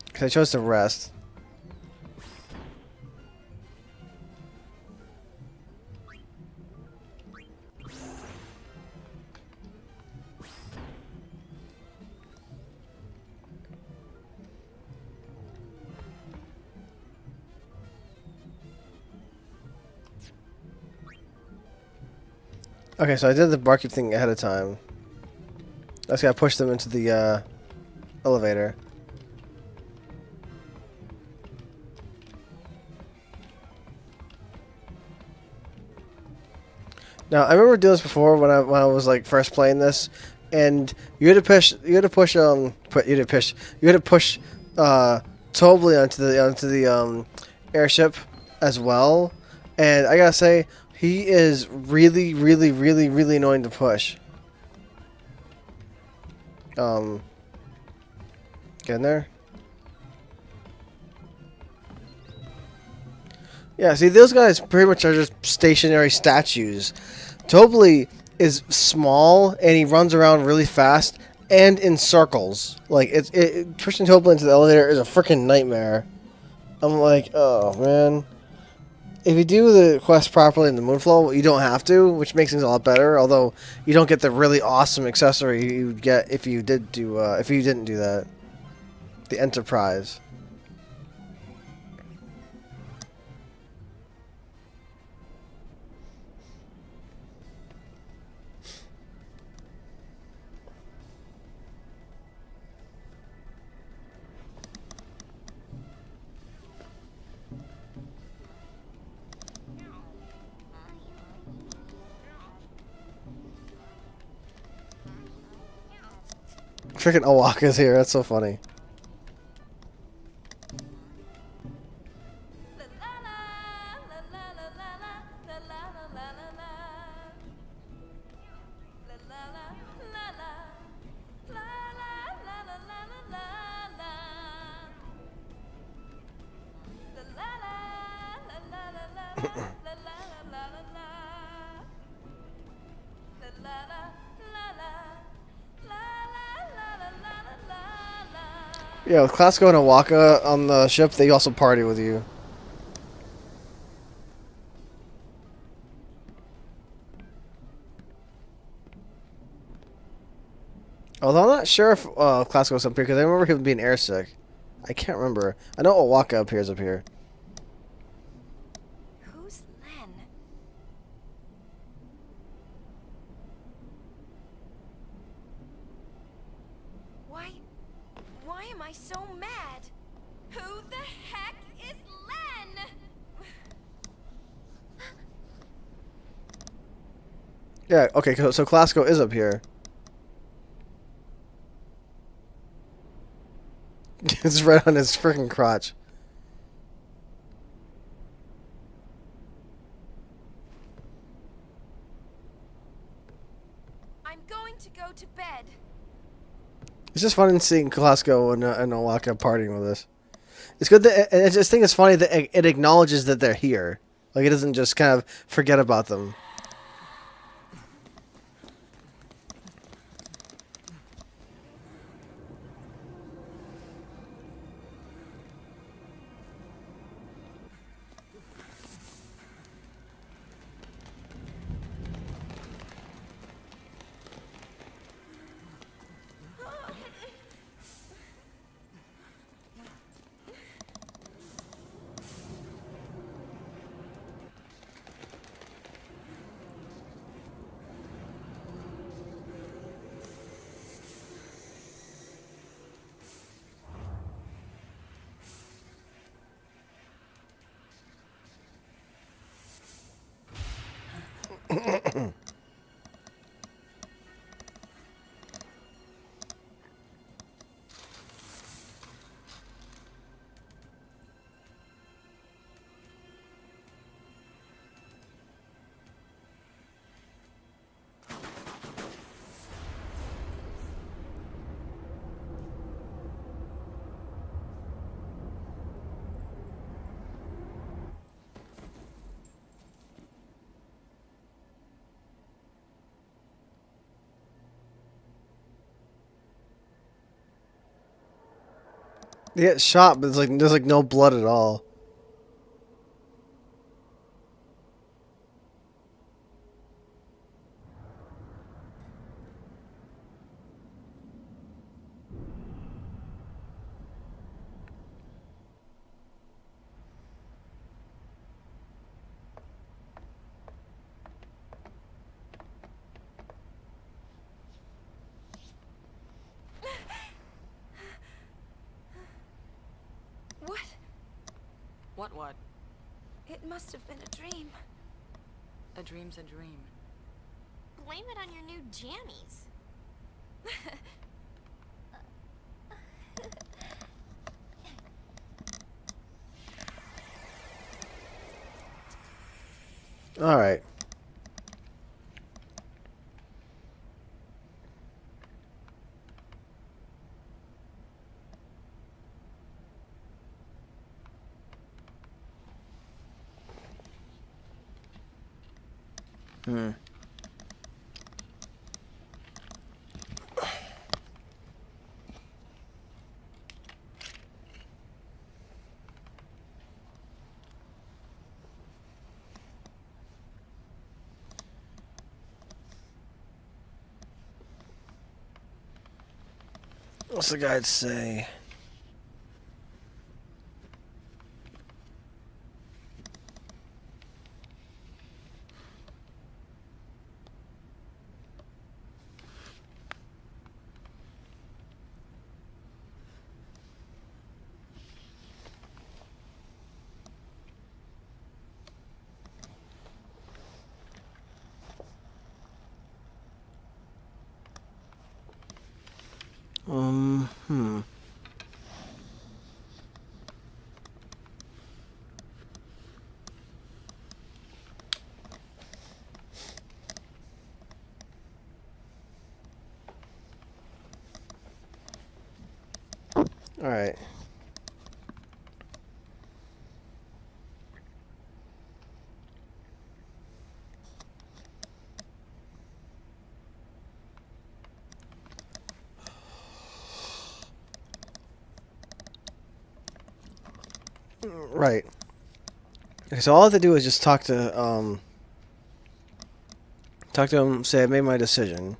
Because I chose to rest. Okay, so I did the barkeep thing ahead of time. I just gotta push them into the elevator. Now I remember doing this before when I was like first playing this, and you had to push Tobly onto the airship as well, and I gotta say he is really really really really annoying to push. Get in there. Yeah, see, those guys pretty much are just stationary statues. Tobly is small, and he runs around really fast and in circles. Like, pushing Tobly into the elevator is a freaking nightmare. I'm like, oh, man. If you do the quest properly in the Moonflow, you don't have to, which makes things a lot better, although you don't get the really awesome accessory you'd get if you didn't do that. The Enterprise. Freaking Owaka's here, that's so funny. Yeah, with Classico and Owaka on the ship, they also party with you. Although I'm not sure if Classico's up here, because I remember him being airsick. I can't remember. I know Owaka appears up here. Who's Len? Why am I so mad? Who the heck is Len? Yeah, okay, so Classico is up here. It's right on his freaking crotch. I'm going to go to bed. It's just fun seeing Classico and Owaka partying with us. It's good that I just think it's funny that it acknowledges that they're here. Like, it doesn't just kind of forget about them. They get shot, but there's like no blood at all. What? It must have been a dream. A dream's a dream. Blame it on your new jammies. All right. Hmm. What's the guide say? Hmm. All right. Right. Okay, so all I have to do is just talk to him, say I made my decision.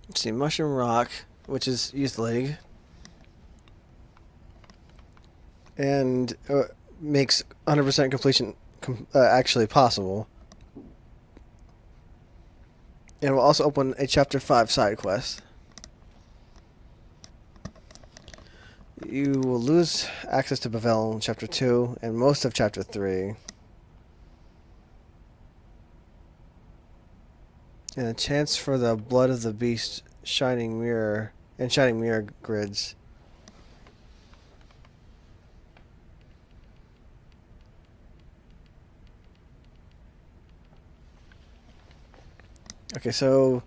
Let's see, Mushroom Rock, which is Youth League, and makes 100% completion actually possible. And we'll also open a Chapter 5 side quest. You will lose access to Bavel in Chapter 2 and most of Chapter 3. And a chance for the Blood of the Beast Shining Mirror and Shining Mirror grids. Okay, so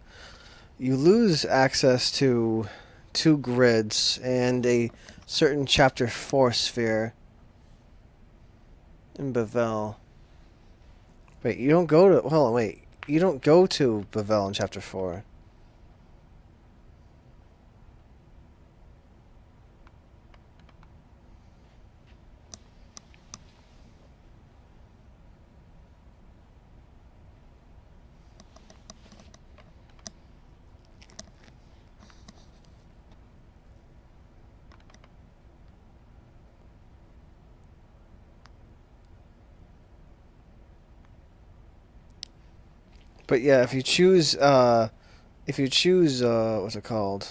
you lose access to 2 grids and a certain Chapter 4 sphere in Bavel. Wait, you don't go to... Hold on, wait. You don't go to Bavel in Chapter 4. But yeah, if you choose, what's it called?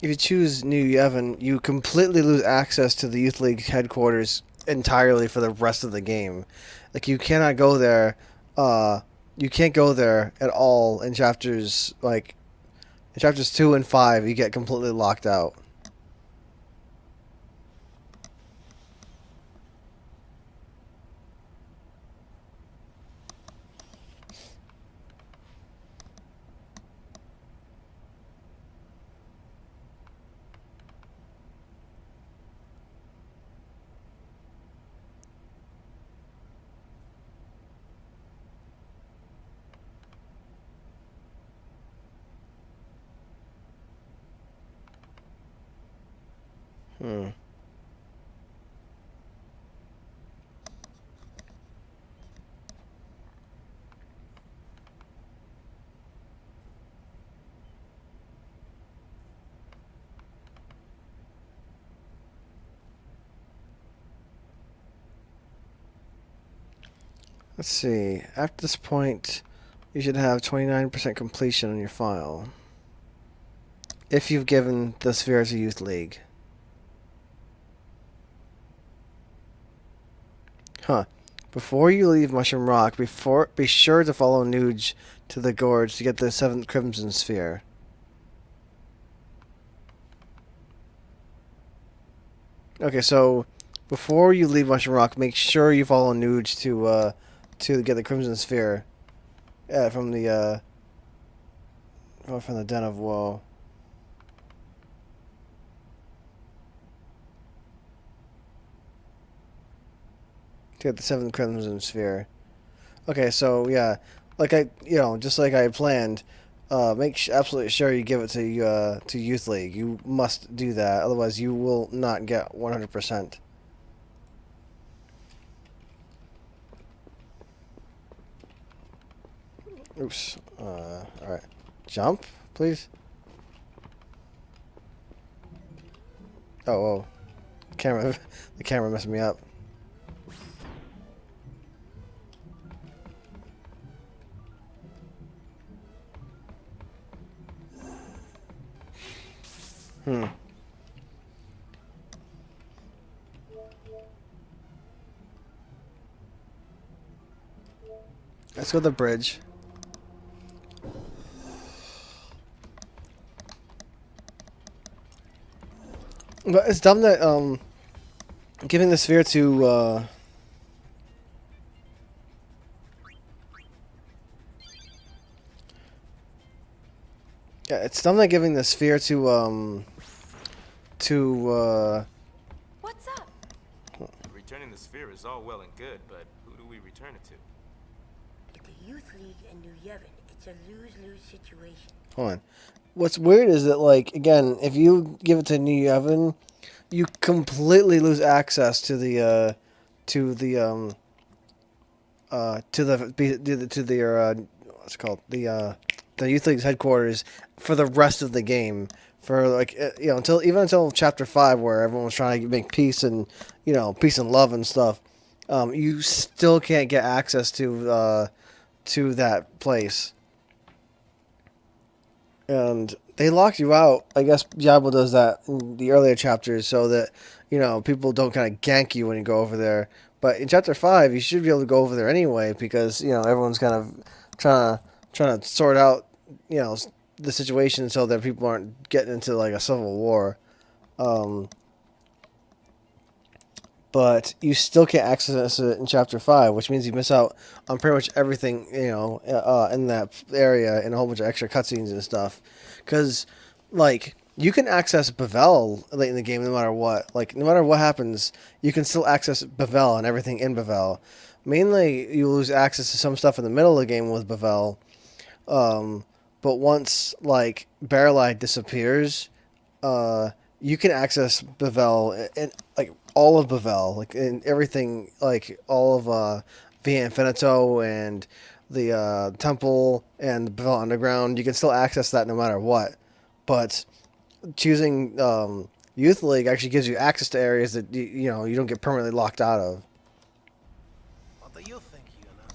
If you choose New Yevon, you completely lose access to the Youth League headquarters entirely for the rest of the game. Like, you cannot go there, you can't go there at all in chapters, in chapters 2 and 5, you get completely locked out. Hmm. Let's see. After this point, you should have 29% completion on your file. If you've given the sphere to Youth League. Huh. Before you leave Mushroom Rock, be sure to follow Nuge to the gorge to get the 7th Crimson Sphere. Okay, so before you leave Mushroom Rock, make sure you follow Nuge to get the Crimson Sphere from the Den of Woe. To get the 7th Crimson Sphere. Okay, so yeah, just like I planned, make absolutely sure you give it to Youth League. You must do that, otherwise you will not get 100%. Oops. All right. Jump, please. Oh, camera. The camera messed me up. Let's go to the bridge. But it's dumb that giving the sphere to yeah, it's dumb that giving the sphere to What's up? Returning the sphere is all well and good, but who do we return it to? The Youth League and New Yevon, it's a lose-lose situation. hold on. What's weird is that, like, again, if you give it to New Yevon, you completely lose access to the what's it called, the Youth League's headquarters for the rest of the game. For like until chapter 5, where everyone was trying to make peace and peace and love and stuff, you still can't get access to that place. And they locked you out. I guess Diablo does that in the earlier chapters so that, people don't kind of gank you when you go over there. But in Chapter 5, you should be able to go over there anyway because, everyone's kind of trying to sort out, the situation so that people aren't getting into, like, a civil war. But you still can't access it in Chapter 5, which means you miss out on pretty much everything, in that area and a whole bunch of extra cutscenes and stuff. Because, like, you can access Bavel late in the game no matter what. Like, no matter what happens, you can still access Bavel and everything in Bavel. Mainly, you lose access to some stuff in the middle of the game with Bavel. But once, like, Barrelite disappears, you can access Bavel and, like, all of Bavel, like, in everything, like, all of Via Infinito and the Temple and the Bavel Underground. You can still access that no matter what. But choosing Youth League actually gives you access to areas that you don't get permanently locked out of. What do you think, Yuna?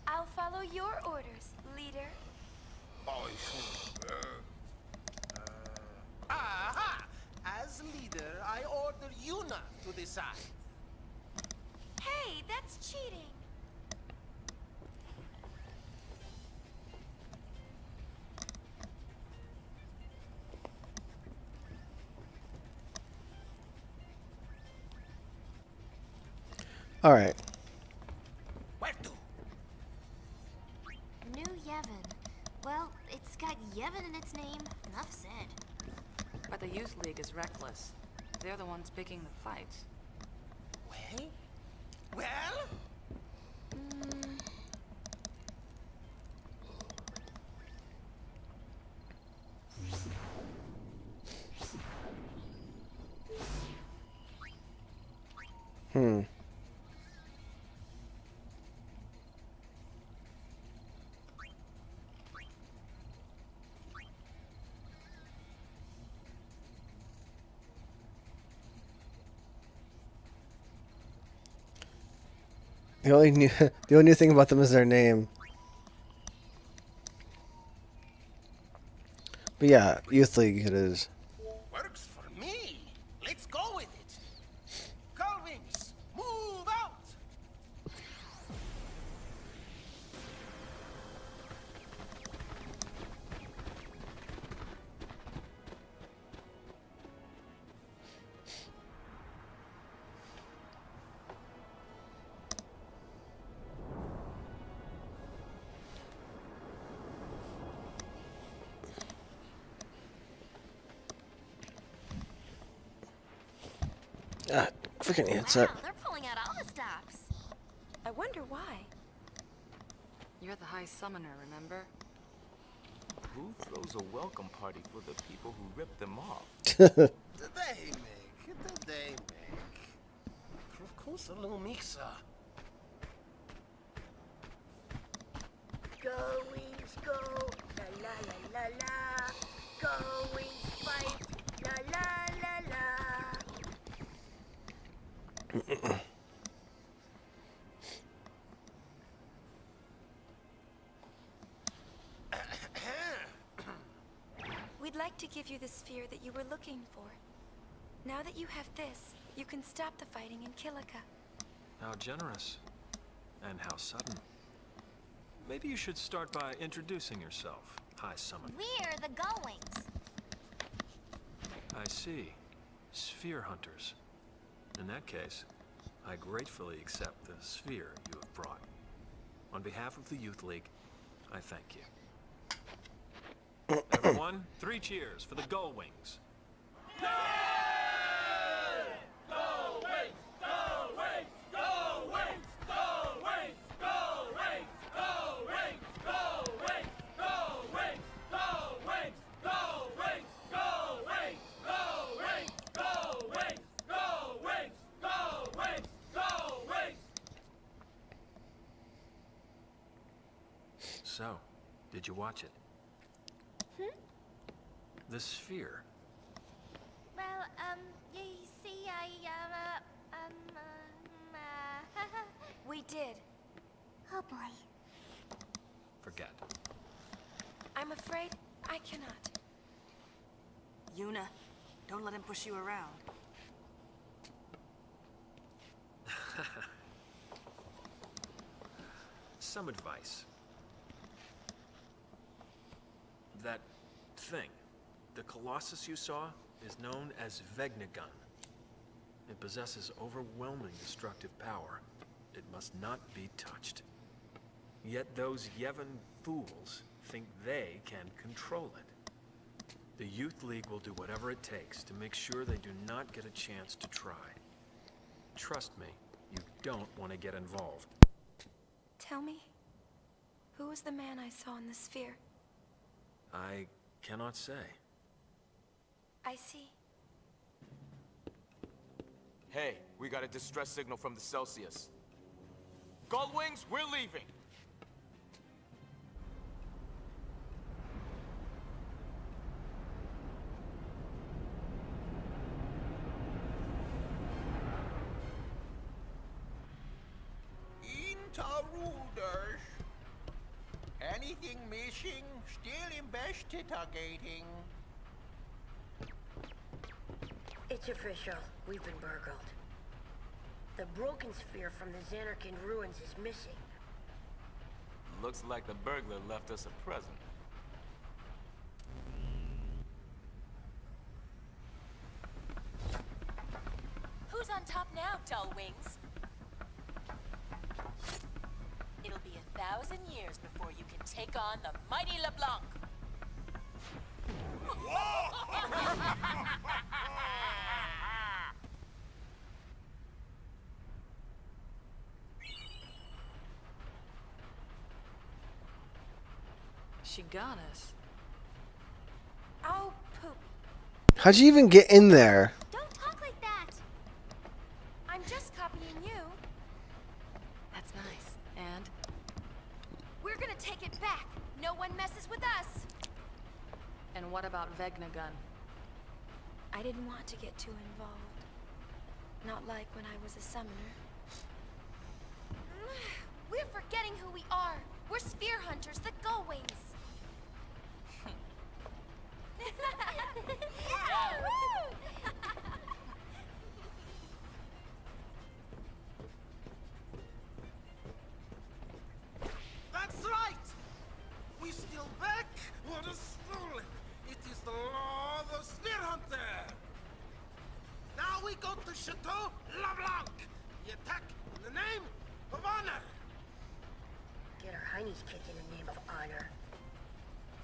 I'll follow your orders, leader. Oh, sure. Aha! As leader, I order Yuna to decide. Hey, that's cheating. All right. Where to? New Yevon. Well, it's got Yevon in its name. Enough said. But the Youth League is reckless. They're the ones picking the fights. Well? Well? The only new thing about them is their name. But yeah, Youth League it is. Works for me. Let's go with it. Gullwings, move out! Ah, freaking headset. Wow, they're pulling out all the stops. I wonder why. You're the High Summoner, remember? Who throws a welcome party for the people who ripped them off? Did they make? Of course, a little mixer. Go, wings, go. La la la la la. Go, wings, fight. La la la la. We'd like to give you the sphere that you were looking for. Now that you have this, you can stop the fighting in Kilika. How generous. And how sudden. Maybe you should start by introducing yourself, High Summoner. We're the Gullwings. I see. Sphere hunters. In that case, I gratefully accept the sphere you have brought. On behalf of the Youth League, I thank you. Everyone, 3 cheers for the Gullwings. So, did you watch it? The sphere. Well, you see, We did. oh boy. Forget. I'm afraid I cannot. Yuna, don't let him push you around. Some advice. That thing, the Colossus you saw, is known as Vegnagun. It possesses overwhelming destructive power. It must not be touched. Yet those Yevon fools think they can control it. The Youth League will do whatever it takes to make sure they do not get a chance to try. Trust me, you don't want to get involved. Tell me, who was the man I saw in the sphere? I cannot say. I see. Hey, we got a distress signal from the Celsius. Gullwings, we're leaving! Interruders. Anything missing? Still investigating. It's official. We've been burgled. The broken sphere from the Xanarkin ruins is missing. Looks like the burglar left us a present. Who's on top now, dull wings? It'll be 1,000 years before you can take on the mighty LeBlanc. She got us. Oh, poop. How'd you even get in there? Don't talk like that. I'm just copying you. That's nice. And? We're gonna take it back. No one messes with us. And what about Vegnagun? I didn't want to get too involved. Not like when I was a summoner. Chinese kids in the name of honor.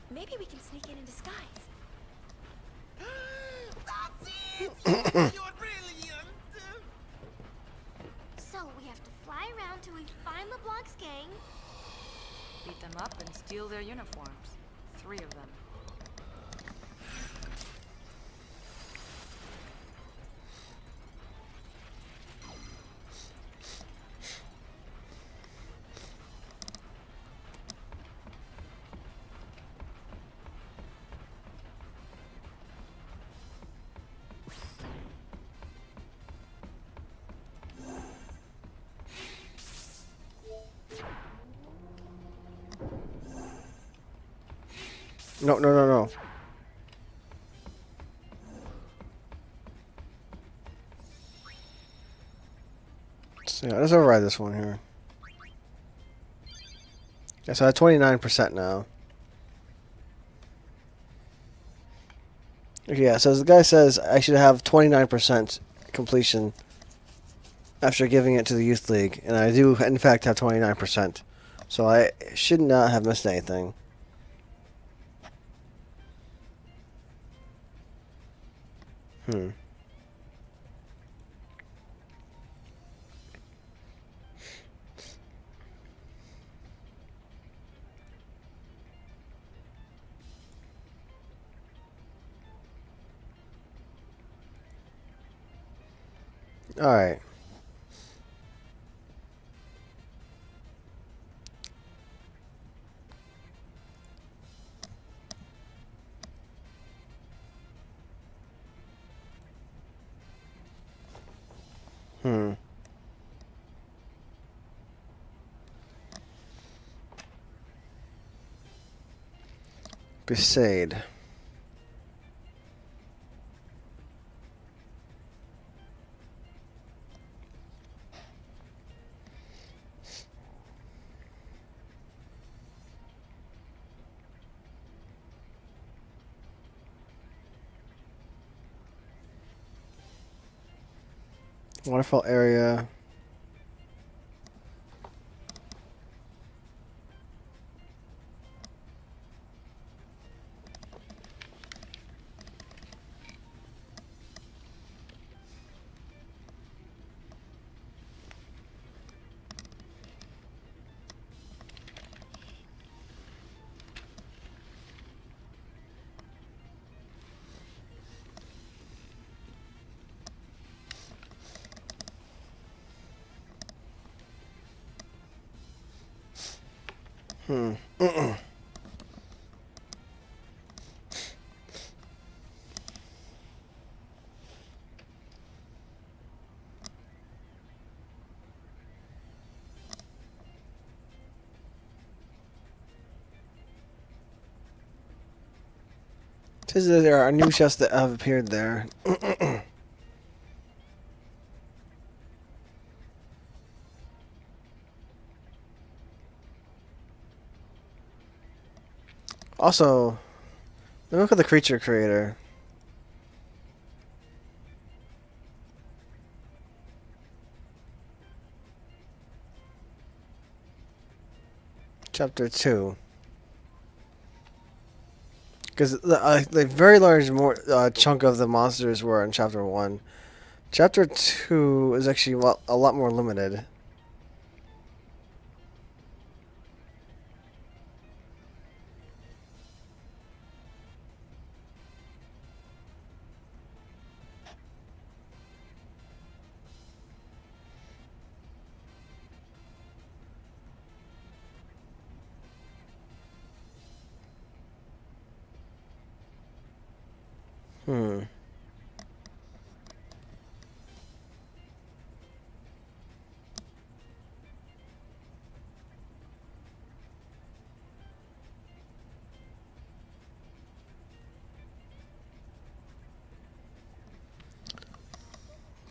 Maybe we can sneak in disguise. That's it! You're brilliant! So we have to fly around till we find LeBlanc's gang. Beat them up and steal their uniforms. 3 of them. No, no, no, no. So yeah, let's override this one here. Yeah, so I have 29% now. Okay, yeah, so the guy says I should have 29% completion after giving it to the Youth League, and I do, in fact, have 29%. So I should not have missed anything. Alright. Besaid. Waterfall area. Says that there are new chests that have appeared there. Also, look at the creature creator. Chapter 2. Because the very large chunk of the monsters were in Chapter 1. Chapter 2 is actually a lot more limited.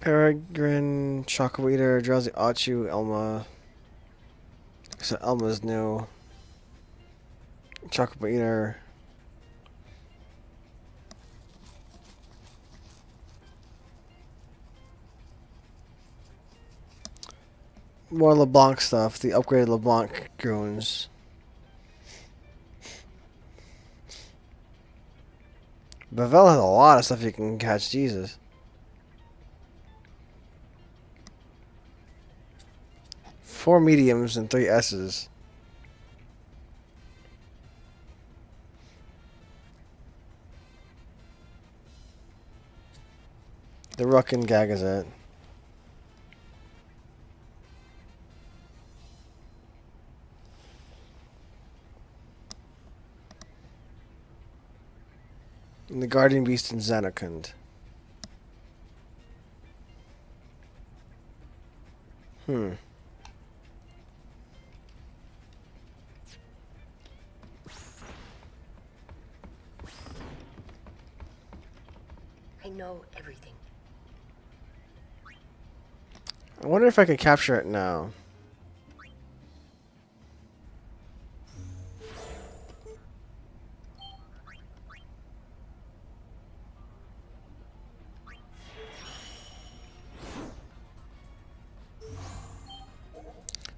Peregrine, Chocolate Eater, Drowsy Achu, Elma. So Elma's new. Chocolate Eater. More LeBlanc stuff, the upgraded LeBlanc goons. Bavel has a lot of stuff you can catch. Jesus. Four mediums and 3 S's. The Ruck and Gagazet. And the Guardian Beast and Xanakund. I know everything. I wonder if I could capture it now.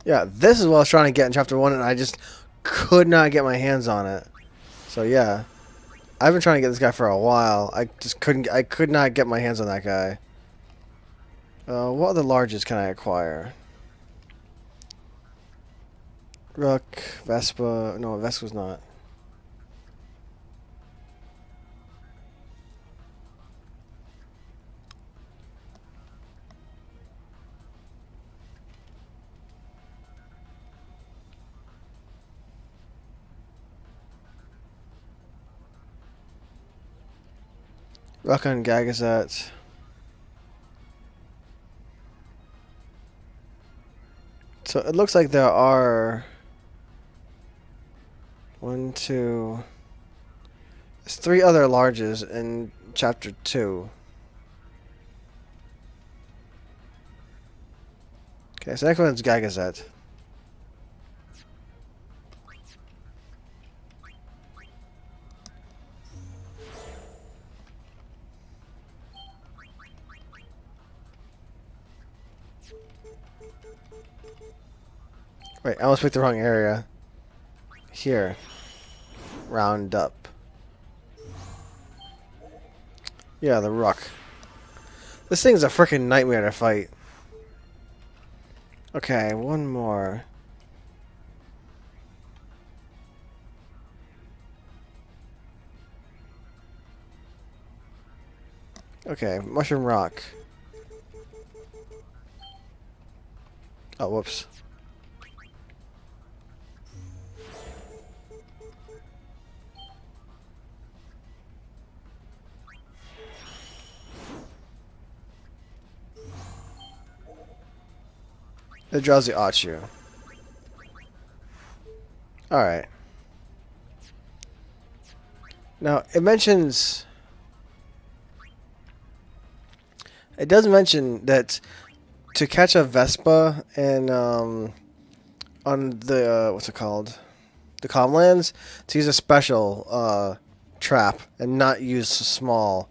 Yeah, this is what I was trying to get in Chapter 1, and I just could not get my hands on it. So yeah, I've been trying to get this guy for a while. I could not get my hands on that guy. What other larges can I acquire? Rook, Vespa. No, Vespa's not. Rock on Gagazet. So it looks like there are 1, 2. There's 3 other larges in Chapter 2. Okay, so next one's Gagazet. Wait, I almost picked the wrong area. Here. Round up. Yeah, the Ruck. This thing's a freaking nightmare to fight. Okay, one more. Okay, Mushroom Rock. Oh, whoops. The Drowsy Achu. Alright. Now, it mentions... It does mention that to catch a Vespa and on the what's it called, the Comlands, to use a special trap and not use small.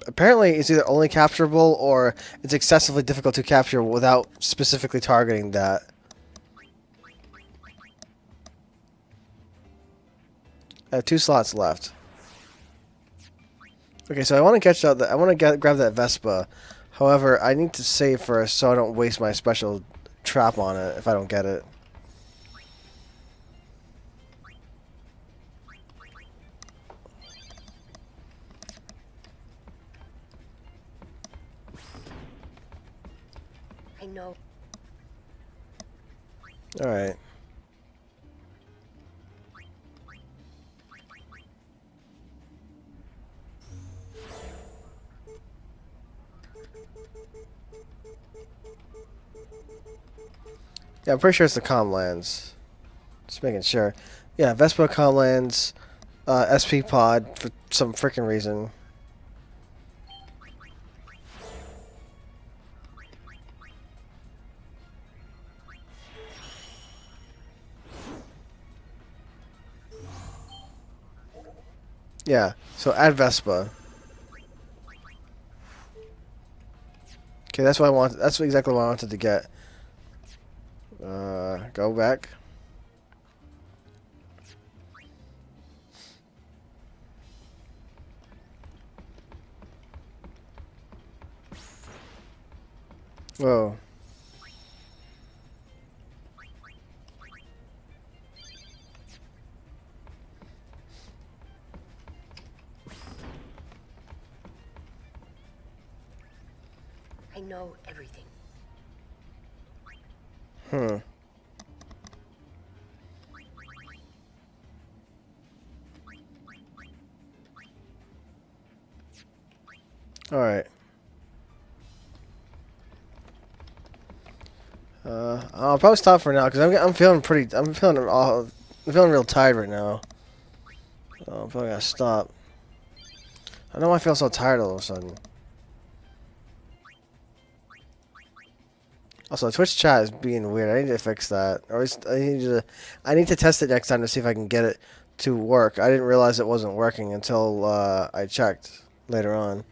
Apparently, it's either only capturable or it's excessively difficult to capture without specifically targeting that. I have 2 slots left. Okay, so I want to catch out. I want to grab that Vespa. However, I need to save first so I don't waste my special trap on it if I don't get it. I know. Alright. Yeah, I'm pretty sure it's the Comlands. Just making sure. Yeah, Vespa Comlands, SP Pod for some freaking reason. Yeah, so add Vespa. Okay, that's what I want. That's exactly what I wanted to get. Go back. Whoa. I know everything. Hmm. All right. I'll probably stop for now because I'm feeling pretty. I'm feeling real tired right now. So I'm probably gonna stop. I don't know why I feel so tired all of a sudden. Also, Twitch chat is being weird. I need to fix that. Or at least I need to test it next time to see if I can get it to work. I didn't realize it wasn't working until I checked later on.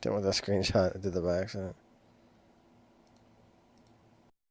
Didn't want that screenshot. I did that by accident.